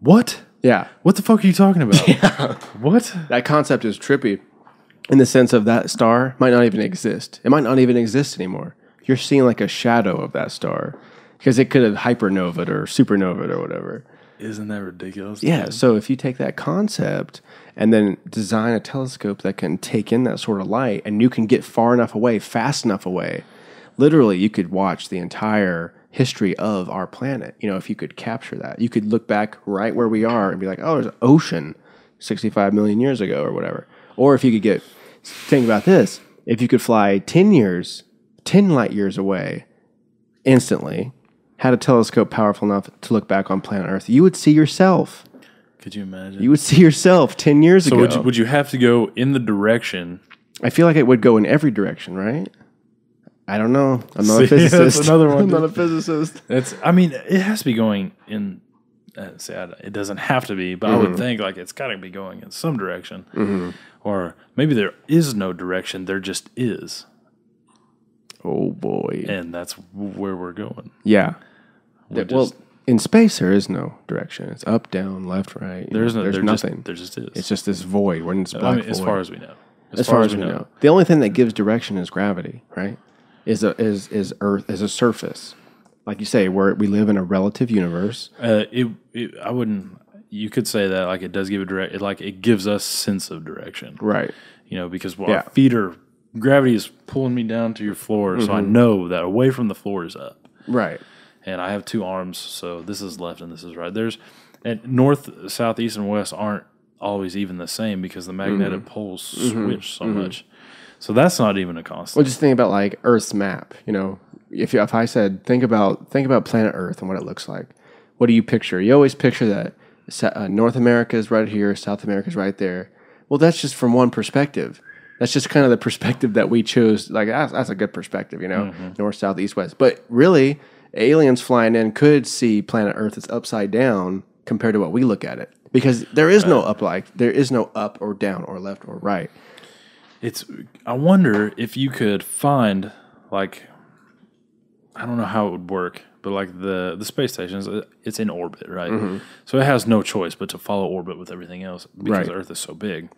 what? Yeah, what the fuck are you talking about? Yeah. What? That concept is trippy. In the sense of that star might not even exist. It might not even exist anymore. You're seeing like a shadow of that star because it could have hypernovaed or supernovaed or whatever. Isn't that ridiculous? Yeah. So if you take that concept and then design a telescope that can take in that sort of light and you can get far enough away, fast enough away, literally you could watch the entire history of our planet. If you could capture that, you could look back right where we are and be like, oh, there's an ocean 65 million years ago or whatever. Or if you could think about this, if you could fly 10 light years away instantly, had a telescope powerful enough to look back on planet Earth, you would see yourself. Could you imagine? You would see yourself 10 years ago. So would you have to go in the direction? I feel like it would go in every direction, right? I don't know. I'm not a physicist. That's another one. I'm not a physicist. It has to be going in. It doesn't have to be, but I would think like it's got to be going in some direction, or maybe there is no direction. There just is. Oh boy! And that's where we're going. Yeah. Well, in space there is no direction. It's up, down, left, right. There's nothing. There just is. It's just this void. We're in this black void. As far as we know. As far as we know. The only thing that gives direction is gravity, right? Is Earth as a surface. Like you say, we live in a relative universe. I wouldn't. You could say that like it does give it gives us sense of direction, right? Because our feet are gravity is pulling me down to your floor, so I know that away from the floor is up, right? And I have two arms, so this is left and this is right. And north, south, east, and west aren't always even the same because the magnetic poles switch so much. So that's not even a constant. Well, just think about like Earth's map. If I said think about planet Earth and what it looks like, what do you picture? You always picture that North America is right here, South America is right there. Well, that's just from one perspective. That's just kind of the perspective that we chose. Like that's a good perspective, north, south, east, west. But really, aliens flying in could see planet Earth as upside down compared to what we look at it, because there is no there is no up or down or left or right. I wonder if you could find like. I don't know how it would work, but like the space station, it's in orbit, right? So it has no choice but to follow orbit with everything else because Earth is so big.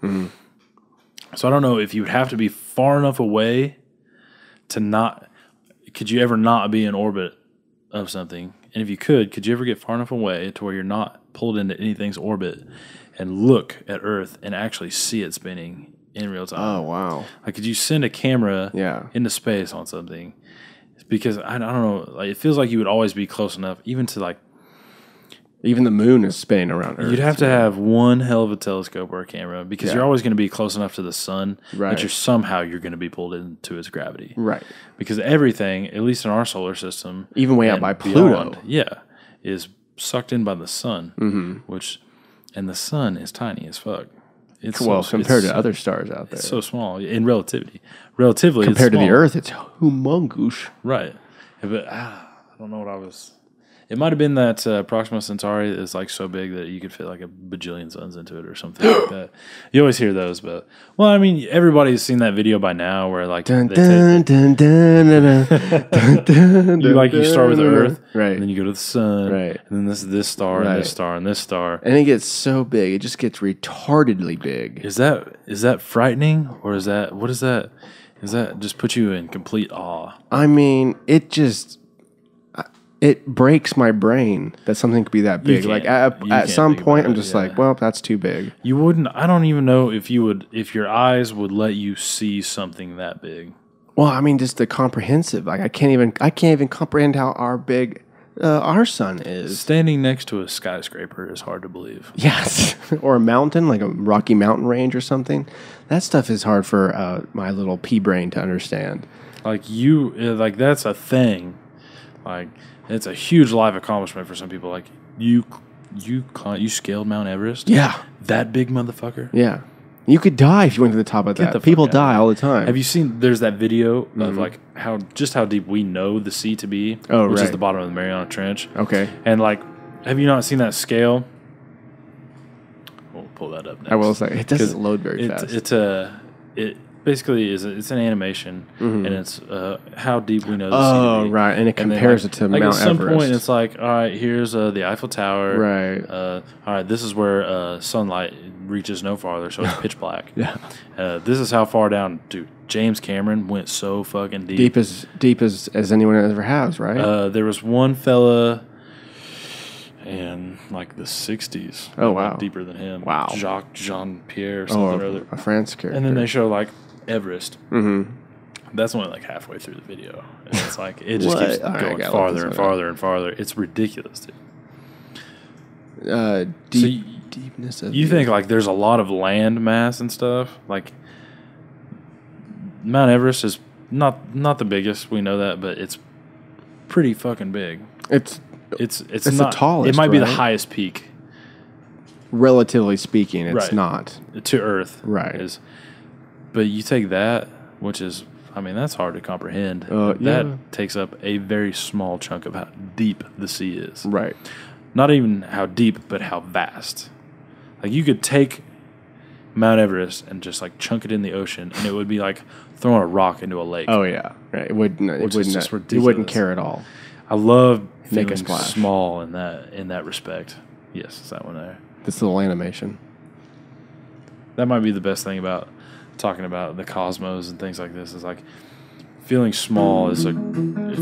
So I don't know if you would have to be far enough away to not. Could you ever not be in orbit of something? And if you could you ever get far enough away to where you're not pulled into anything's orbit and look at Earth and actually see it spinning in real time? Oh wow! Like, could you send a camera into space on something? Because I don't know, like it feels like you would always be close enough, even to like, even the moon is spinning around Earth. You'd have to have one hell of a telescope or a camera because you're always going to be close enough to the sun that you're going to be pulled into its gravity, right? Because everything, at least in our solar system, even way out by Pluto, is sucked in by the sun, and the sun is tiny as fuck. It's compared to other stars out there. It's so small in relativity. Relatively, compared to the Earth, it's humongous. Right. But I don't know what I was. It might have been that Proxima Centauri is like so big that you could fit like a bajillion suns into it or something like that. You always hear those, but well, I mean, everybody's seen that video by now where like you start with Earth, right? And then you go to the sun, right? And then this star, right. and this star, and this star, and it gets so big, it just gets retardedly big. Is that frightening, or is that what is that? Does that just put you in complete awe? I mean, it breaks my brain that something could be that big. Like at some point, I'm just like, well, that's too big. You wouldn't. I don't even know if if your eyes would let you see something that big. Well, I mean, just the comprehensive. Like I can't even comprehend how big our sun is. Standing next to a skyscraper is hard to believe. Yes, or a mountain, like a Rocky Mountain range or something. That stuff is hard for my little pea brain to understand. Like that's a thing. Like it's a huge life accomplishment for some people. Like you scaled Mount Everest. Yeah, that big motherfucker. Yeah, you could die if you went to the top of that. People die all the time. Have you seen? There's that video of like how deep we know the sea to be, which is the bottom of the Mariana Trench. Okay, and like, have you not seen that scale? We'll pull that up next. I will say it doesn't load very fast. It basically it's an animation, and it's how deep we know the sea to be. Right, and it compares it to Mount Everest. At some point, it's like, all right, here's the Eiffel Tower. Right. All right, this is where sunlight reaches no farther, so it's pitch black. Yeah. This is how far down, dude. James Cameron went so fucking deep. Deep as anyone ever has, right? There was one fella in like the 60s. Oh, wow. Deeper than him. Wow. Jacques Jean-Pierre or something or other. A France character. And then they show like Everest. Mm-hmm. That's only like halfway through the video. And it's like, it just keeps going farther and farther and farther. It's ridiculous, dude. Deepness of you think like there's a lot of land mass and stuff. Like Mount Everest is not the biggest, we know that, but it's pretty fucking big. It's not the tallest. It might be the highest peak, relatively speaking. It's not to Earth, right? But you take that, which is, I mean, that's hard to comprehend. That takes up a very small chunk of how deep the sea is. Right. Not even how deep, but how vast. Like you could take Mount Everest and just like chunk it in the ocean, and it would be like throwing a rock into a lake. Oh yeah, right. It wouldn't care at all. I love feeling small in that respect. Yes, it's that one there. This little animation. That might be the best thing about talking about the cosmos and things like this. Is like feeling small is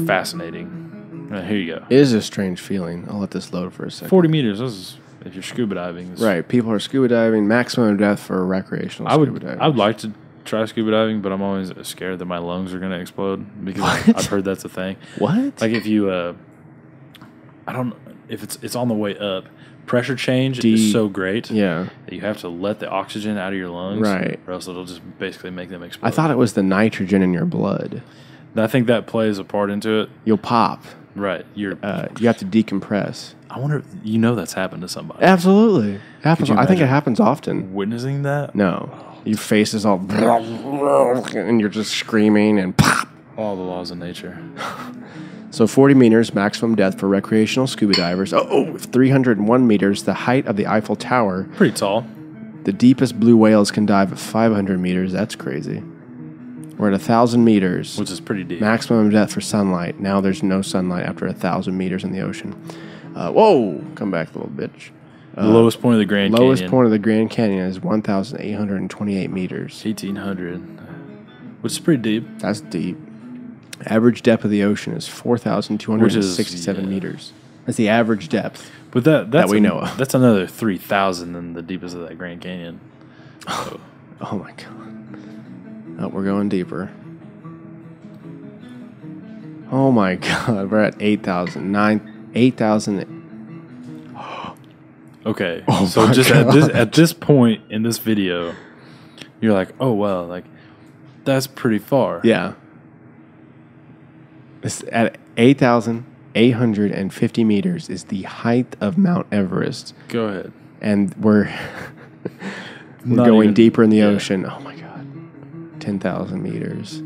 fascinating. Here you go. It is a strange feeling. I'll let this load for a second. 40 meters. This is if you're scuba diving. Right. People are scuba diving. Maximum depth for recreational scuba diving. I would like to try scuba diving, but I'm always scared that my lungs are going to explode because I've heard that's a thing. What? Like if you, I don't. If it's on the way up, pressure change is so great. Yeah. That you have to let the oxygen out of your lungs. Right. Or else it'll just basically make them explode. I thought it was the nitrogen in your blood. I think that plays a part into it. You'll pop. Right. You have to decompress. I wonder if that's happened to somebody. Absolutely. Happens. I think it happens often. Witnessing that? No. Your face is all and you're just screaming and pop. All the laws of nature. So 40 meters maximum depth for recreational scuba divers. 301 meters, the height of the Eiffel Tower. Pretty tall. The deepest blue whales can dive at 500 meters. That's crazy. We're at 1,000 meters. Which is pretty deep. Maximum depth for sunlight. Now there's no sunlight after 1,000 meters in the ocean. Whoa! Come back, little bitch. The lowest point of the Grand Canyon. Lowest point of the Grand Canyon is 1,828 meters. 1,800. Which is pretty deep. That's deep. Average depth of the ocean is 4,267 meters. That's the average depth. But that we know of. That's another 3,000 than the deepest of that Grand Canyon. So. Oh my god. Oh, we're going deeper. Oh my god, we're at 8,000. 8,000. Okay, so just at this point in this video, you're like, oh well, like that's pretty far. Yeah. It's at 8,850 meters is the height of Mount Everest. Go ahead. And we're going deeper in the ocean. Oh my god. 10,000 meters.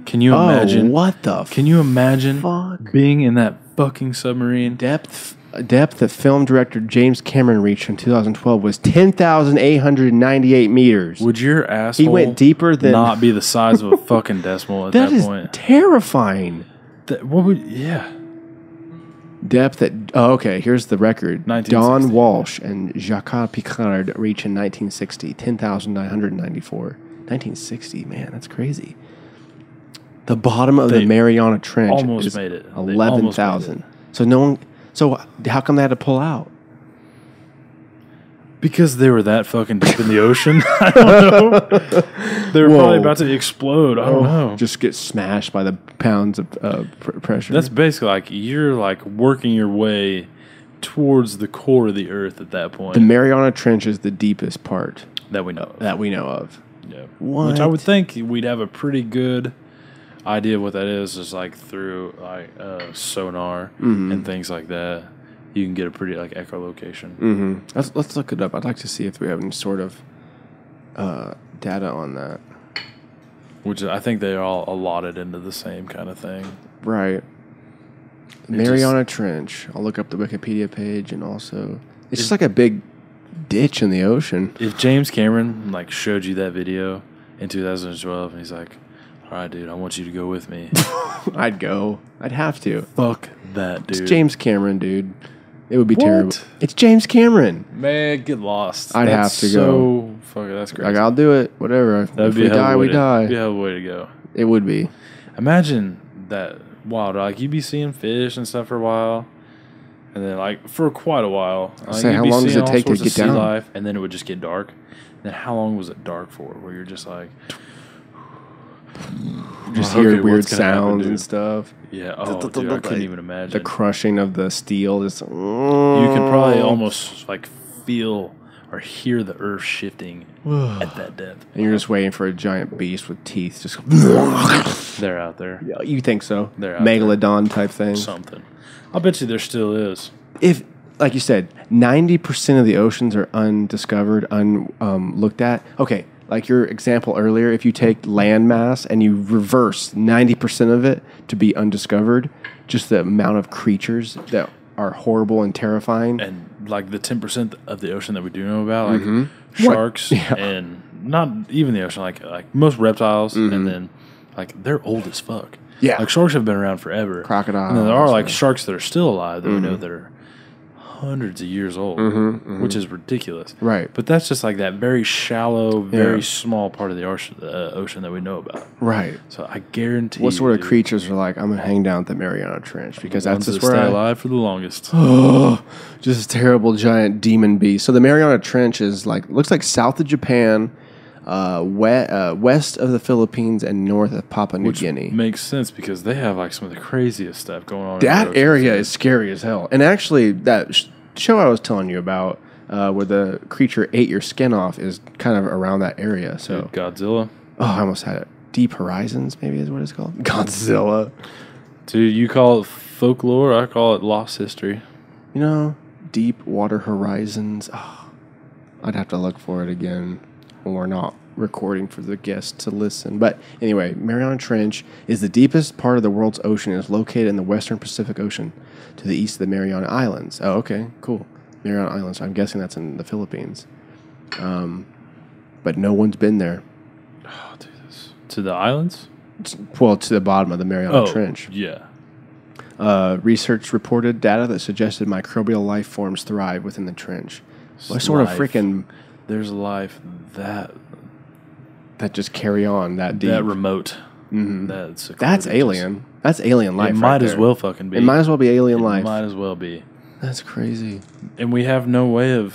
Can you imagine? What the Can you imagine fuck? Being in that fucking submarine. Depth that film director James Cameron reached in 2012 was 10,898 meters. Would your asshole He went deeper than not be the size of a fucking decimal at that that is point? terrifying. What would? Yeah. Depth that okay, here's the record. 1960. Don Walsh and Jacques Picard reached in 1960, 10,994. 1960, man, that's crazy. The bottom of the Mariana Trench almost is made it. 11,000. So no one. So how come they had to pull out? Because they were that fucking deep in the ocean. I don't know. They were probably about to explode. I don't know. Just get smashed by the pounds of pressure. That's basically like you're like working your way towards the core of the earth at that point. The Mariana Trench is the deepest part that we know of. that we know of. Yeah. What? Which I would think we'd have a pretty good idea of what that is like through like sonar and things like that. You can get a pretty like echolocation. Mm-hmm. Let's look it up. I'd like to see if we have any sort of data on that. Which I think they are all allotted into the same kind of thing. Right. Mariana Trench. I'll look up the Wikipedia page, and also it's just like a big ditch in the ocean. If James Cameron like showed you that video in 2012 and he's like, all right, dude, I want you to go with me. I'd go. I'd have to. Fuck that, dude. It's James Cameron, dude. It would be What? terrible. It's James Cameron. Man, get lost. I'd That's have to go. Fuck it, that's crazy. Like, I'll do it. Whatever. That'd If be we a hell of die, a way we to- die. Be a hell of a way to go. It would be. Imagine that wild. Like you'd be seeing fish and stuff for a while, and then like for quite a while. Like, Say, you'd how be long does seeing it all take to sorts of get sea down? life, and then it would just get dark. Then how long was it dark for? Where you're just like, Just okay, hear weird what's gonna happen, sounds dude? and stuff. Yeah. Oh, dude, I couldn't even imagine. The crushing of the steel. Just, You can probably almost like feel or hear the earth shifting at that depth. And you're just waiting for a giant beast with teeth. Just They're out there. Yeah, you think so? They're out Megalodon type thing. Something. I bet you there still is. If, like you said, 90% of the oceans are undiscovered, looked at. Okay, like your example earlier, if you take land mass and you reverse 90% of it to be undiscovered, just the amount of creatures that are horrible and terrifying. And like the 10% of the ocean that we do know about, like sharks and not even the ocean, like most reptiles, and then like they're old as fuck. Yeah. Like sharks have been around forever. Crocodiles. And then there are like sharks that are still alive that we know that are hundreds of years old, which is ridiculous. Right. But that's just like that very shallow, very small part of the ocean that we know about. Right. So I guarantee What sort of dude, creatures are like, I'm going to hang down at the Mariana Trench because the that's ones just that where stay alive for the longest. just a terrible giant demon beast. So the Mariana Trench is like, looks like south of Japan, west of the Philippines, and north of Papua New Guinea. Makes sense because they have like some of the craziest stuff going on. That in the area ocean. is scary as hell. And actually, that show I was telling you about, where the creature ate your skin off, is kind of around that area. So, Godzilla. oh, I almost had it. Deep Horizons, maybe is what it's called. Godzilla. Dude, you call it folklore. I call it lost history. You know, Deep Water Horizons. Oh, I'd have to look for it again when we're not recording for the guests to listen. But anyway, Mariana Trench is the deepest part of the world's ocean. It is located in the western Pacific Ocean to the east of the Mariana Islands. Oh, okay, cool. Mariana Islands. I'm guessing that's in the Philippines. But no one's been there. Oh, dude, to the islands? Well, to the bottom of the Mariana Trench. Yeah. Research reported data that suggested microbial life forms thrive within the trench. What sort of Life. freaking There's life that just carry on that deep? remote. Mhm. That's alien. That's alien life. It right might as there. well fucking be. It might as well be alien It life. might as well be. That's crazy. And we have no way of.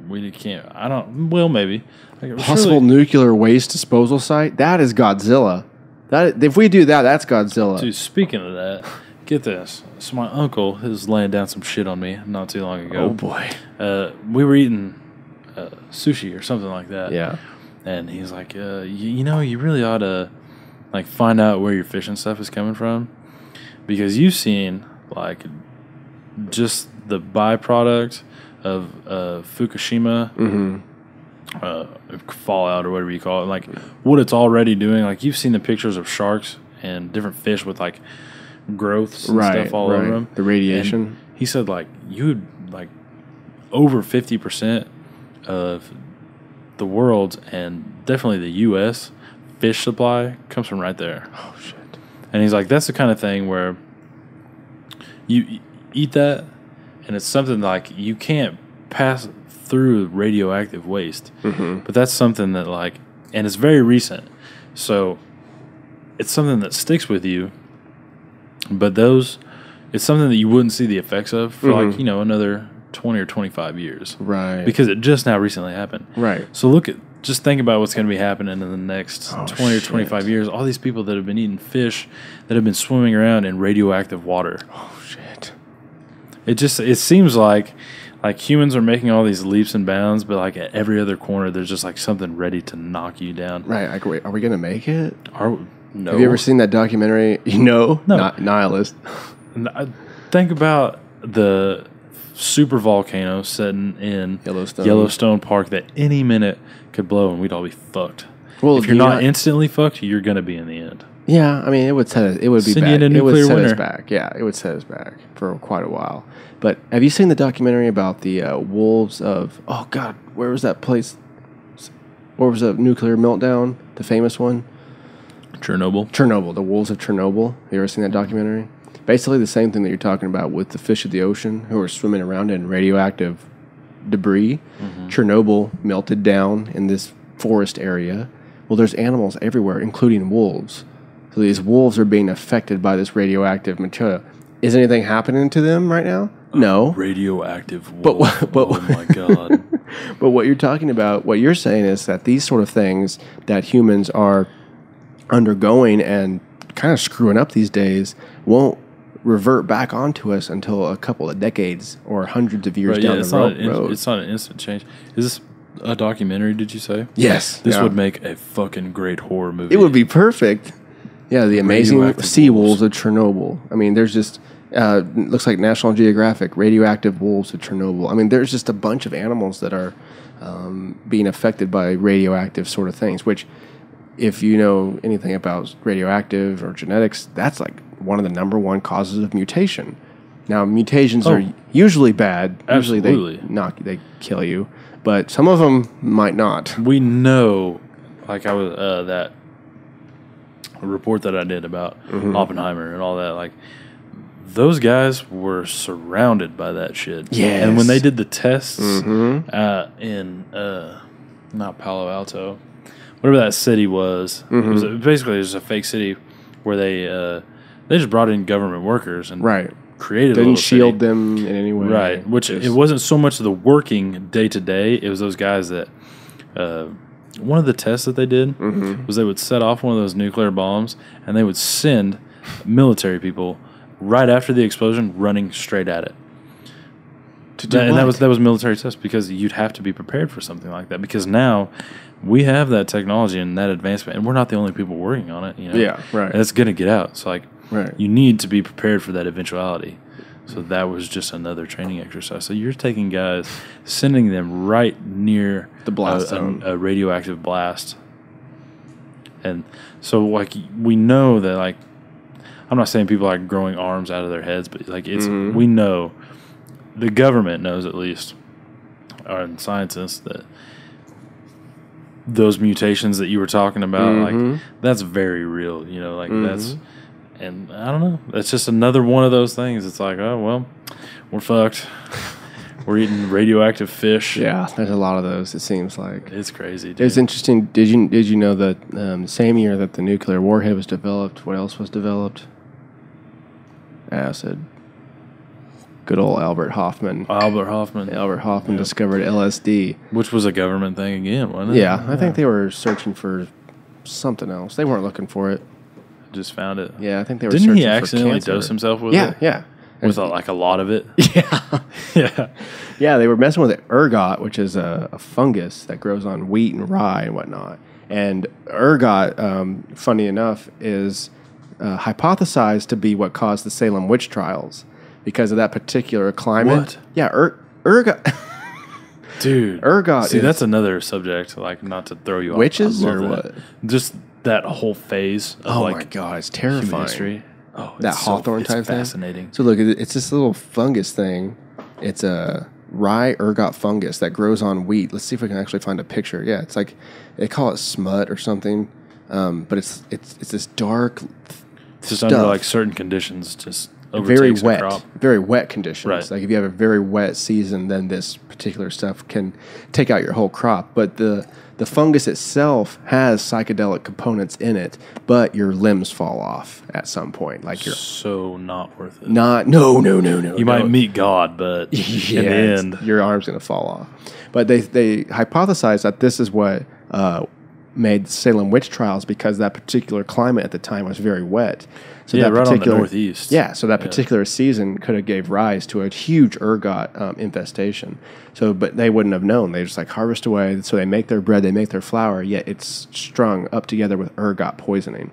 We can't. I don't. Well, maybe. Like, Possible surely- nuclear waste disposal site. That is Godzilla. That if we do that, that's Godzilla. Dude, speaking of that, get this. So my uncle is laying down some shit on me not too long ago. Oh boy. We were eating sushi or something like that. Yeah. And he's like, you know, you really ought to like find out where your fishing stuff is coming from, because you've seen like just the byproduct of Fukushima fallout or whatever you call it, like what it's already doing. Like you've seen the pictures of sharks and different fish with like growths and stuff all over them. The radiation. And he said like over 50% of the world's and definitely the U.S. fish supply comes from right there. Oh shit! And he's like, that's the kind of thing where you eat that, and it's something like you can't pass through radioactive waste. But that's something that like, and it's very recent, so it's something that sticks with you. But it's something that you wouldn't see the effects of for like another 20 or 25 years, right? Because it just now recently happened, right? So just think about what's going to be happening in the next 20 or 25 years. All these people that have been eating fish, that have been swimming around in radioactive water. Oh shit! It seems like humans are making all these leaps and bounds, but like at every other corner, there's just like something ready to knock you down. Right? Like, wait, are we gonna make it? No. Have you ever seen that documentary? No. Nihilist. Think about the super volcano sitting in Yellowstone Park that any minute could blow and we'd all be fucked. Well, if you're not instantly fucked, you're going to be in the end. Yeah, I mean, it would be bad. It would set us back. Yeah, it would set us back for quite a while. But have you seen the documentary about the wolves of? Oh God, where was that place? Where was the nuclear meltdown? The famous one. Chernobyl. The wolves of Chernobyl. Have you ever seen that documentary? Basically the same thing that you're talking about with the fish of the ocean who are swimming around in radioactive debris. Chernobyl melted down in this forest area. Well, there's animals everywhere, including wolves. So these wolves are being affected by this radioactive material. Is anything happening to them right now? No. Radioactive wolves. Oh my God. But what you're talking about, what you're saying is that these sort of things that humans are undergoing and kind of screwing up these days won't revert back onto us until a couple of decades or hundreds of years down the road. It's not an instant change. Is this a documentary, did you say? Yes. This would make a fucking great horror movie. It would be perfect. Yeah, the amazing sea wolves of Chernobyl. I mean, there's just, looks like National Geographic, radioactive wolves of Chernobyl. I mean, there's just a bunch of animals that are being affected by radioactive sort of things, which if you know anything about radioactive or genetics, that's like one of the number one causes of mutation. Now, mutations are usually bad. Absolutely. Usually they kill you, but some of them might not. We know, like I was that report that I did about Oppenheimer and all that, like those guys were surrounded by that shit. Yes. And when they did the tests in not Palo Alto, whatever that city was, it was basically just a fake city where they just brought in government workers and created didn't a shield city. them in any way. Right, which it wasn't so much the working day to day. It was those guys that one of the tests that they did was they would set off one of those nuclear bombs and they would send military people right after the explosion running straight at it. And that was military test because you'd have to be prepared for something like that because now we have that technology and that advancement and we're not the only people working on it. You know? Yeah, right. And it's going to get out. It's like you need to be prepared for that eventuality. So that was just another training exercise. So you're taking guys, sending them right near the blast zone, a radioactive blast. And so like we know that like I'm not saying people are like growing arms out of their heads, but like it's we know the government knows at least, or scientists, that those mutations that you were talking about, like that's very real. You know, like that's. And I don't know. That's just another one of those things. It's like, oh, well, we're fucked. We're eating radioactive fish. Yeah, there's a lot of those, it seems like. It's crazy, dude. It's interesting. Did you know that same year that the nuclear warhead was developed, what else was developed? Acid. Good old Albert Hoffman. Albert Hoffman discovered LSD. Which was a government thing again, wasn't it? Yeah, I think they were searching for something else. They weren't looking for it. Just found it. Yeah, I think they were Didn't searching he accidentally for cancer. dose himself with it? Yeah. With like a lot of it? Yeah. Yeah, they were messing with ergot, which is a fungus that grows on wheat and rye and whatnot. And ergot, funny enough, is hypothesized to be what caused the Salem witch trials because of that particular climate. What? Yeah, ergot. Dude. Ergot. See, that's another subject, like not to throw you off. Witches or what? Just that whole phase of my God, it's terrifying. History. that hawthorn type thing. Fascinating. So look, it's this little fungus thing. It's a rye ergot fungus that grows on wheat. Let's see if we can actually find a picture. Yeah, it's like they call it smut or something, but it's this dark. It's just under like certain conditions, just very overtakes wet, the crop. very wet conditions. Right. Like if you have a very wet season, then this particular stuff can take out your whole crop. But the fungus itself has psychedelic components in it, but your limbs fall off at some point. Like you're so not worth it. no. You might meet God, but in the end, your arm's going to fall off. But they hypothesized that this is what made Salem witch trials, because that particular climate at the time was very wet. So that right particular, on the northeast. Yeah, so that particular season could have gave rise to a huge ergot infestation. So, but they wouldn't have known. They just like harvest away. So they make their bread, they make their flour, yet it's strung up together with ergot poisoning.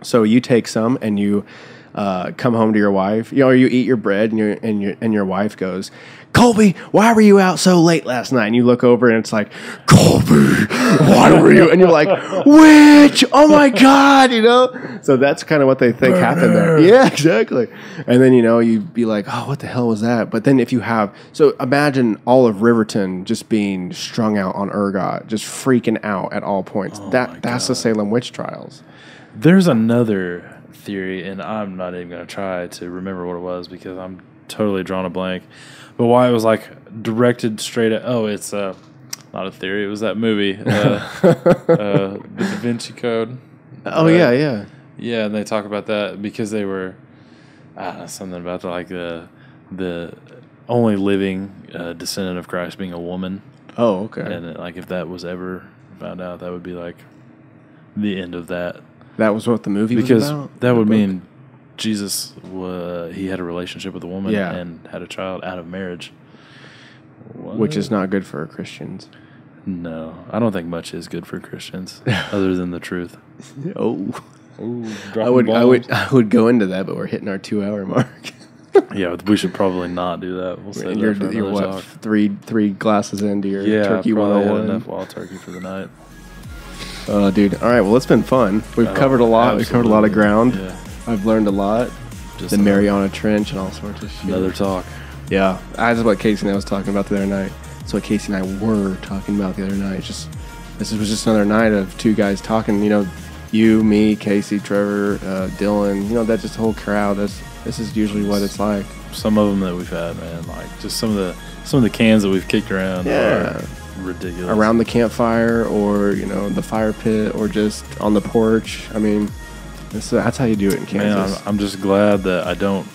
So you take some and you come home to your wife, or you eat your bread, and your wife goes, "Colby, why were you out so late last night?" And you look over and it's like, "Colby, why were you?" And you're like, "Witch! Oh my God!" So that's kind of what they think happened there. Yeah, exactly. And then you'd be like, "Oh, what the hell was that?" But then if you have, so imagine all of Riverton just being strung out on ergot, just freaking out at all points. That's the Salem witch trials. There's another theory, and I'm not even going to try to remember what it was because I'm totally drawn a blank. But why it was like directed straight at, it's not a theory, it was that movie, the Da Vinci Code. Oh, yeah. Yeah, and they talk about that because they were, something about the only living descendant of Christ being a woman. Oh, okay. And like if that was ever found out, that would be like the end of that. That was what the movie was because about? that would mean Jesus, he had a relationship with a woman Yeah. and had a child out of marriage. What? Which is not good for Christians. No, I don't think much is good for Christians other than the truth. Oh. Ooh, I would go into that, but we're hitting our 2-hour mark. Yeah, we should probably not do that. We'll save that for you're another what, talk. three glasses into your turkey probably had 101. enough wild turkey for the night. Oh, dude. All right, well, it's been fun. We've covered a lot. We've covered a lot of ground. Yeah. I've learned a lot. Just the Mariana Trench and all sorts of shit. another talk. Yeah. That's what Casey and I was talking about the other night. That's what Casey and I were talking about the other night. This was just another night of two guys talking. You, me, Casey, Trevor, Dylan. That's just the whole crowd. This is usually what it's like. Some of them that we've had, man, like just some of the cans that we've kicked around are ridiculous. Around the campfire, or the fire pit, or just on the porch. I mean, that's how you do it in Kansas. Man, I'm just glad that I don't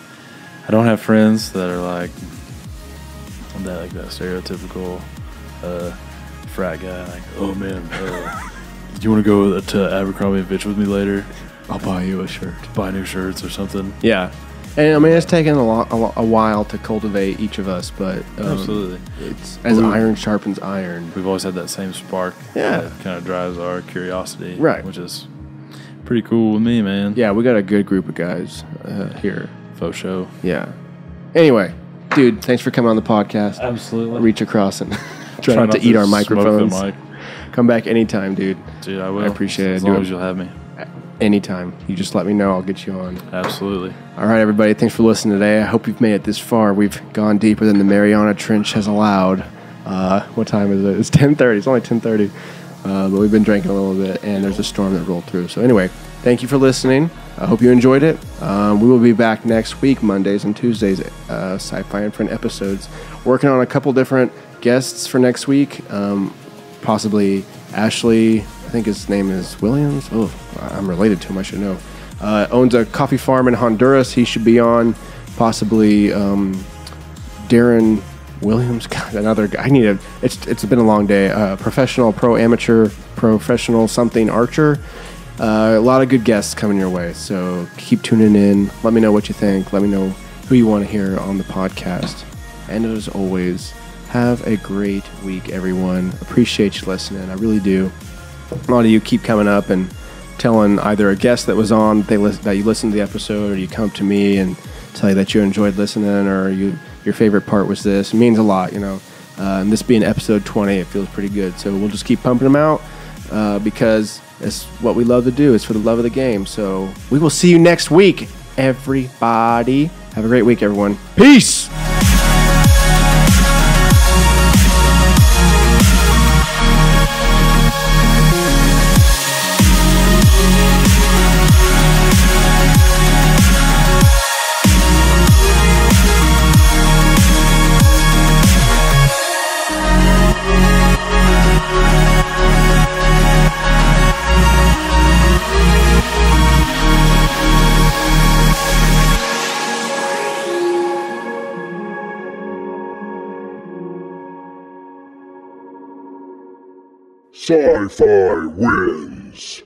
have friends that are like that stereotypical frat guy. Like, oh man, do you want to go to Abercrombie and Fitch with me later? I'll buy you a shirt. Buy new shirts or something. Yeah. And I mean, it's taken a while to cultivate each of us, but absolutely, it's as iron sharpens iron. We've always had that same spark. Yeah, that kind of drives our curiosity, right? Which is pretty cool with me, man. Yeah, we got a good group of guys here. Faux show. Yeah. Anyway, dude, thanks for coming on the podcast. Absolutely. Reach across and try not to eat our microphones. Come back anytime, dude. Dude, I will. I appreciate it. As long as you'll have me. Anytime. You just let me know. I'll get you on. Absolutely. All right, everybody. Thanks for listening today. I hope you've made it this far. We've gone deeper than the Mariana Trench has allowed. What time is it? It's 10:30. It's only 10:30. But we've been drinking a little bit, and there's a storm that rolled through. So anyway, thank you for listening. I hope you enjoyed it. We will be back next week, Mondays and Tuesdays, SciFi And Friends episodes. Working on a couple different guests for next week. Possibly Ashley, I think his name is Williams. Oh, I'm related to him. I should know. Owns a coffee farm in Honduras. He should be on. Possibly Darren Williams. God, another guy. It's been a long day. Professional, amateur, professional something archer. A lot of good guests coming your way. So keep tuning in. Let me know what you think. Let me know who you want to hear on the podcast. And as always, have a great week, everyone. Appreciate you listening. I really do. A lot of you keep coming up and telling either a guest that was on that you listened to the episode, or you come to me and tell you that you enjoyed listening, or your favorite part was this. It means a lot, And this being episode 20, it feels pretty good. So we'll just keep pumping them out because it's what we love to do. It's for the love of the game. So we will see you next week. everybody. Have a great week, everyone. Peace. Sci-Fi wins.